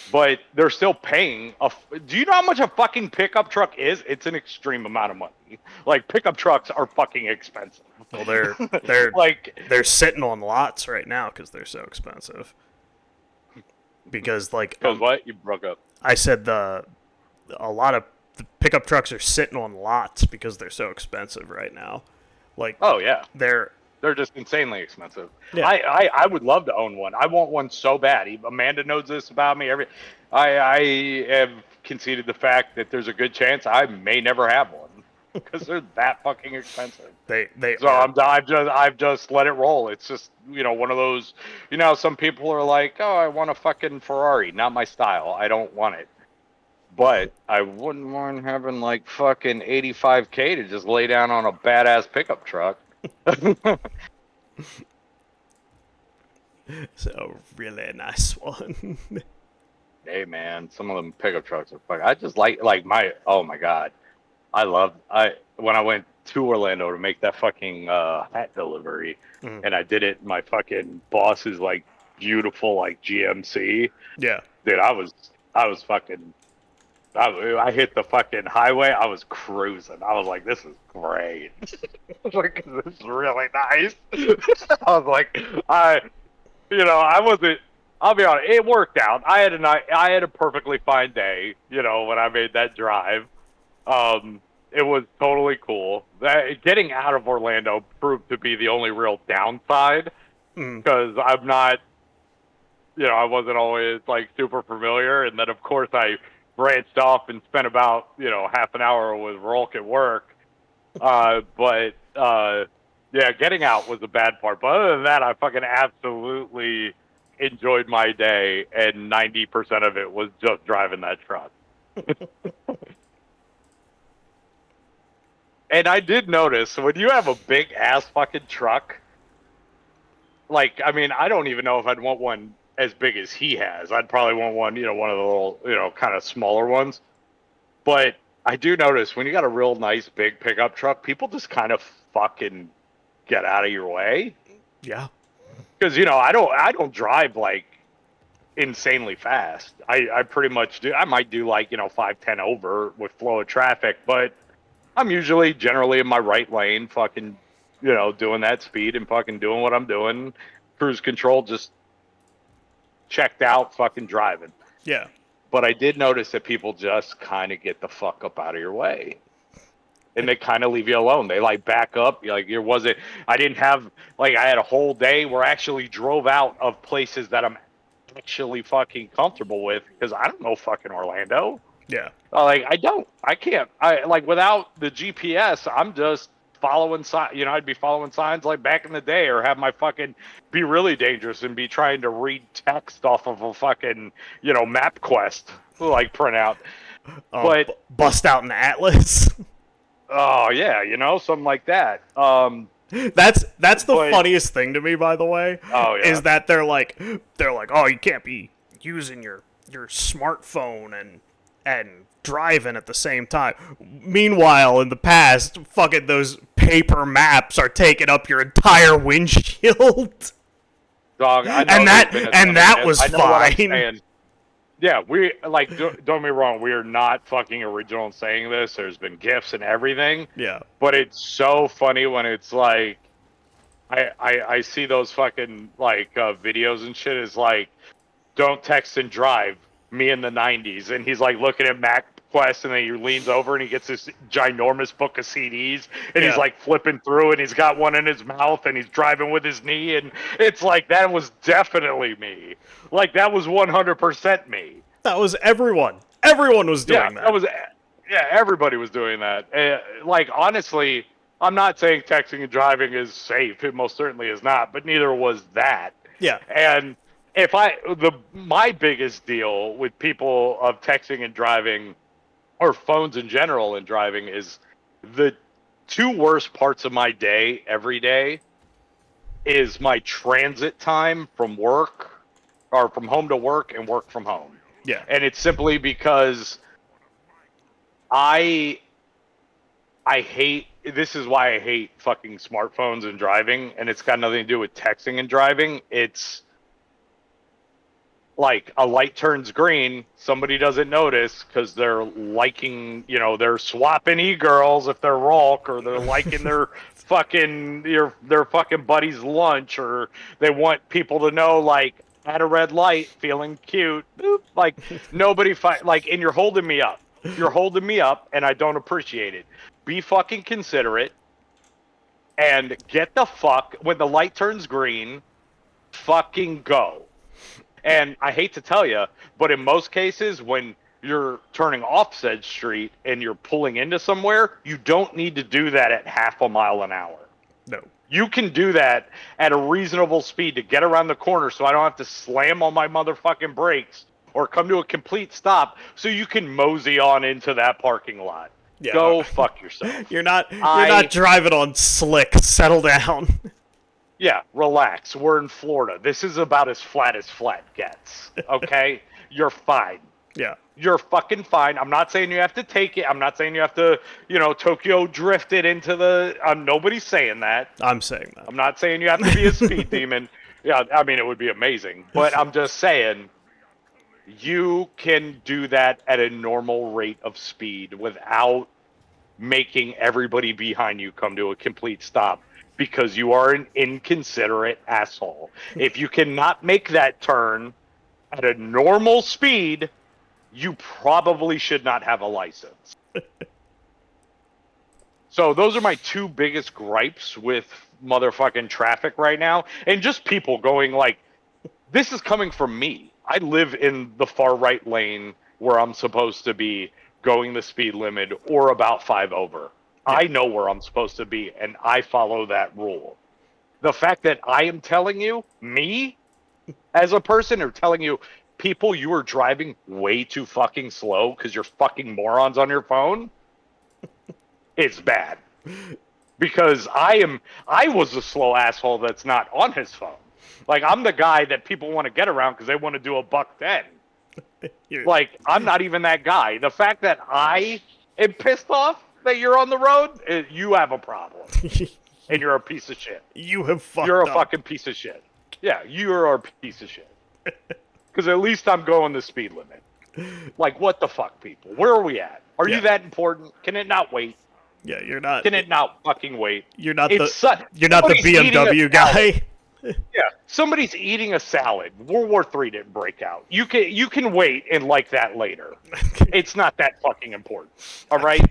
but they're still paying. Do you know how much a fucking pickup truck is? It's an extreme amount of money. Like pickup trucks are fucking expensive. Well, they're sitting on lots right now because they're so expensive. Because what? You broke up. I said a lot of the pickup trucks are sitting on lots because they're so expensive right now. Like oh yeah, they're just insanely expensive. Yeah. I would love to own one. I want one so bad. Amanda knows this about me. I have conceded the fact that there's a good chance I may never have one. Because they're that fucking expensive. I've just let it roll. It's just one of those. Some people are like, oh, I want a fucking Ferrari. Not my style. I don't want it. But I wouldn't mind having like fucking $85,000 to just lay down on a badass pickup truck. So really nice one. Hey man, some of them pickup trucks are fucking. I just like oh my god. When I went to Orlando to make that fucking hat delivery, and I did it in my fucking boss's like beautiful like GMC. Yeah, dude, I hit the fucking highway. I was cruising. I was like, this is great. I was like, this is really nice. I was like, You know, I wasn't. I'll be honest. It worked out. I had a perfectly fine day. You know, when I made that drive, it was totally cool. Getting out of Orlando proved to be the only real downside Mm, because I'm not. You know, I wasn't always like super familiar, and then of course I branched off and spent about half an hour with Rolk at work. But yeah, getting out was the bad part. But other than that, I fucking absolutely enjoyed my day, and 90% of it was just driving that truck. And I did notice when you have a big ass fucking truck, like, I mean, I don't even know if I'd want one as big as he has. I'd probably want one, one of the little, kind of smaller ones. But I do notice when you got a real nice big pickup truck, people just kind of fucking get out of your way. yeah. Because I don't drive like insanely fast. I pretty much do. I might do like 5-10 over with flow of traffic, but I'm usually generally in my right lane, fucking doing that speed and fucking doing what I'm doing. Cruise control, just checked out, fucking driving. Yeah. But I did notice that people just kind of get the fuck up out of your way. And they kind of leave you alone. They like back up. Like it wasn't. I didn't have like I had a whole day where I actually drove out of places that I'm actually fucking comfortable with because I don't know fucking Orlando. Yeah. Like I don't. I can't. I like without the GPS. I'm just following signs. I'd be following signs like back in the day, or have my fucking be really dangerous and be trying to read text off of a fucking MapQuest like printout. But Bust out an atlas. oh yeah, something like that. That's the But funniest thing to me, by the way, oh yeah, is that they're like, oh, you can't be using your smartphone and driving at the same time. Meanwhile, in the past, fucking those paper maps are taking up your entire windshield. dog. I know And there's been a that was I know what I'm fine. saying. Yeah, we like. Don't get me wrong. We are not fucking original in saying this. There's been gifs and everything, Yeah. but it's so funny when it's like, I see those fucking like videos and shit. Is like, don't text and drive. Me in the '90s, and he's like looking at MapQuest, and then he leans over and he gets this ginormous book of CDs, and he's Yeah. like flipping through, and he's got one in his mouth, and he's driving with his knee, and it's like that was definitely me. Like that was 100% me. That was everyone. Everyone was Yeah, doing that that. was. Yeah, everybody was doing that. Like honestly, I'm not saying texting and driving is safe. It most certainly is not. But neither was that. Yeah. And if my biggest deal with people of texting and driving, or phones in general and driving, is the two worst parts of my day every day is my transit time from work, or from home to work, and work from home. Yeah. And it's simply because I I hate this is why I hate fucking smartphones and driving, and it's got nothing to do with texting and driving. It's like a light turns green, somebody doesn't notice because they're liking, they're swapping e-girls if they're Rolk, or they're liking their fucking buddy's lunch, or they want people to know like at a red light, feeling cute. Boop, like nobody like, and you're holding me up. You're holding me up, and I don't appreciate it. Be fucking considerate and get the fuck when the light turns green. Fucking go. And I hate to tell you, but in most cases, when you're turning off said street and you're pulling into somewhere, you don't need to do that at half a mile an hour. No. You can do that at a reasonable speed to get around the corner so I don't have to slam on my motherfucking brakes or come to a complete stop so you can mosey on into that parking lot. Yeah. Go fuck yourself. You're not driving on slick. Settle down. Yeah, relax. We're in Florida. This is about as flat gets. Okay? You're fine. Yeah. You're fucking fine. I'm not saying you have to take it. I'm not saying you have to, Tokyo drift it into the. Nobody's saying that. I'm saying that. I'm not saying you have to be a speed demon. Yeah, I mean, it would be amazing. But I'm just saying you can do that at a normal rate of speed without making everybody behind you come to a complete stop. because you are an inconsiderate asshole. If you cannot make that turn at a normal speed, you probably should not have a license. So those are my two biggest gripes with motherfucking traffic right now. And just people going like, this is coming from me. I live in the far right lane where I'm supposed to be going the speed limit or about 5 over. Yeah. I know where I'm supposed to be, and I follow that rule. The fact that I am telling you, me, as a person, or telling you, people, you are driving way too fucking slow because you're fucking morons on your phone, it's bad. Because I was a slow asshole that's not on his phone. Like, I'm the guy that people want to get around because they want to do a $110. Like, I'm not even that guy. The fact that I am pissed off that you're on the road, you have a problem. And you're a piece of shit. You have fucked You're a up. fucking piece of shit. Yeah, you're a piece of shit. Because at least I'm going the speed limit. Like, what the fuck, people? Where are we at? Are Yeah. you that important? Can it not wait? Yeah, you're not. Can it not fucking wait? You're not It's you're not the somebody's eating a BMW guy. Yeah, somebody's eating a salad. World War III didn't break out. You can wait and like that later. It's not that fucking important. All right?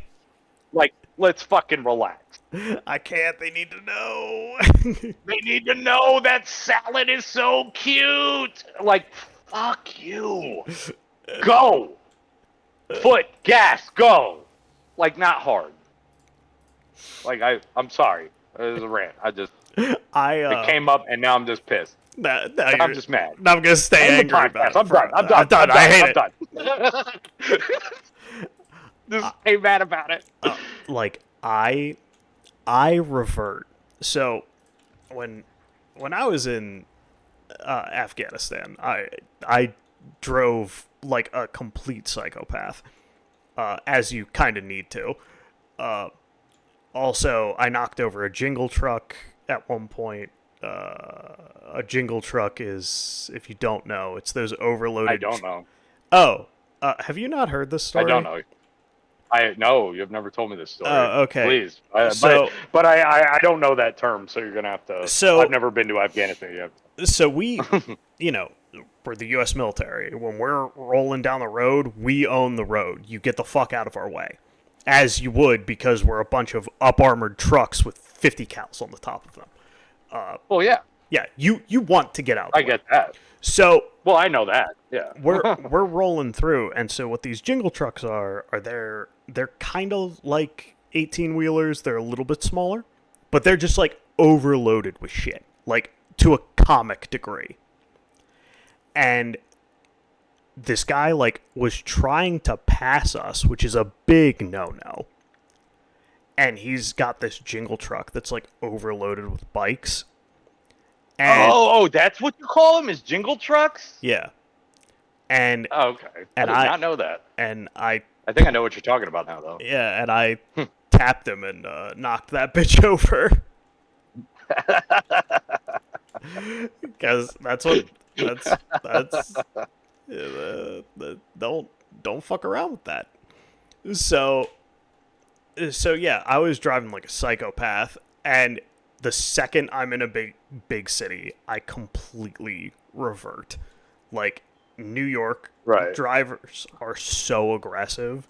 Like, let's fucking relax. I can't. They need to know. They need to know that salad is so cute. Like, fuck you. Go. Foot, gas, go. Like, not hard. Like, I'm sorry. It was a rant. It came up, and now I'm just pissed. I'm just mad. Now I'm gonna stay End the angry about podcast. it. I'm done. I hate it. I'm done. Just stay mad about it. Like I revert. So when I was in Afghanistan, I drove like a complete psychopath, as you kind of need to. Also, I knocked over a jingle truck at one point. A jingle truck is, if you don't know, it's those overloaded. I don't know. Oh, have you not heard this story? I don't know. No, you've never told me this story. Oh, okay. Please. So- but I don't know that term, so you're gonna have to. So- I've never been to Afghanistan yet. So we, we're the U.S. military. When we're rolling down the road, we own the road. You get the fuck out of our way. As you would, because we're a bunch of up-armored trucks with 50 cals on the top of them. Well, yeah, Yeah, you want to get out. I get that. So Well, I know that. Yeah. we're rolling through, and so what these jingle trucks are they're kind of like 18-wheelers. They're a little bit smaller, but they're just like overloaded with shit, like to a comic degree. And this guy like was trying to pass us, which is a big no-no. And he's got this jingle truck that's like overloaded with bikes. And Oh, that's what you call them? Is jingle trucks? yeah. And Oh, okay. And I did I- not know that. and I I think I know what you're talking about now, though. yeah, and I tapped him and knocked that bitch over. Because that's don't fuck around with that. So yeah, I was driving like a psychopath, and the second I'm in a big city, I completely revert. Like, New York Right. drivers are so aggressive,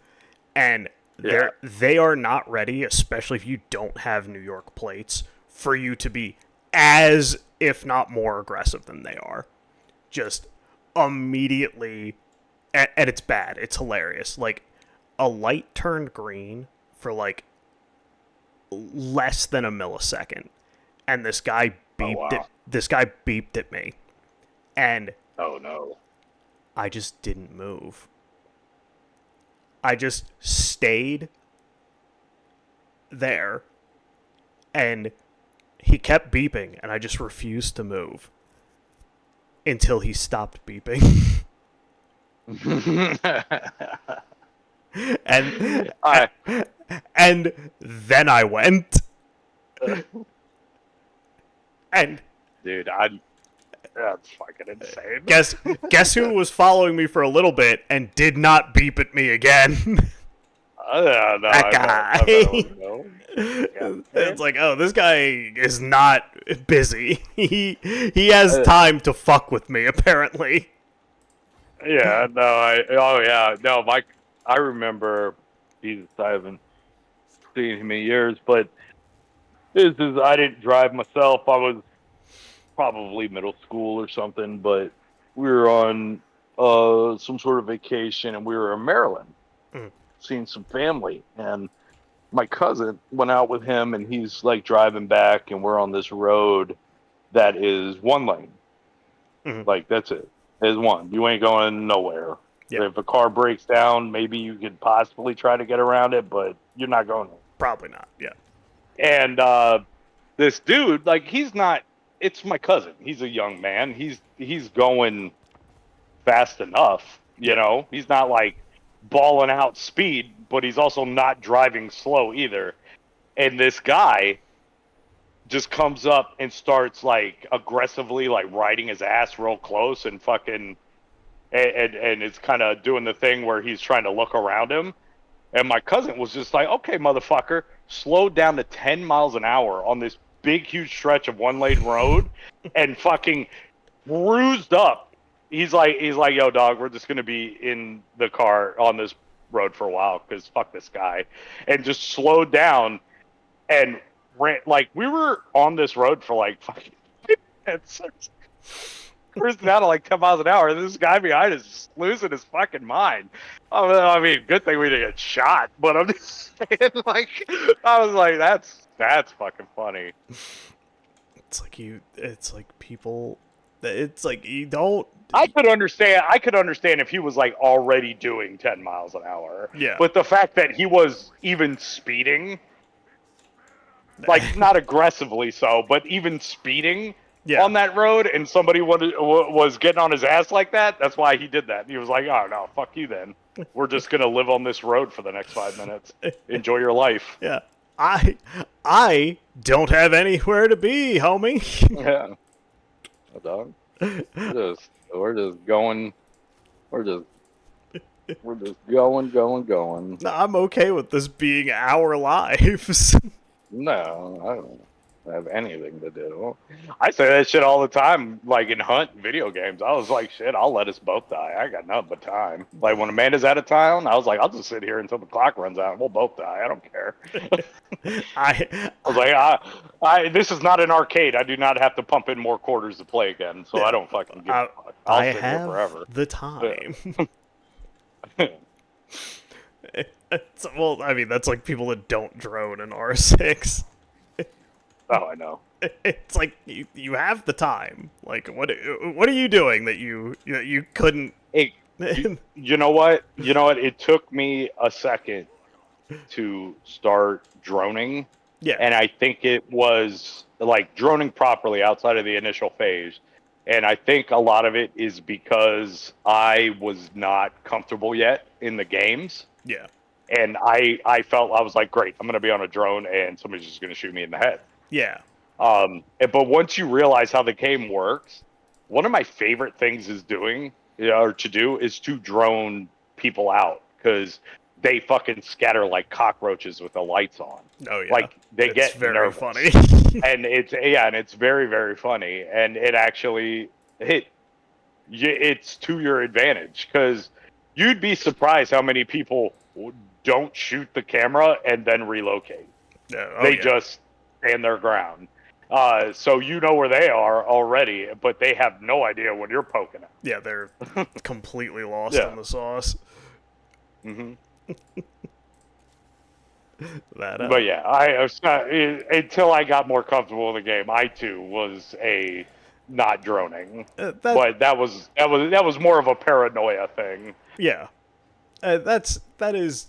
and Yeah. they are not ready, especially if you don't have New York plates, for you to be as, if not more, aggressive than they are. Just immediately, and it's bad. It's hilarious. Like, a light turned green for like less than a millisecond, and this guy beeped wow. This guy beeped at me, and Oh, no. I just didn't move. I just stayed there, and he kept beeping, and I just refused to move until he stopped beeping. and I, and then I went. And dude, that's fucking insane. guess who was following me for a little bit and did not beep at me again? No, That guy. It's like, oh, this guy is not busy. He has time to fuck with me, apparently. Yeah, no, oh yeah, no, Mike, I remember, Jesus, I haven't seen him in years, but I didn't drive myself. I was probably middle school or something, but we were on some sort of vacation and we were in Maryland Mm. seeing some family, and my cousin went out with him and he's like driving back and we're on this road that is one lane. Mhm. Like that's it. There's one. You ain't going nowhere. Yeah, If a car breaks down, maybe you could possibly try to get around it, but you're not going there. probably not. Yeah. And this dude, like he's not, it's my cousin. He's a young man. He's going fast enough, you Yeah. know. He's not like balling out speed, but he's also not driving slow either. And this guy just comes up and starts like aggressively like riding his ass real close and fucking and it's kind of doing the thing where he's trying to look around him. And my cousin was just like, okay, motherfucker, slowed down to 10 miles an hour on this big, huge stretch of one lane road and fucking bruised up. He's like, yo, dog, we're just going to be in the car on this road for a while because fuck this guy. And just slowed down and ran. Like, we were on this road for like fucking minutes. Cruising down to like 10 miles an hour, and this guy behind us is losing his fucking mind. I mean, good thing we didn't get shot, but I'm just saying, like, I was like, that's fucking funny. It's like people. It's like you don't. I could understand if he was like already doing 10 miles an hour. Yeah. But the fact that he was even speeding, like not aggressively so, but even speeding Yeah. on that road, and somebody was getting on his ass like that, that's why he did that. He was like, oh no, fuck you then. We're just going to live on this road for the next 5 minutes. Enjoy your life. Yeah. I don't have anywhere to be, homie. Yeah. Oh, dog. We're just going. We're just going. No, I'm okay with this being our lives. No, I don't have anything to do. I say that shit all the time, like in Hunt video games. I was like, shit, I'll let us both die. I got nothing but time. Like when Amanda's out of town, I was like, I'll just sit here until the clock runs out and we'll both die. I don't care. I was like, this is not an arcade. I do not have to pump in more quarters to play again, so I don't fucking give a fuck. I'll sit here forever. The time. Well, I mean, that's like people that don't drone in R6. Oh, I know. It's like you have the time. Like, what are you doing that you couldn't? Hey, you know what? You know what? It took me a second to start droning. Yeah. And I think it was like droning properly outside of the initial phase. And I think a lot of it is because I was not comfortable yet in the games. Yeah. And I felt, I was like, great, I'm going to be on a drone and somebody's just going to shoot me in the head. Yeah. But once you realize how the game works, one of my favorite things is to drone people out, because they fucking scatter like cockroaches with the lights on. Oh yeah. Like they get very nervous. funny. And it's very, very funny, and it actually it's to your advantage, because you'd be surprised how many people don't shoot the camera and then relocate. They just stand their ground. So you know where they are already, but they have no idea when you're poking at. Yeah, they're completely lost in the sauce. Mm-hmm. But yeah, I was not, until I got more comfortable in the game. I too was a not droning, but that was more of a paranoia thing. Yeah, that is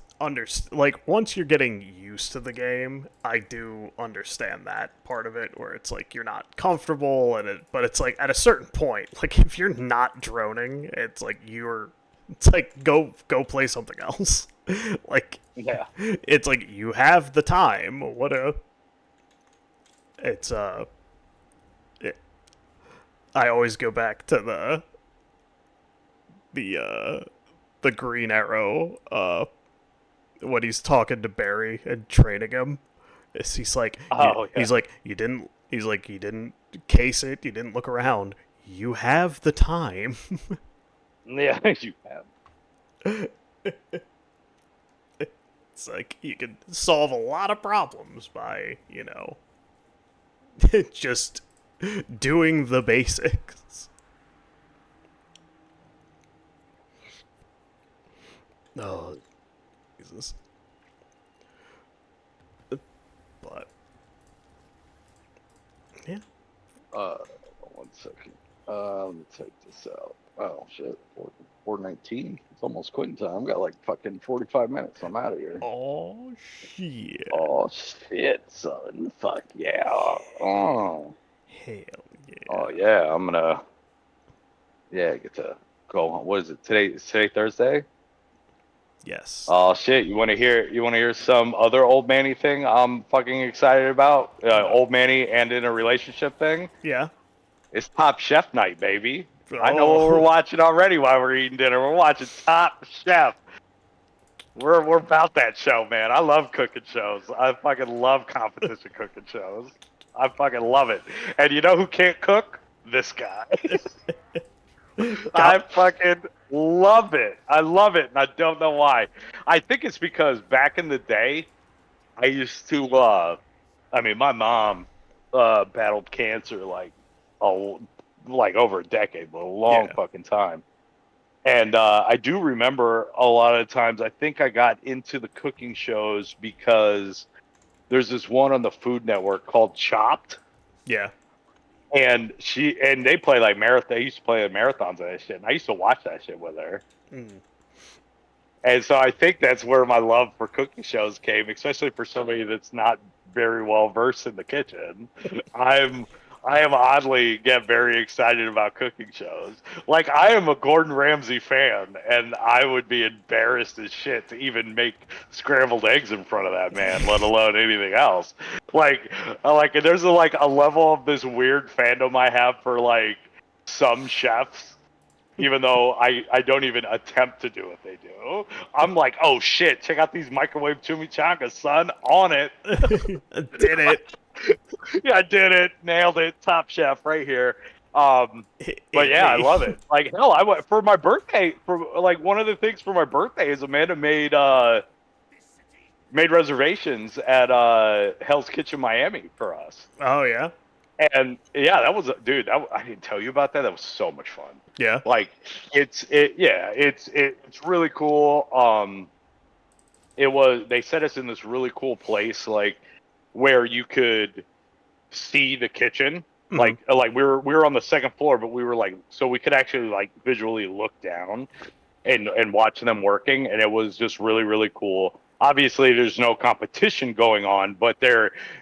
like once you're getting used to the game, I do understand that part of it, where it's like you're not comfortable but it's like at a certain point, like if you're not droning, it's like go play something else. Like, yeah, it's like you have the time. I always go back to the Green Arrow when he's talking to Barry and training him, He's like, Oh yeah. he's like, you didn't case it, you didn't look around. You have the time. Yeah, you have. It's like you can solve a lot of problems by, just doing the basics. Oh, Jesus. But yeah. Uh, 1 second. Let me take this out. Oh shit, 4:19. It's almost quitting time. Got like fucking 45 minutes. I'm out of here. Oh shit. Oh shit, son. Fuck yeah. Oh. Hell yeah. Oh yeah. I'm gonna. Yeah, get to go on. What is it today? Is today Thursday? Yes. Oh shit! You want to hear? You want to hear some other old Manny thing? I'm fucking excited about old Manny and in a relationship thing. Yeah. It's Top Chef night, baby. I know what we're Oh. watching already while we're eating dinner. We're watching Top Chef. We're about that show, man. I love cooking shows. I fucking love competition cooking shows. I fucking love it. And you know who can't cook? This guy. I Got. fucking love it. I love it, and I don't know why. I think it's because back in the day, I used to. I mean, my mom battled cancer a like over a decade, but a long Yeah. fucking time. And I do remember a lot of times. I think I got into the cooking shows because there's this one on the Food Network called Chopped, Yeah. and they play like marathon. They used to play marathons of that shit, and I used to watch that shit with her. Mm. And so I think that's where my love for cooking shows came, especially for somebody that's not very well versed in the kitchen. I'm I am oddly get very excited about cooking shows. Like I am a Gordon Ramsay fan, and I would be embarrassed as shit to even make scrambled eggs in front of that man, let alone anything else. Like there's a level of this weird fandom I have for like some chefs even though I don't even attempt to do what they do. I'm like, oh shit, check out these microwave chimichangas, son, on it. Did it. Yeah, I did it, nailed it, Top Chef right here. But Hit yeah, I me. love it. Like hell, I went for my birthday. For like one of the things for my birthday is Amanda made reservations at Hell's Kitchen Miami for us. Oh yeah. And yeah, that was dude. I didn't tell you about that. That was so much fun. Yeah. Like it's really cool. They set us in this really cool place, like where you could see the kitchen. Mm-hmm. Like we were on the second floor, but we were like so we could actually like visually look down and watch them working, and it was just really really cool. Obviously, there's no competition going on, but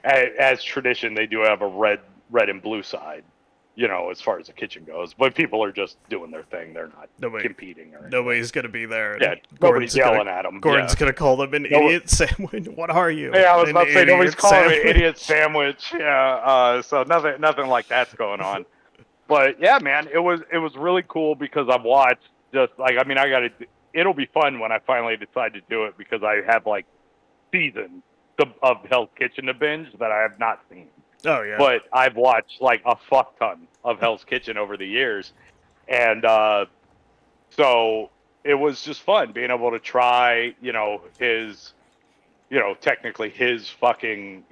as tradition, they do have a red and blue side, as far as the kitchen goes. But people are just doing their thing; they're not competing or anything. Nobody's gonna be there. Yeah, nobody's yelling at them. Gordon's Yeah. gonna call them an idiot sandwich. What are you? Yeah, I was An about to say nobody's idiot calling it an sandwich? idiot sandwich. Yeah, so nothing like that's going on. But yeah, man, it was really cool because I've watched just like I mean it'll be fun when I finally decide to do it because I have like seasons of Hell's Kitchen to binge that I have not seen. Oh yeah. But I've watched like a fuck ton of Hell's Kitchen over the years, and so it was just fun being able to try, his, technically his fucking,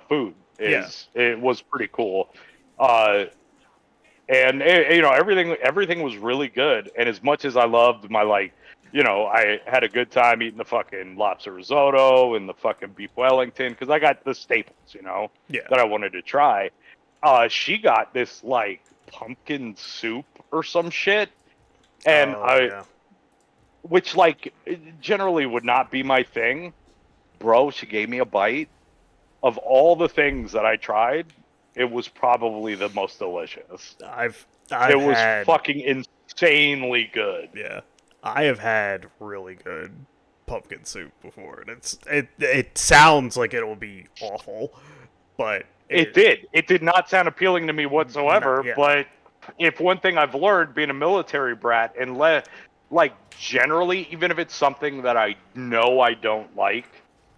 food it was pretty cool. And everything was really good. And as much as I loved my I had a good time eating the fucking lobster risotto and the fucking beef Wellington because I got the staples, Yeah. that I wanted to try. She got this like pumpkin soup or some shit, and Yeah. which like generally would not be my thing, bro. She gave me a bite. Of all the things that I tried, it was probably the most delicious. I've It was had fucking insanely good. Yeah. I have had really good pumpkin soup before, and it sounds like it'll be awful, but It did. It did not sound appealing to me whatsoever. Yeah. But if one thing I've learned being a military brat like generally, even if it's something that I know I don't like,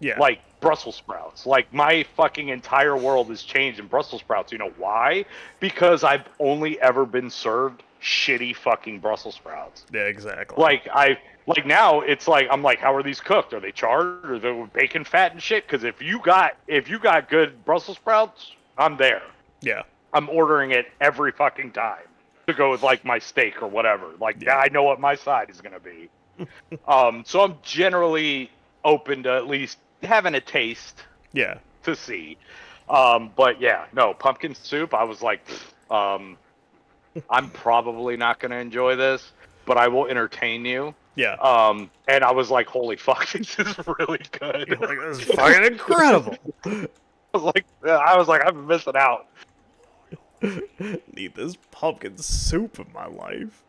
Yeah. Like Brussels sprouts. Like my fucking entire world has changed in Brussels sprouts. You know why? Because I've only ever been served shitty fucking Brussels sprouts. Yeah, exactly. Like now it's like I'm like, how are these cooked? Are they charred? Are they with bacon fat and shit? Because if you got good Brussels sprouts, I'm there. Yeah. I'm ordering it every fucking time to go with like my steak or whatever. Like Yeah. I know what my side is gonna be. So I'm generally open to at least having a taste Yeah. to see. But yeah, no pumpkin soup. I was like, I'm probably not gonna enjoy this, but I will entertain you. Yeah. And I was like, holy fuck, this is really good. You're like, this is fucking incredible. I was like, I'm missing out. Need this pumpkin soup in my life.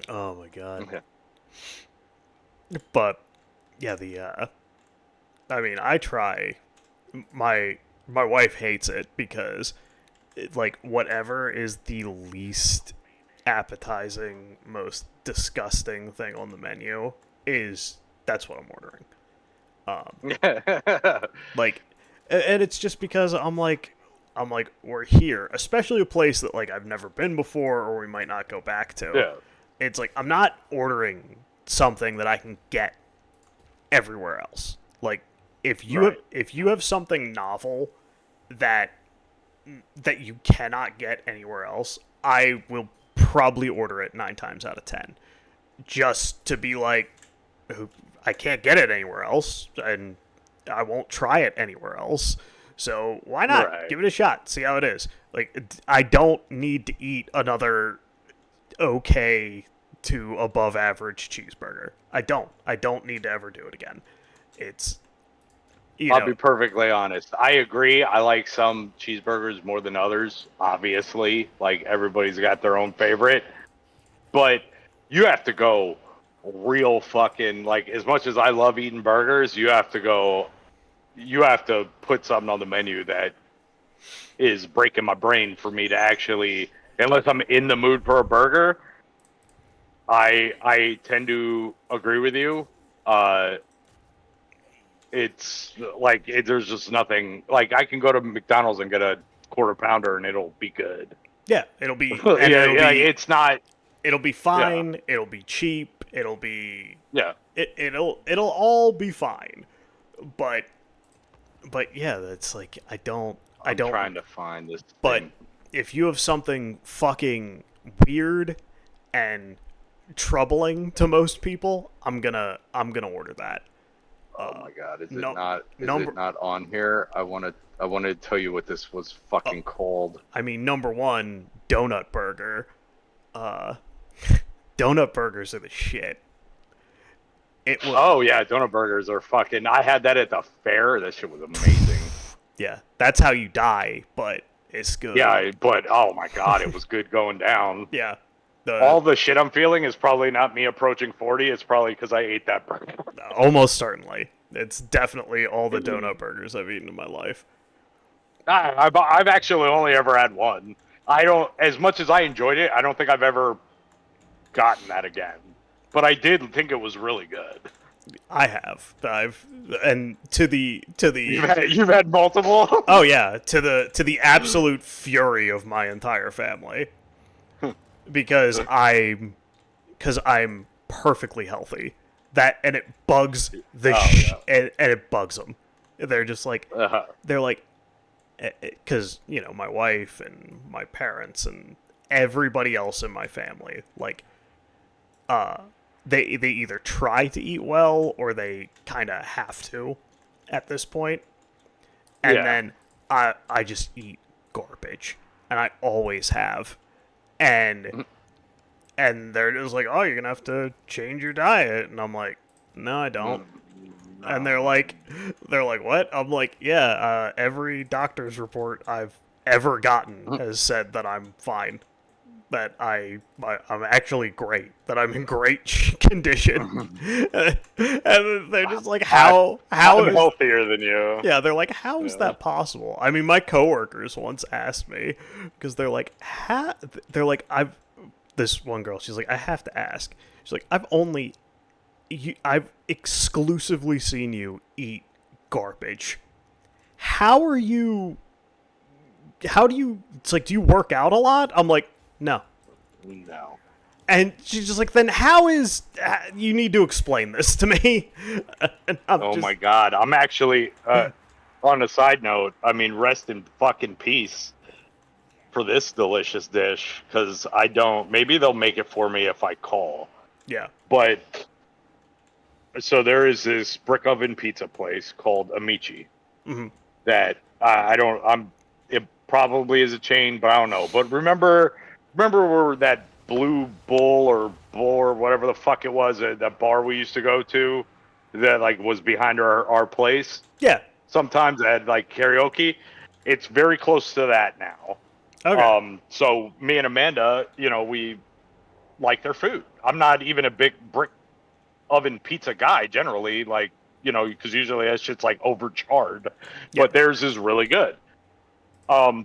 Oh my god. Okay. But yeah, I mean, I try. My wife hates it because like whatever is the least appetizing, most disgusting thing on the menu is that's what I'm ordering. Like, and it's just because I'm like we're here, especially a place that like I've never been before or we might not go back to. Yeah. It's like I'm not ordering something that I can get everywhere else. Like if you have something novel that you cannot get anywhere else, I will probably order it 9 times out of 10. Just to be like, I can't get it anywhere else, and I won't try it anywhere else. So why not Right. give it a shot? See how it is. Like I don't need to eat another okay to above average cheeseburger. I don't. I don't need to ever do it again. It's I'll be perfectly honest. I agree. I like some cheeseburgers more than others. Obviously, like everybody's got their own favorite, but you have to go real fucking like. As much as I love eating burgers, you have to go. You have to put something on the menu that is breaking my brain for me to actually. Unless I'm in the mood for a burger, I tend to agree with you. It's like there's just nothing like I can go to McDonald's and get a quarter pounder and it'll be good. yeah, it'll be It's not. it'll be fine, it'll be cheap, it'll be Yeah, it'll all be fine. But yeah, that's like I I'm don't trying to find this. but Thing. if you have something fucking weird and troubling to most people, I'm gonna order that. Oh my god, is it no- not? Is number- it not on here? I want to tell you what this was fucking called. I mean, number one, donut burger. Uh, donut burgers are the shit. It was Oh yeah, donut burgers are fucking. I had that at the fair. That shit was amazing. yeah, that's how you die, but it's good. Yeah, but oh my god, it was good going down. Yeah. All the shit I'm feeling is probably not me approaching 40. It's probably because I ate that burger. Almost certainly. It's definitely all the donut burgers I've eaten in my life. I've actually only ever had one. I don't, as much as I enjoyed it, I don't think I've ever gotten that again. But I did think it was really good. I have. And to the You've had multiple. oh yeah, to the absolute fury of my entire family. Because I'm perfectly healthy. That and it bugs the and it bugs them. They're just like they're like because you know my wife and my parents and everybody else in my family like they either try to eat well or they kind of have to at this point. And then I just eat garbage and I always have. And they're just like, "Oh, you're going to have to change your diet." And I'm like, "No, I don't." No. And they're like, "What?" I'm like, "Yeah, every doctor's report I've ever gotten has said that I'm fine. That I'm actually great. That I'm in great condition." And they're just like, "How I'm is healthier than you?" yeah, they're like, how is that possible? I mean, my coworkers once asked me because they're like, this one girl, she's like, I have to ask. She's like, I've only I've exclusively seen you eat garbage. How are you? How do you? It's like, do you work out a lot? I'm like, no. No. And she's just like, then how is? You need to explain this to me. And Oh my God. I'm actually, on a side note, I mean, rest in fucking peace for this delicious dish, because I don't, maybe they'll make it for me if I call. Yeah. But, so there is this brick oven pizza place called Amici that I don't, it probably is a chain, but I don't know. But remember where that Blue Bull or whatever the fuck it was, that bar we used to go to that like was behind our place? Yeah. Sometimes at like karaoke. It's very close to that now. Okay. So me and Amanda, we like their food. I'm not even a big brick oven pizza guy generally, like, because usually that shit's like overcharred, Yeah. but theirs is really good.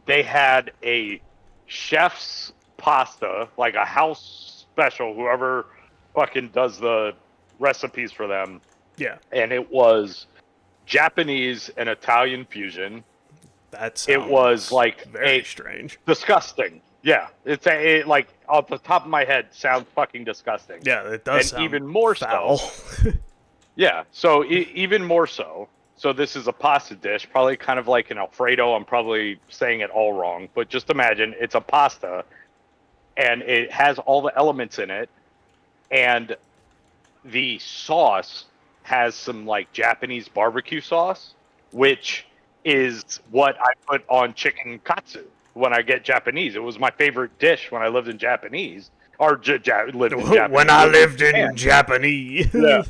They had a chef's pasta, like a house special, whoever fucking does the recipes for them, Yeah. and it was Japanese and Italian fusion. That sounds It was like very strange. disgusting. Yeah, it like off the top of my head sounds fucking disgusting. Yeah, it does And sound even more foul. so. Yeah, so even more so. So this is a pasta dish, probably kind of like an Alfredo. I'm probably saying it all wrong, but just imagine it's a pasta, and it has all the elements in it, and the sauce has some like Japanese barbecue sauce, which is what I put on chicken katsu when I get Japanese. It was my favorite dish when I lived in Japanese, or lived in Japanese. When I lived in Japan. Japanese. Yeah.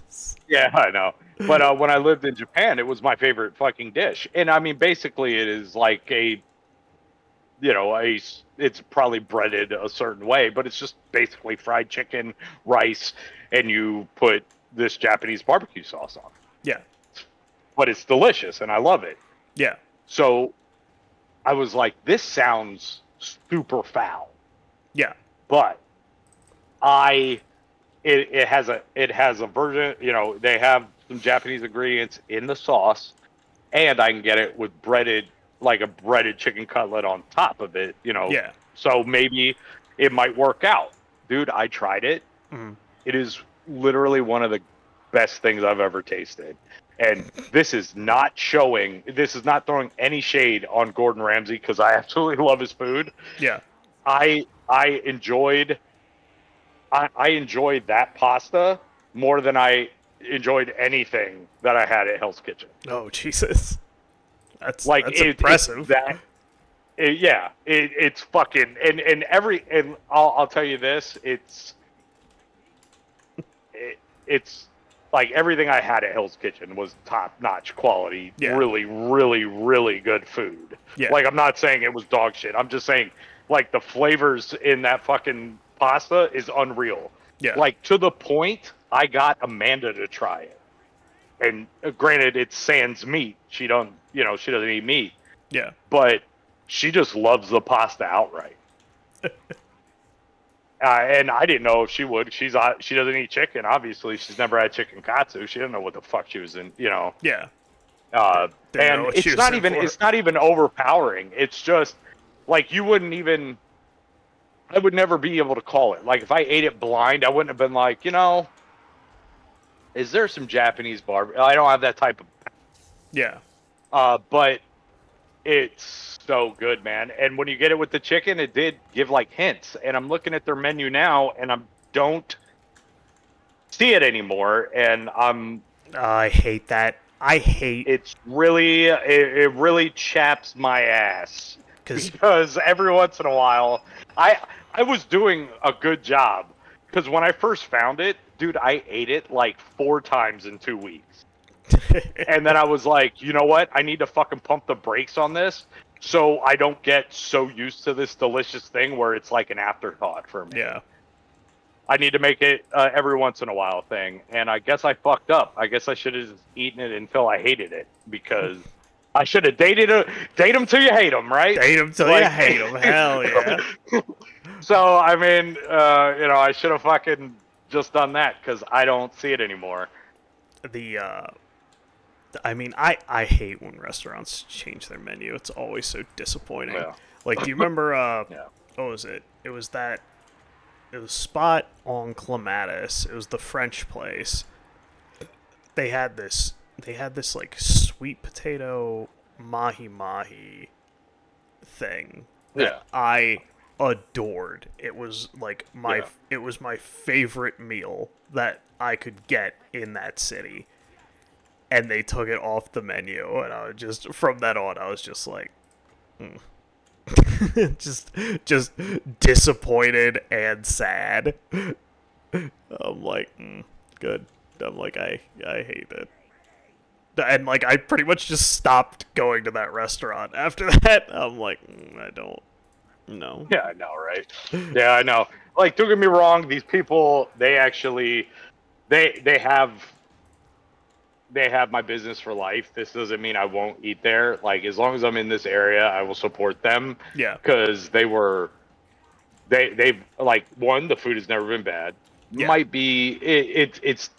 Yeah, I know. But when I lived in Japan, it was my favorite fucking dish. And I mean, basically, it is like it's probably breaded a certain way, but it's just basically fried chicken, rice, and you put this Japanese barbecue sauce on. Yeah. But it's delicious, and I love it. Yeah. So I was like, this sounds super foul. Yeah. But it has a version, they have some Japanese ingredients in the sauce, and I can get it with like a breaded chicken cutlet on top of it, Yeah. So maybe it might work out. Dude, I tried it. It is literally one of the best things I've ever tasted. And this is not throwing any shade on Gordon Ramsay, because I absolutely love his food. Yeah. I enjoyed that pasta more than I enjoyed anything that I had at Hell's Kitchen. Oh, Jesus. That's It's impressive. it's fucking and I'll tell you this, it's like everything I had at Hell's Kitchen was top notch quality, Yeah. really, really, really good food. Yeah. Like, I'm not saying it was dog shit. I'm just saying, like, the flavors in that fucking pasta is unreal. Yeah. Like, to the point I got Amanda to try it. And granted, it's sans meat. She doesn't eat meat, Yeah. but she just loves the pasta outright. And I didn't know if she would. She doesn't eat chicken. Obviously, she's never had chicken katsu. She didn't know what the fuck she was in. Yeah. And know what she it's was not in even for. it's not even overpowering. It's just like I would never be able to call it. Like, if I ate it blind, I wouldn't have been like, is there some Japanese barbecue? I don't have that type of. Yeah. But it's so good, man. And when you get it with the chicken, it did give like hints. And I'm looking at their menu now, and I don't see it anymore. And I hate that. it really chaps my ass, because every once in a while I was doing a good job, because when I first found it, dude, I ate it like 4 times in 2 weeks. And then I was like, you know what? I need to fucking pump the brakes on this, so I don't get so used to this delicious thing where it's like an afterthought for me. Yeah. I need to make it every once in a while thing. And I guess I fucked up. I guess I should have just eaten it until I hated it, because I should have date them till you hate them, right? Date them till you hate them. Hell yeah. So, I mean, I should have fucking just done that because I don't see it anymore. The I mean, I hate when restaurants change their menu. It's always so disappointing. Yeah. Like, do you remember? Yeah. What was it? It was that. It was Spot on Clematis. It was the French place. They had this. They had this like sweet potato mahi mahi thing that Yeah. I adored. It was like my. Yeah. It was my favorite meal that I could get in that city. And they took it off the menu, and I was just from that on, I was just like, just disappointed and sad. I'm like, good. I'm like, I hate it, and like I pretty much just stopped going to that restaurant after that. I'm like, I don't know. Yeah, I know, right? Yeah, I know. Like, don't get me wrong. These people, they actually, they have my business for life. This doesn't mean I won't eat there. Like, as long as I'm in this area, I will support them. Yeah. Because they like, one, the food has never been bad. Yeah. Might be it's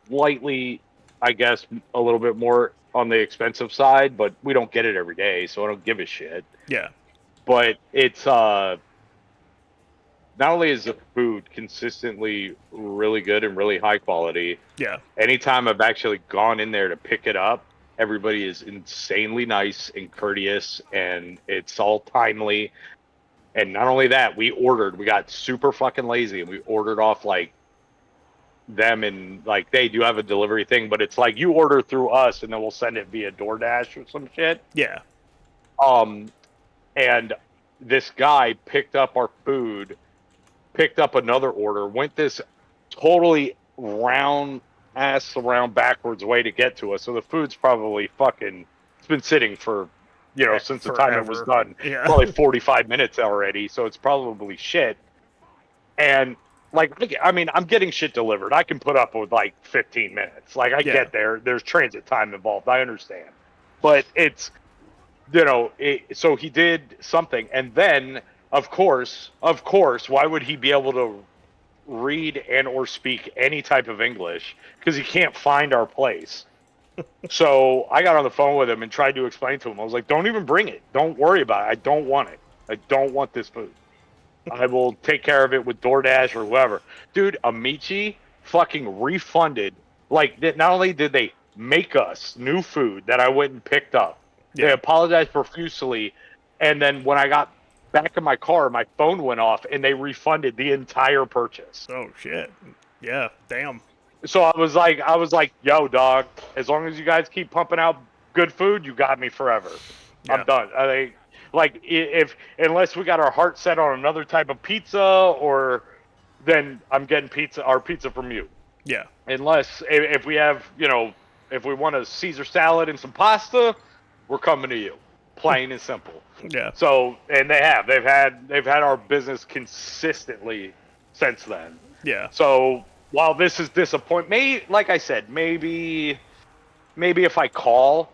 slightly, I guess, a little bit more on the expensive side, but we don't get it every day, so I don't give a shit. Yeah. But it's not only is the food consistently really good and really high quality, Yeah. anytime I've actually gone in there to pick it up, everybody is insanely nice and courteous, and it's all timely. And not only that, we got super fucking lazy, and we ordered off like them, and like they do have a delivery thing, but it's like you order through us, and then we'll send it via DoorDash or some shit. Yeah. And this guy picked up our food, picked up another order, went this totally round backwards way to get to us. So the food's probably fucking, it's been sitting for, since the time it was done, Yeah. probably 45 minutes already. So it's probably shit. And like, I mean, I'm getting shit delivered. I can put up with like 15 minutes. Like I get there. There's transit time involved. I understand. But it's, so he did something. And then, of course, why would he be able to read and or speak any type of English? Because he can't find our place. So I got on the phone with him and tried to explain to him. I was like, don't even bring it. Don't worry about it. I don't want it. I don't want this food. I will take care of it with DoorDash or whoever. Dude, Amici fucking refunded. Like, not only did they make us new food that I went and picked up, they apologized profusely. And then when I got back in my car, my phone went off, and they refunded the entire purchase. Oh shit! Yeah, damn. So I was like, yo, dog. As long as you guys keep pumping out good food, you got me forever. Yeah. I'm done. If unless we got our heart set on another type of pizza, or then I'm getting our pizza from you. Yeah. Unless if we have, if we want a Caesar salad and some pasta, we're coming to you. Plain and simple. Yeah. So, and they've had our business consistently since then. Yeah. So while this is disappointing, like I said, maybe if I call,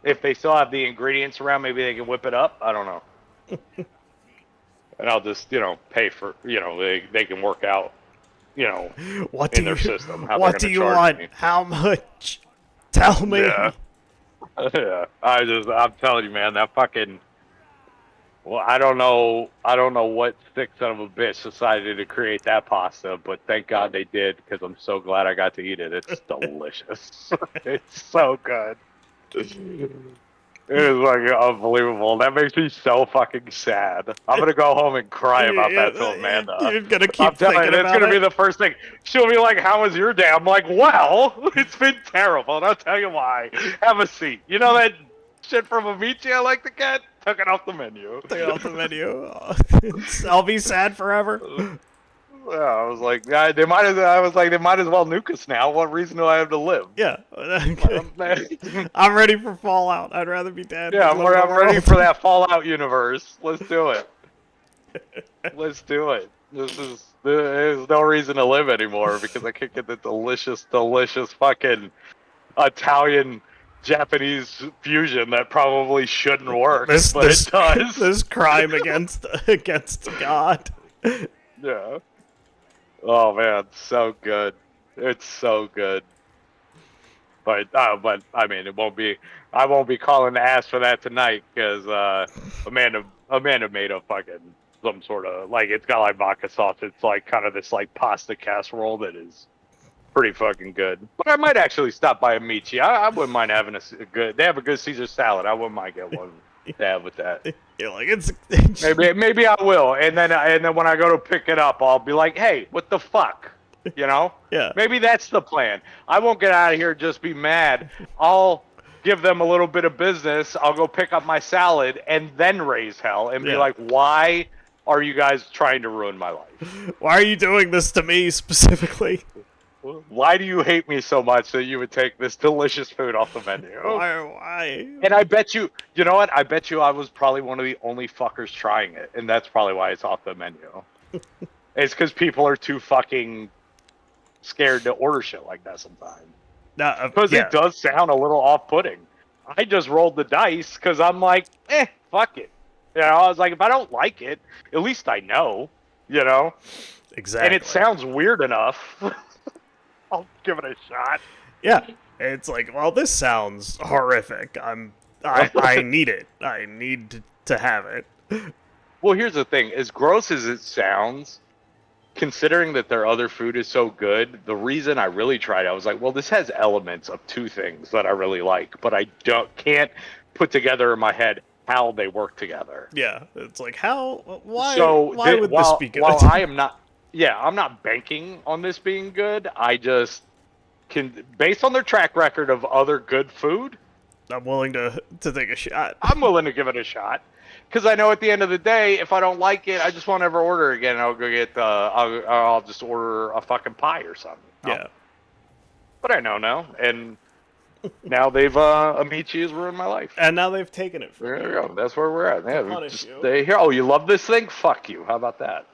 if they still have the ingredients around, maybe they can whip it up. I don't know. And I'll just, pay for, they can work out, what in their system. What do you want? Me. How much? Tell me. Yeah. Yeah. I'm telling you, man, that fucking. Well, I don't know what sick son of a bitch decided to create that pasta, but thank God they did, because I'm so glad I got to eat it. It's delicious. It's so good. It is like unbelievable. That makes me so fucking sad. I'm gonna go home and cry about that to Amanda. You're gonna keep thinking about it's gonna be the first thing. She'll be like, "How was your day?" I'm like, "Well, it's been terrible, and I'll tell you why. Have a seat." You know that shit from Amici I like to get? Took it off the menu. Took it off the menu. I'll be sad forever. Yeah, I was like, they might as well nuke us now. What reason do I have to live? Yeah. I'm ready for Fallout. I'd rather be dead. Yeah, I'm ready for that Fallout universe. Let's do it. Let's do it. There's no reason to live anymore, because I can't get the delicious fucking Italian Japanese fusion that probably shouldn't work, but it does. This crime against God. Yeah. Oh man, so good. It's so good. But I mean, it won't be. I won't be calling to ask for that tonight because Amanda made a fucking some sort of like it's got like vodka sauce. It's like kind of this like pasta casserole that is pretty fucking good. But I might actually stop by Amici. I wouldn't mind having a good. They have a good Caesar salad. I wouldn't mind getting one to have with that. You're like, it's Maybe I will. And then when I go to pick it up, I'll be like, hey, what the fuck? You know? Yeah. Maybe that's the plan. I won't get out of here and just be mad. I'll give them a little bit of business. I'll go pick up my salad and then raise hell and be Yeah. like, why are you guys trying to ruin my life? Why are you doing this to me specifically? Why do you hate me so much that you would take this delicious food off the menu? Why? And I bet you know what? I bet you I was probably one of the only fuckers trying it, and that's probably why it's off the menu. It's because people are too fucking scared to order shit like that sometimes. Because Yeah. it does sound a little off-putting. I just rolled the dice because I'm like, fuck it. You know, I was like, if I don't like it, at least I know, you know? Exactly. And it sounds weird enough. I'll give it a shot. Yeah. It's like, well, this sounds horrific. I need it. I need to have it. Well, here's the thing. As gross as it sounds, considering that their other food is so good, the reason I really tried it, I was like, well, this has elements of two things that I really like, but I can't put together in my head how they work together. Yeah. It's like, how? Why? So why would this be good? while I am not, I'm not banking on this being good. I just can, based on their track record of other good food, I'm willing to take a shot. I'm willing to give it a shot. Because I know at the end of the day, if I don't like it, I just won't ever order again. I'll go get I'll just order a fucking pie or something. Yeah. But I know now, and now they've Amici has ruined my life. And now they've taken it from There you. you go. That's where we're at. Yeah, we punish just you. stay here. Oh, you love this thing? Fuck you. How about that?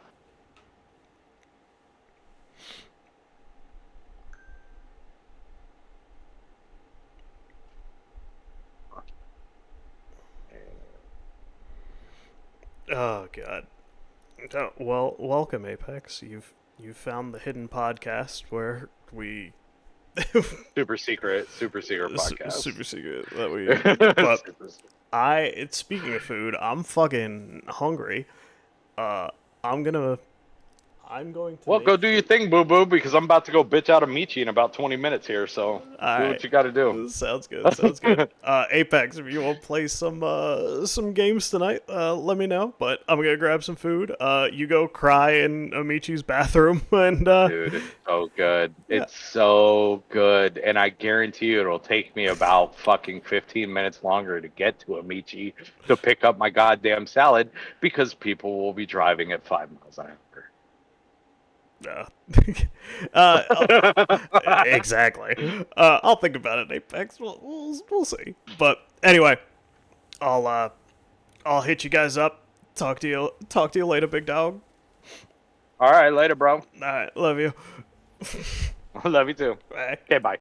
Oh god. Oh, well, welcome Apex. You've found the hidden podcast where we Super secret podcast. super secret that we. But it's speaking of food. I'm fucking hungry. I'm going to. Well, make go do your thing, boo boo, because I'm about to go bitch out of Michi in about 20 minutes here. So do Alright. what you got to do. Sounds good. Sounds good. Apex, if you want to play some games tonight, let me know. But I'm gonna grab some food. You go cry in Amichi's bathroom, and Dude, it's so good. Yeah. It's so good. And I guarantee you it'll take me about fucking 15 minutes longer to get to Amici to pick up my goddamn salad because people will be driving at 5 miles an hour. Exactly. I'll think about it, Apex. We'll see. But anyway, I'll hit you guys up. Talk to you later, big dog. All right, later, bro. All right, love you. Love you too. Bye. Okay, bye.